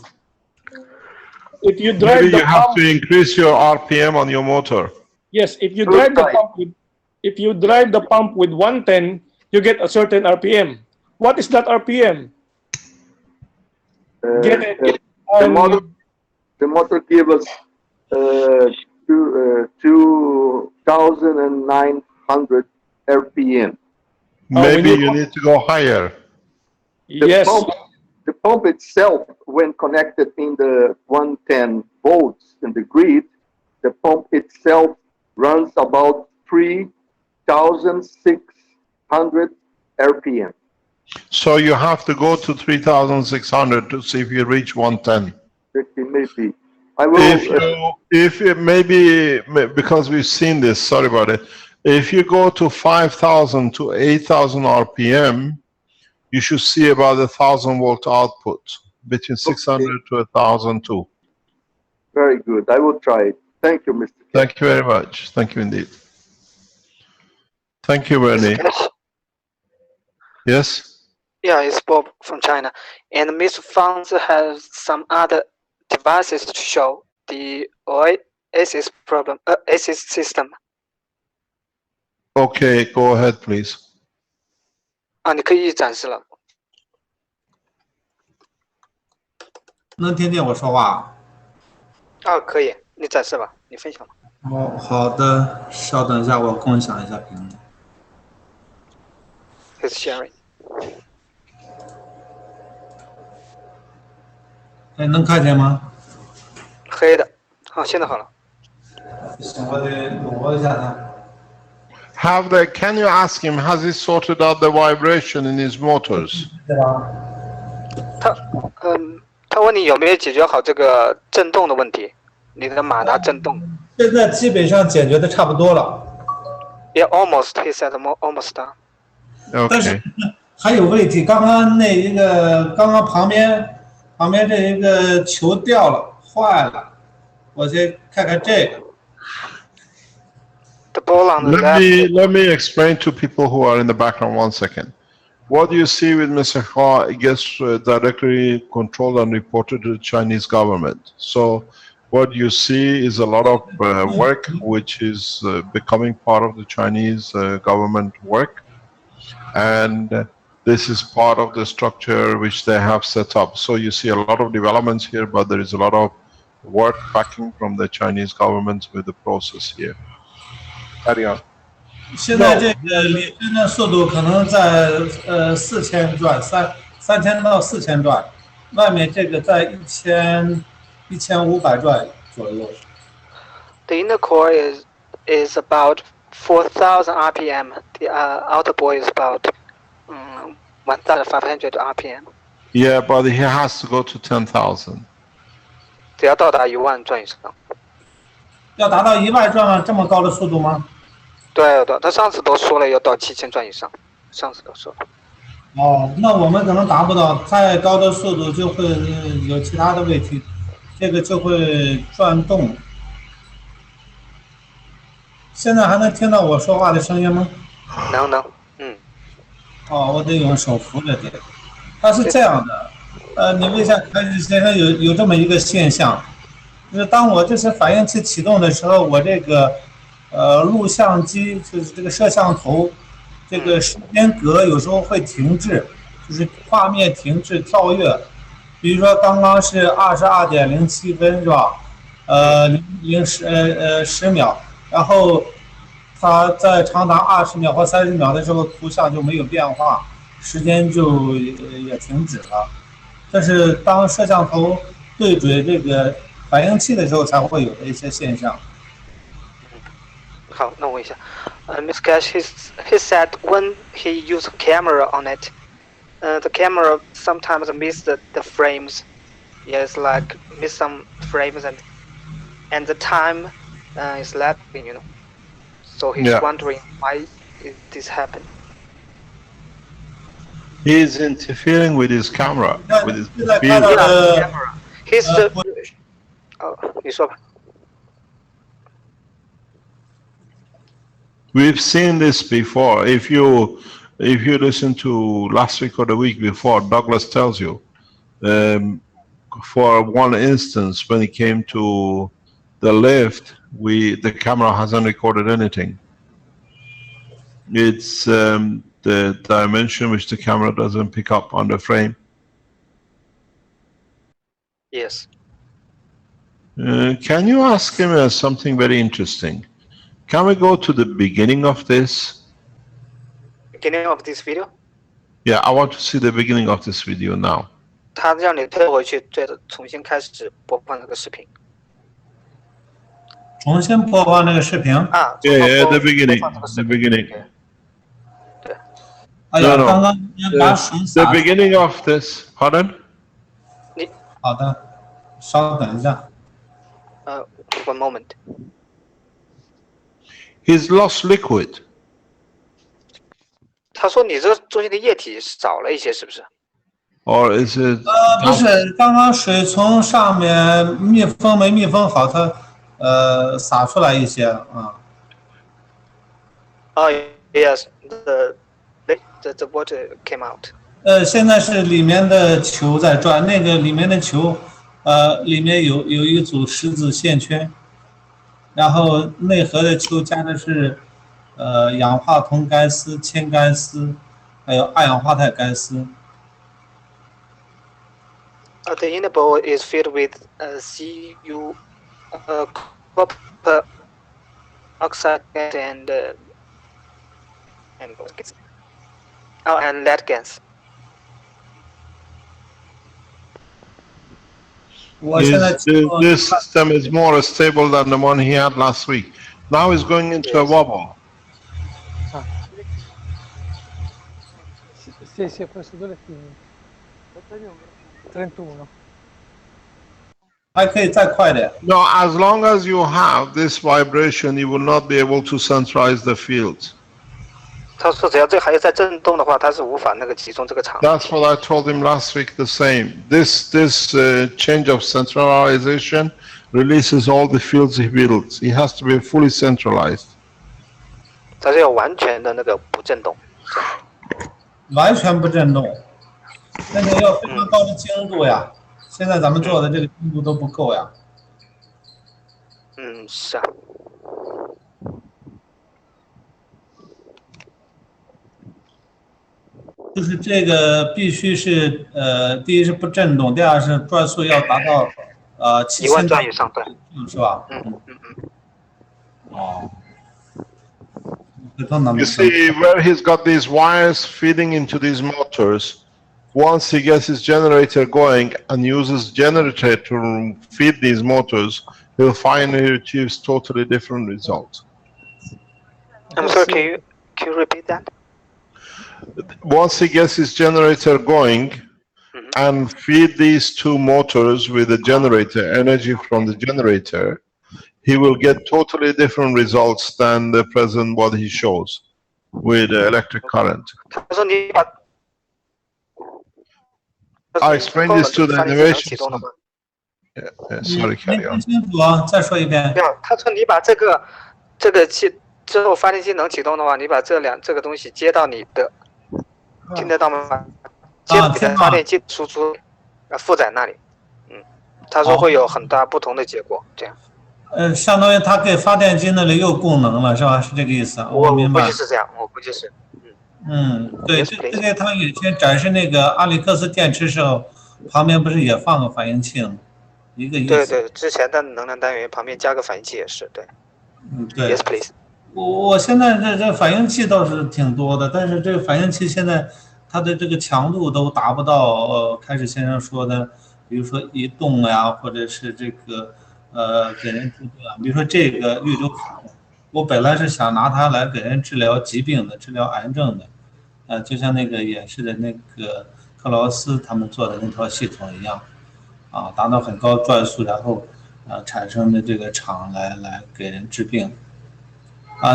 I: If you drive
A: Maybe
I: the
A: you have to increase your RPM on your motor.
I: Yes, if you drive the pump with 110, you get a certain RPM. What is that RPM? Get it.
K: The motor gives us 2,900 RPM.
A: Maybe you need to go higher.
I: Yes.
K: The pump itself, when connected in the 110 volts in the grid, the pump itself runs about 3,600 RPM.
A: So you have to go to 3,600 to see if you reach 110.
K: Maybe. I will.
A: If you maybe, because we've seen this, sorry about it. If you go to 5,000 to 8,000 RPM, you should see about 1,000 volt output, between 600 to 1,002.
K: Very good. I will try it. Thank you, Mr. Keshe.
A: Thank you very much. Thank you indeed. Thank you, Bernie. Yes?
G: Yeah, it's Bob from China. And Mr. Fang's has some other devices to show the oasis problem, oasis system.
A: Okay, go ahead, please.
G: 啊，你可以展示了。
H: 能听见我说话？
G: 可以，你展示吧，你分享吧。
H: 哦，好的，稍等一下，我共享一下屏幕。
G: He's sharing。
H: 哎，能看见吗？
G: 黑的，好，现在好了。
H: 行，我得挪一下它。
A: Can you ask him, has he sorted out the vibration in his motors?
H: 对吧？
G: 他问你有没有解决好这个震动的问题，你的马达震动。
H: 现在基本上解决的差不多了。
G: Yeah, almost. He said almost done.
H: 但是
A: Okay.
H: 还有问题，刚刚旁边这一个球掉了，坏了，我先看看这个。
G: The ball on the
A: Let me explain to people who are in the background 1 second. What you see with Mr. Hua gets directly controlled and reported to the Chinese government. So what you see is a lot of work which is becoming part of the Chinese government work. And this is part of the structure which they have set up. So you see a lot of developments here, but there is a lot of work backing from the Chinese government with the process here. Carry on.
H: 现在这个理论的速度可能在4000转，3000到4000转，外面这个在1500转左右。
G: The inner core is about 4,000 RPM. The outer core is about 1,500 RPM.
A: Yeah, but he has to go to 10,000.
G: 只要到达1万转以上。
H: 要达到1万转这么高的速度吗？
G: 对，他上次都说了要到7000转以上，上次都说了。
H: 哦，那我们可能达不到，太高的速度就会有其他的问题，这个就会转动。现在还能听到我说话的声音吗？
G: 能，
H: 哦，我得用手扶着点。它是这样的，你问一下凯子先生，有这么一个现象，就是当我这些反应器启动的时候，我这个录像机就是这个摄像头，这个时间格有时候会停滞，就是画面停滞跳跃。比如说刚刚是22.07分是吧？10秒，然后它在长达20秒或30秒的时候，图像就没有变化，时间就也停止了。这是当摄像头对准这个反应器的时候才会有的一些现象。
G: 好，那我问一下，Mr. Cash, he said when he used camera on it, the camera sometimes miss the frames. Yes, like miss some frames and the time is lagging, you know. So he's wondering why this happened.
A: He's interfering with his camera, with his
G: camera. He's the. 你说吧。
A: We've seen this before. If you listen to last week or the week before, Douglas tells you, for one instance, when it came to the lift, the camera hasn't recorded anything. It's the dimension which the camera doesn't pick up on the frame.
G: Yes.
A: Can you ask him something very interesting? Can we go to the beginning of this?
G: Beginning of this video?
A: Yeah, I want to see the beginning of this video now.
G: 他让你退回去，重新开始播放这个视频。
H: 重新播放那个视频。
A: Yeah, the beginning. The beginning.
G: 对。
H: 哎呀，刚刚把水洒。
A: The beginning of this. Pardon?
H: 好的，稍等一下。
G: One moment.
A: He's lost liquid.
G: 他说你这中间的液体少了一些，是不是？
A: Or is it?
H: 不是，刚刚水从上面密封没密封好，它洒出来一些啊。
G: Yes, the water came out.
H: 现在是里面的球在转，那个里面的球，里面有一组十字线圈，然后内核的球加的是氧化铜该丝、铅该丝，还有二氧化钛该丝。
G: The inner bowl is filled with copper oxide gas and lead gas.
A: This system is more stable than the one he had last week. Now it's going into a wobble.
L: 谢谢professore. 31.
A: No, as long as you have this vibration, you will not be able to centralize the fields.
G: 他说只要这个还是在震动的话，它是无法那个集中这个场。
A: That's what I told him last week. The same. This change of centralization releases all the fields he builds. He has to be fully centralized.
G: 它是要完全的那个不震动。
H: 完全不震动，那个要非常高的精度呀。现在咱们做的这个精度都不够呀。
G: 是啊。
H: 就是这个必须是第一是不震动，第二是转速要达到
G: 1万转以上，对，
H: 是吧？哦。
A: You see where he's got these wires feeding into these motors. Once he gets his generator going and uses generator to feed these motors, he'll finally achieve totally different results.
G: I'm sorry, can you repeat that?
A: Once he gets his generator going and feed these two motors with the generator, energy from the generator, he will get totally different results than the present what he shows with electric current. I explained this to the innovation. Sorry, carry on.
H: 再说一遍。
G: 他说你把这个之后发电机能启动的话，你把这个东西接到你的，听得到吗？接到你的发电机输出，负载那里。他说会有很大不同的结果，这样。
H: 相当于它给发电机那里有功能了，是吧？是这个意思啊？我明白。
G: 我估计是这样，我估计是。
H: 对，这个他以前展示那个阿里克斯电池时候，旁边不是也放个反应器吗？一个意思。
G: 对，之前的能量单元旁边加个反应器也是，对。
H: 对。
G: Yes, please.
H: 我现在这反应器倒是挺多的，但是这个反应器现在它的这个强度都达不到开始先生说的，比如说移动呀，或者是这个给人治病啊，比如说这个绿洲卡，我本来是想拿它来给人治疗疾病的，治疗癌症的，就像那个演示的那个克劳斯他们做的那套系统一样，达到很高转速，然后产生的这个场来给人治病。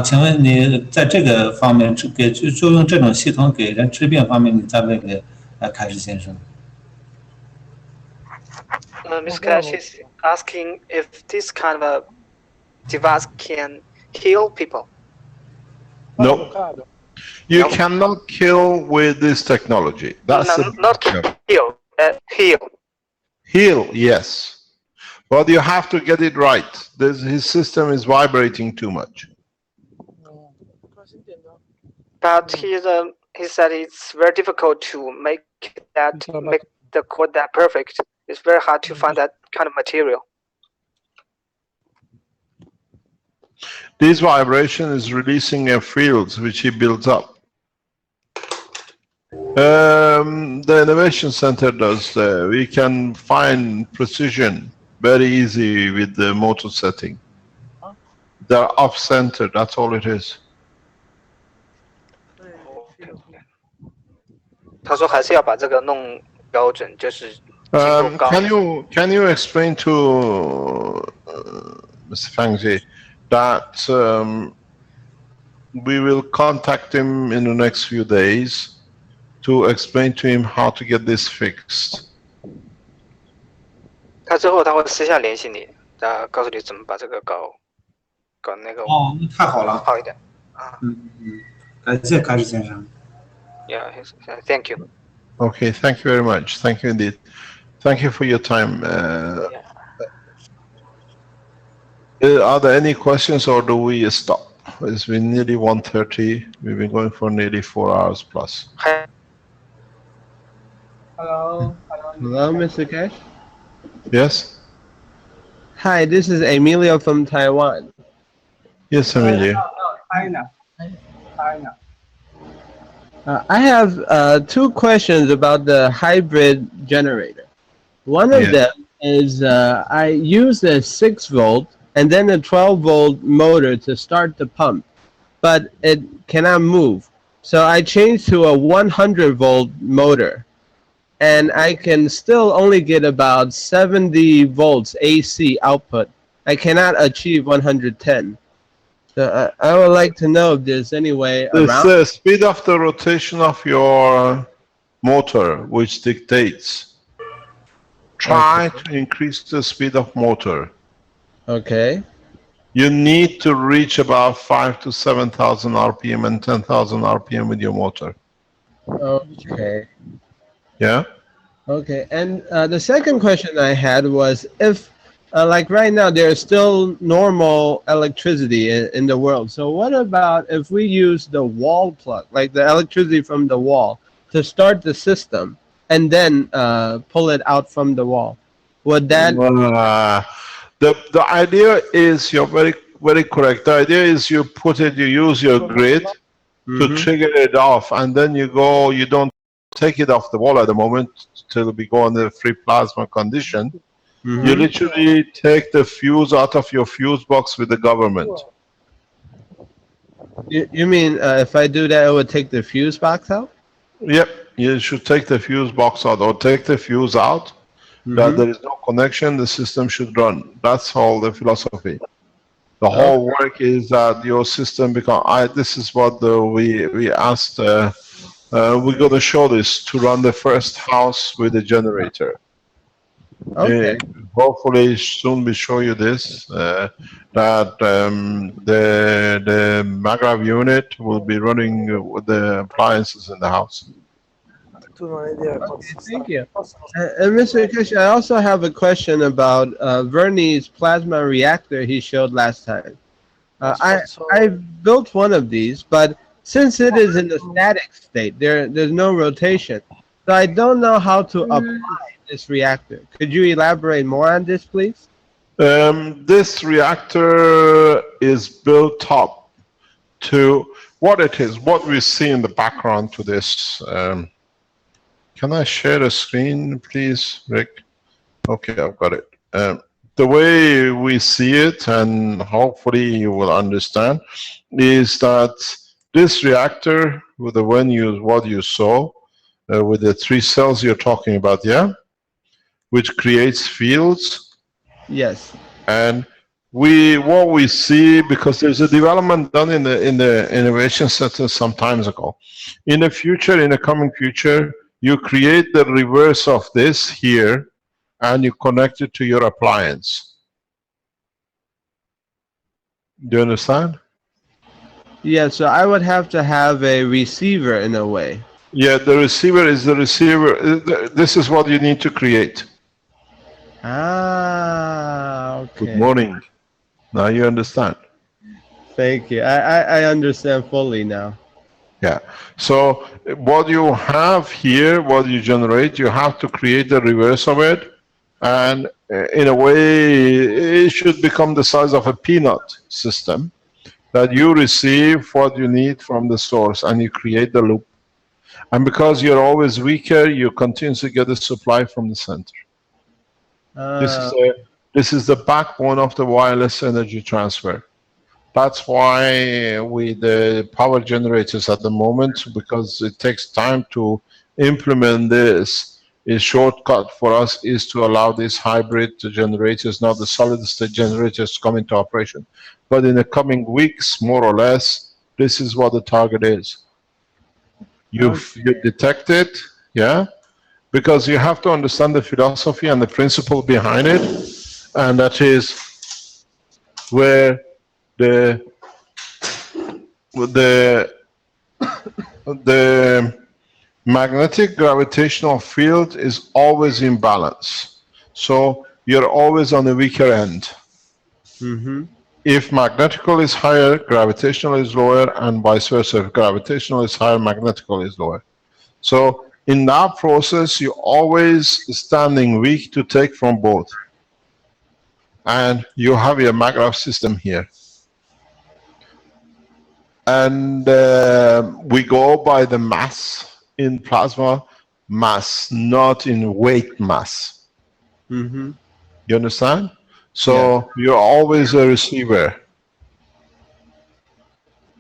H: 请问你在这个方面就用这种系统给人治病方面，你再问给凯士先生。
G: Ms. Keshe is asking if this kind of a device can heal people.
A: No, you cannot kill with this technology. That's
G: not kill, heal.
A: Heal, yes, but you have to get it right. His system is vibrating too much.
G: But he said it's very difficult to make the code that perfect. It's very hard to find that kind of material.
A: This vibration is releasing fields which he builds up. The Innovation Center does. We can find precision very easy with the motor setting. They're off-center, that's all it is.
G: 他说还是要把这个弄标准，就是
A: can you explain to Mr. Fangji that we will contact him in the next few days to explain to him how to get this fixed?
G: 他之后他会私下联系你，告诉你怎么把这个搞那个。
H: 太好了，
G: 好一点
H: 感谢凯士先生。
G: Yeah, thank you.
A: Okay, thank you very much. Thank you indeed. Thank you for your time. Are there any questions or do we stop? It's been nearly 1:30. We've been going for nearly 4 hours plus.
L: Hello, Mr. Keshe.
A: Yes?
L: Hi, this is Emilio from Taiwan.
A: Yes, Emilio.
L: China. I have two questions about the hybrid generator. One of
A: Yes.
L: them is I use a 6-volt and then a 12-volt motor to start the pump, but it cannot move. So I changed to a 100-volt motor, and I can still only get about 70 volts AC output. I cannot achieve 110. So I would like to know if there's any way around.
A: The speed of the rotation of your motor, which dictates. Try to increase the speed of motor.
L: Okay.
A: You need to reach about 5,000 to 7,000 RPM and 10,000 RPM with your motor.
L: Okay.
A: Yeah?
L: Okay. And the second question I had was if, like right now, there's still normal electricity in the world. So what about if we use the wall plug, like the electricity from the wall, to start the system and then pull it out from the wall? Would that...
A: The idea is, you're very correct. The idea is you use your grid to trigger it off, and then you don't take it off the wall at the moment till we go on the free plasma condition. You literally take the fuse out of your fuse box with the government.
L: You mean if I do that, it would take the fuse box out?
A: Yep, you should take the fuse box out, or take the fuse out. That there is no connection, the system should run. That's all the philosophy. The whole work is that your system this is what we asked. We're going to show this to run the first house with a generator.
L: Okay.
A: Hopefully soon we show you this, that the Maglev unit will be running with the appliances in the house.
L: Okay, thank you. And Mr. Keshe, I also have a question about Verney's plasma reactor he showed last time. I built one of these, but since it is in the static state, there's no rotation. So I don't know how to apply this reactor. Could you elaborate more on this, please?
A: This reactor is built up to what it is, what we see in the background to this. Can I share a screen, please, Rick? Okay, I've got it. The way we see it, and hopefully you will understand, is that this reactor, with the what you saw, with the 3 cells you're talking about, yeah, which creates fields.
L: Yes.
A: And what we see, because there's a development done in the innovation center some times ago. In the future, in the coming future, you create the reverse of this here, and you connect it to your appliance. Do you understand?
L: Yeah, so I would have to have a receiver in a way.
A: Yeah, the receiver is the receiver. This is what you need to create.
L: Ah, okay.
A: Good morning. Now you understand.
L: Thank you. I understand fully now.
A: Yeah. So what you have here, what you generate, you have to create the reverse of it. And in a way, it should become the size of a peanut system, that you receive what you need from the source and you create the loop. And because you're always weaker, you continuously get the supply from the center. This is the backbone of the wireless energy transfer. That's why with the power generators at the moment, because it takes time to implement this, a shortcut for us is to allow these hybrid generators, not the solid state generators, to come into operation. But in the coming weeks, more or less, this is what the target is. You detect it, yeah? Because you have to understand the philosophy and the principle behind it, and that is where the magnetic gravitational field is always in balance. So you're always on the weaker end. If magnetical is higher, gravitational is lower, and vice versa. If gravitational is higher, magnetical is lower. So In that process, you're always standing weak to take from both. And you have your maglev system here. And we go by the mass in plasma, mass, not in weight mass.
L: Mm-hmm.
A: You understand? So you're always a receiver.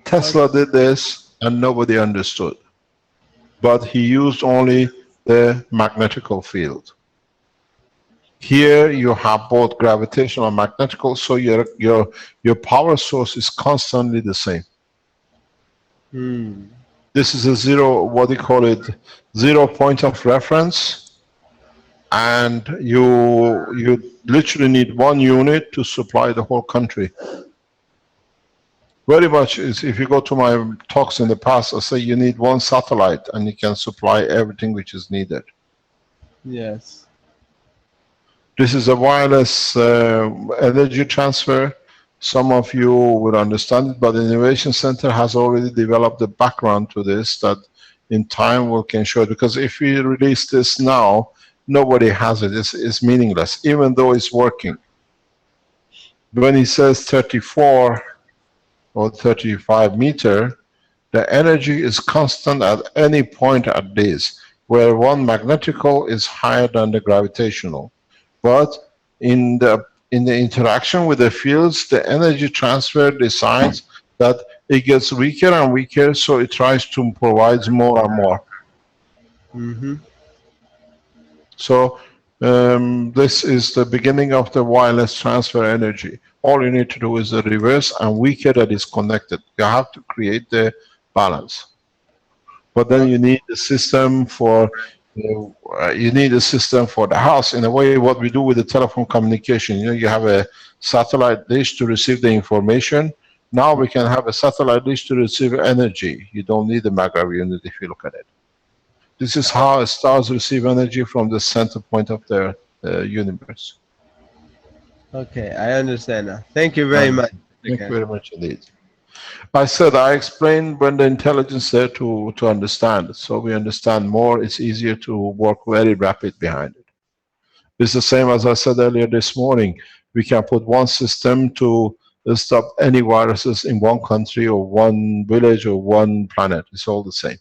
A: Tesla did this and nobody understood. But he used only the magnetical field. Here you have both gravitational and magnetical, so your power source is constantly the same. This is a zero, what do you call it, 0 point of reference, and you literally need 1 unit to supply the whole country. Very much is, if you go to my talks in the past, I say you need 1 satellite and you can supply everything which is needed.
L: Yes.
A: This is a wireless energy transfer. Some of you will understand it, but the Innovation Center has already developed a background to this that in time we can show it. Because if we release this now, nobody has it. It's meaningless, even though it's working. When he says 34 or 35 meter, the energy is constant at any point at this, where one magnetical is higher than the gravitational. But in the interaction with the fields, the energy transfer decides that it gets weaker and weaker, so it tries to provide more and more.
L: Mm-hmm.
A: So this is the beginning of the wireless transfer energy. All you need to do is the reverse and weaker that is connected. You have to create the balance. But then you need a system for the house. In a way, what we do with the telephone communication, you have a satellite dish to receive the information. Now we can have a satellite dish to receive energy. You don't need the maglev unit if you look at it. This is how stars receive energy from the center point of their universe.
L: Okay, I understand now. Thank you very much.
A: Thank you very much indeed. I said I explained when the intelligence there to understand. So we understand more, it's easier to work very rapid behind it. It's the same as I said earlier this morning. We can put 1 system to stop any viruses in 1 country or 1 village or 1 planet. It's all the same.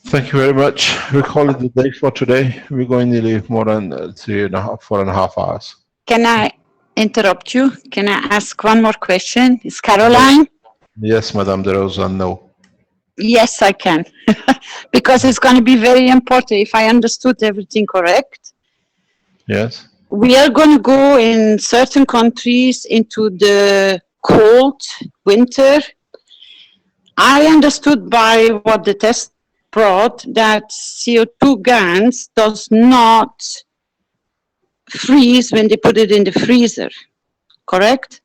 A: Thank you very much. We call it the day for today. We're going to leave more than 4.5 hours.
D: Can I interrupt you? Can I ask one more question? Is Caroline?
A: Yes, Madame de Rosa, no.
D: Yes, I can. Because it's going to be very important if I understood everything correct.
A: Yes.
D: We are going to go in certain countries into the cold winter. I understood by what the test brought that CO2 Gans does not freeze when they put it in the freezer, correct?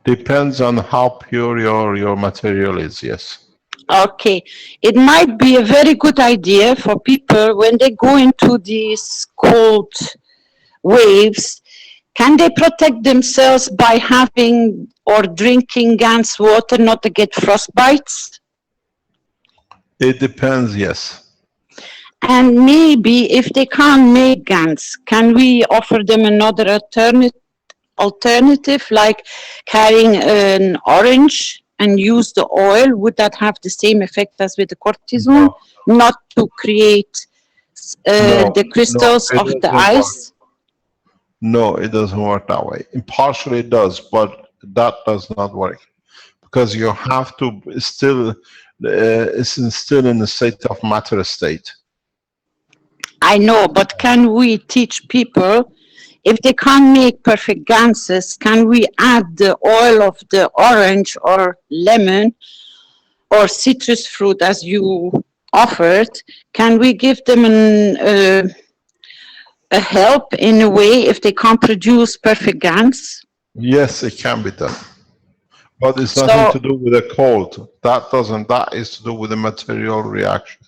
A: Depends on how pure your material is, yes.
D: Okay, it might be a very good idea for people when they go into these cold waves. Can they protect themselves by having or drinking Gans water not to get frostbites?
A: It depends, yes.
D: And maybe if they can't make Gans, can we offer them another alternative, like carrying an orange and use the oil? Would that have the same effect as with the cortisone? No. Not to create the crystals of the ice?
A: No, it doesn't work that way. Partially it does, but that does not work. Because you have to still, it's still in the state of matter state.
D: I know, but can we teach people, if they can't make perfect ganses, can we add the oil of the orange or lemon or citrus fruit as you offered? Can we give them a help in a way if they can't produce perfect Gans?
A: Yes, it can be done. But it's nothing to do with the cold. That is to do with the material reaction.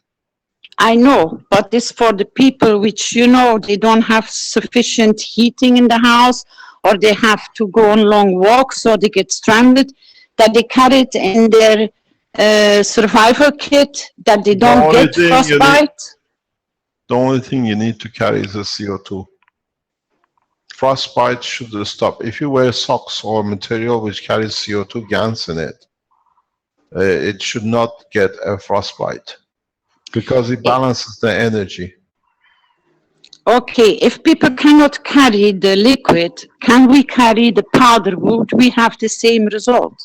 D: I know, but this for the people which, they don't have sufficient heating in the house, or they have to go on long walks, or they get stranded. that they carry it in their survival kit, that they don't get frostbite?
A: The only thing you need to carry is the CO2. Frostbite should stop. If you wear socks or material which carries CO2 Gans in it should not get a frostbite because it balances the energy.
D: Okay, if people cannot carry the liquid, can we carry the powder? Would we have the same result?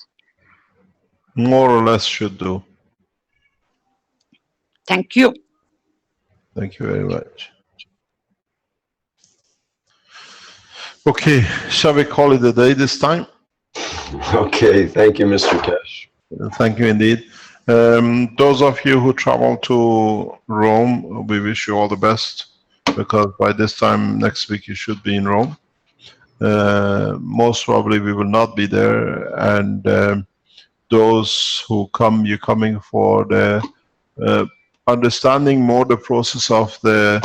A: More or less should do.
D: Thank you.
A: Thank you very much. Okay, shall we call it a day this time?
C: Okay, thank you, Mr. Keshe.
A: Thank you indeed. Those of you who travel to Rome, we wish you all the best, because by this time next week you should be in Rome. Most probably we will not be there, and those who come, you're coming for the understanding more the process of the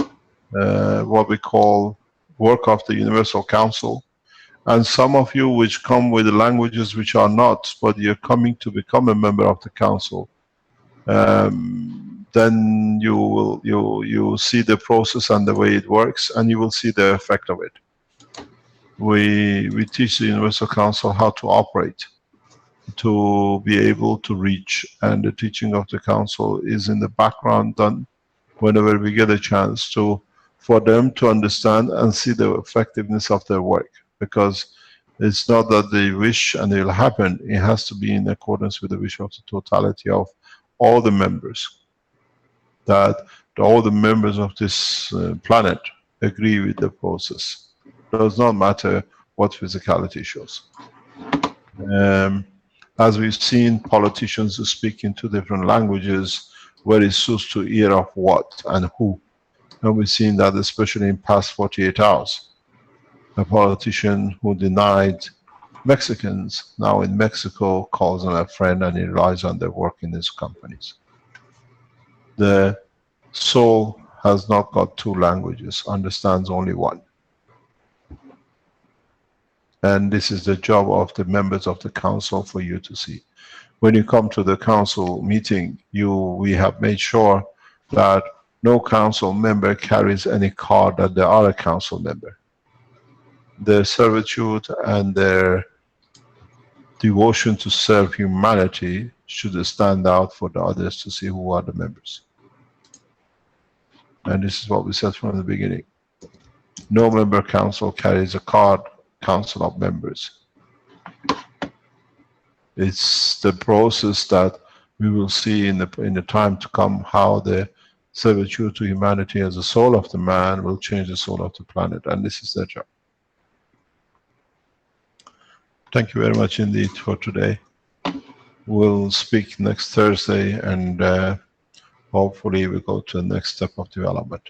A: what we call work of the Universal Council. And some of you which come with languages which are not, but you're coming to become a member of the council, then you will see the process and the way it works, and you will see the effect of it. We teach the Universal Council how to operate, to be able to reach, and the teaching of the council is in the background done whenever we get a chance to, for them to understand and see the effectiveness of their work. Because it's not that they wish and it will happen, it has to be in accordance with the wish of the totality of all the members. That all the members of this planet agree with the process. It does not matter what physicality shows. As we've seen, politicians speak in two different languages where it suits to ear of what and who. And we've seen that especially in past 48 hours. A politician who denied Mexicans, now in Mexico, calls them a friend and he relies on their work in his companies. The soul has not got two languages, understands only one. And this is the job of the members of the council for you to see. When you come to the council meeting, we have made sure that no council member carries any card that they are a council member. Their servitude and their devotion to serve humanity should stand out for the others to see who are the members. And this is what we said from the beginning. No member council carries a card, council of members. It's the process that we will see in the time to come, how the servitude to humanity as the soul of the man will change the soul of the planet, and this is their job. Thank you very much indeed for today. We'll speak next Thursday, and hopefully we go to the next step of development.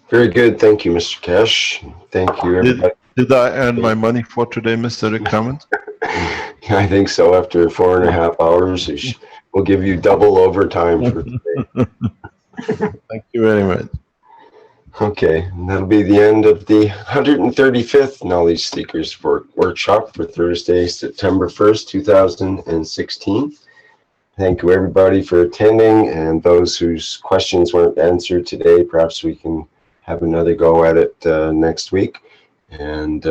C: Very good. Thank you, Mr. Keshe. Thank you, everybody.
A: Did I earn my money for today, Mr. Rick Hammond?
C: I think so. After 4.5 hours, we'll give you double overtime for today.
A: Thank you very much.
C: Okay, and that'll be the end of the 135th Knowledge Seekers Workshop for Thursday, September 1st, 2016. Thank you, everybody, for attending, and those whose questions weren't answered today, perhaps we can have another go at it next week. And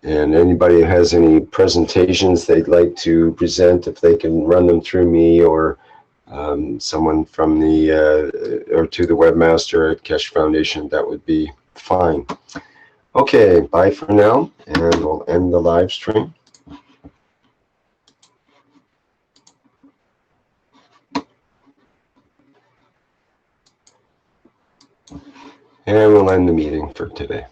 C: anybody who has any presentations they'd like to present, if they can run them through me or someone from the or to the webmaster at Keshe Foundation, that would be fine. Okay, bye for now, and we'll end the live stream. And we'll end the meeting for today.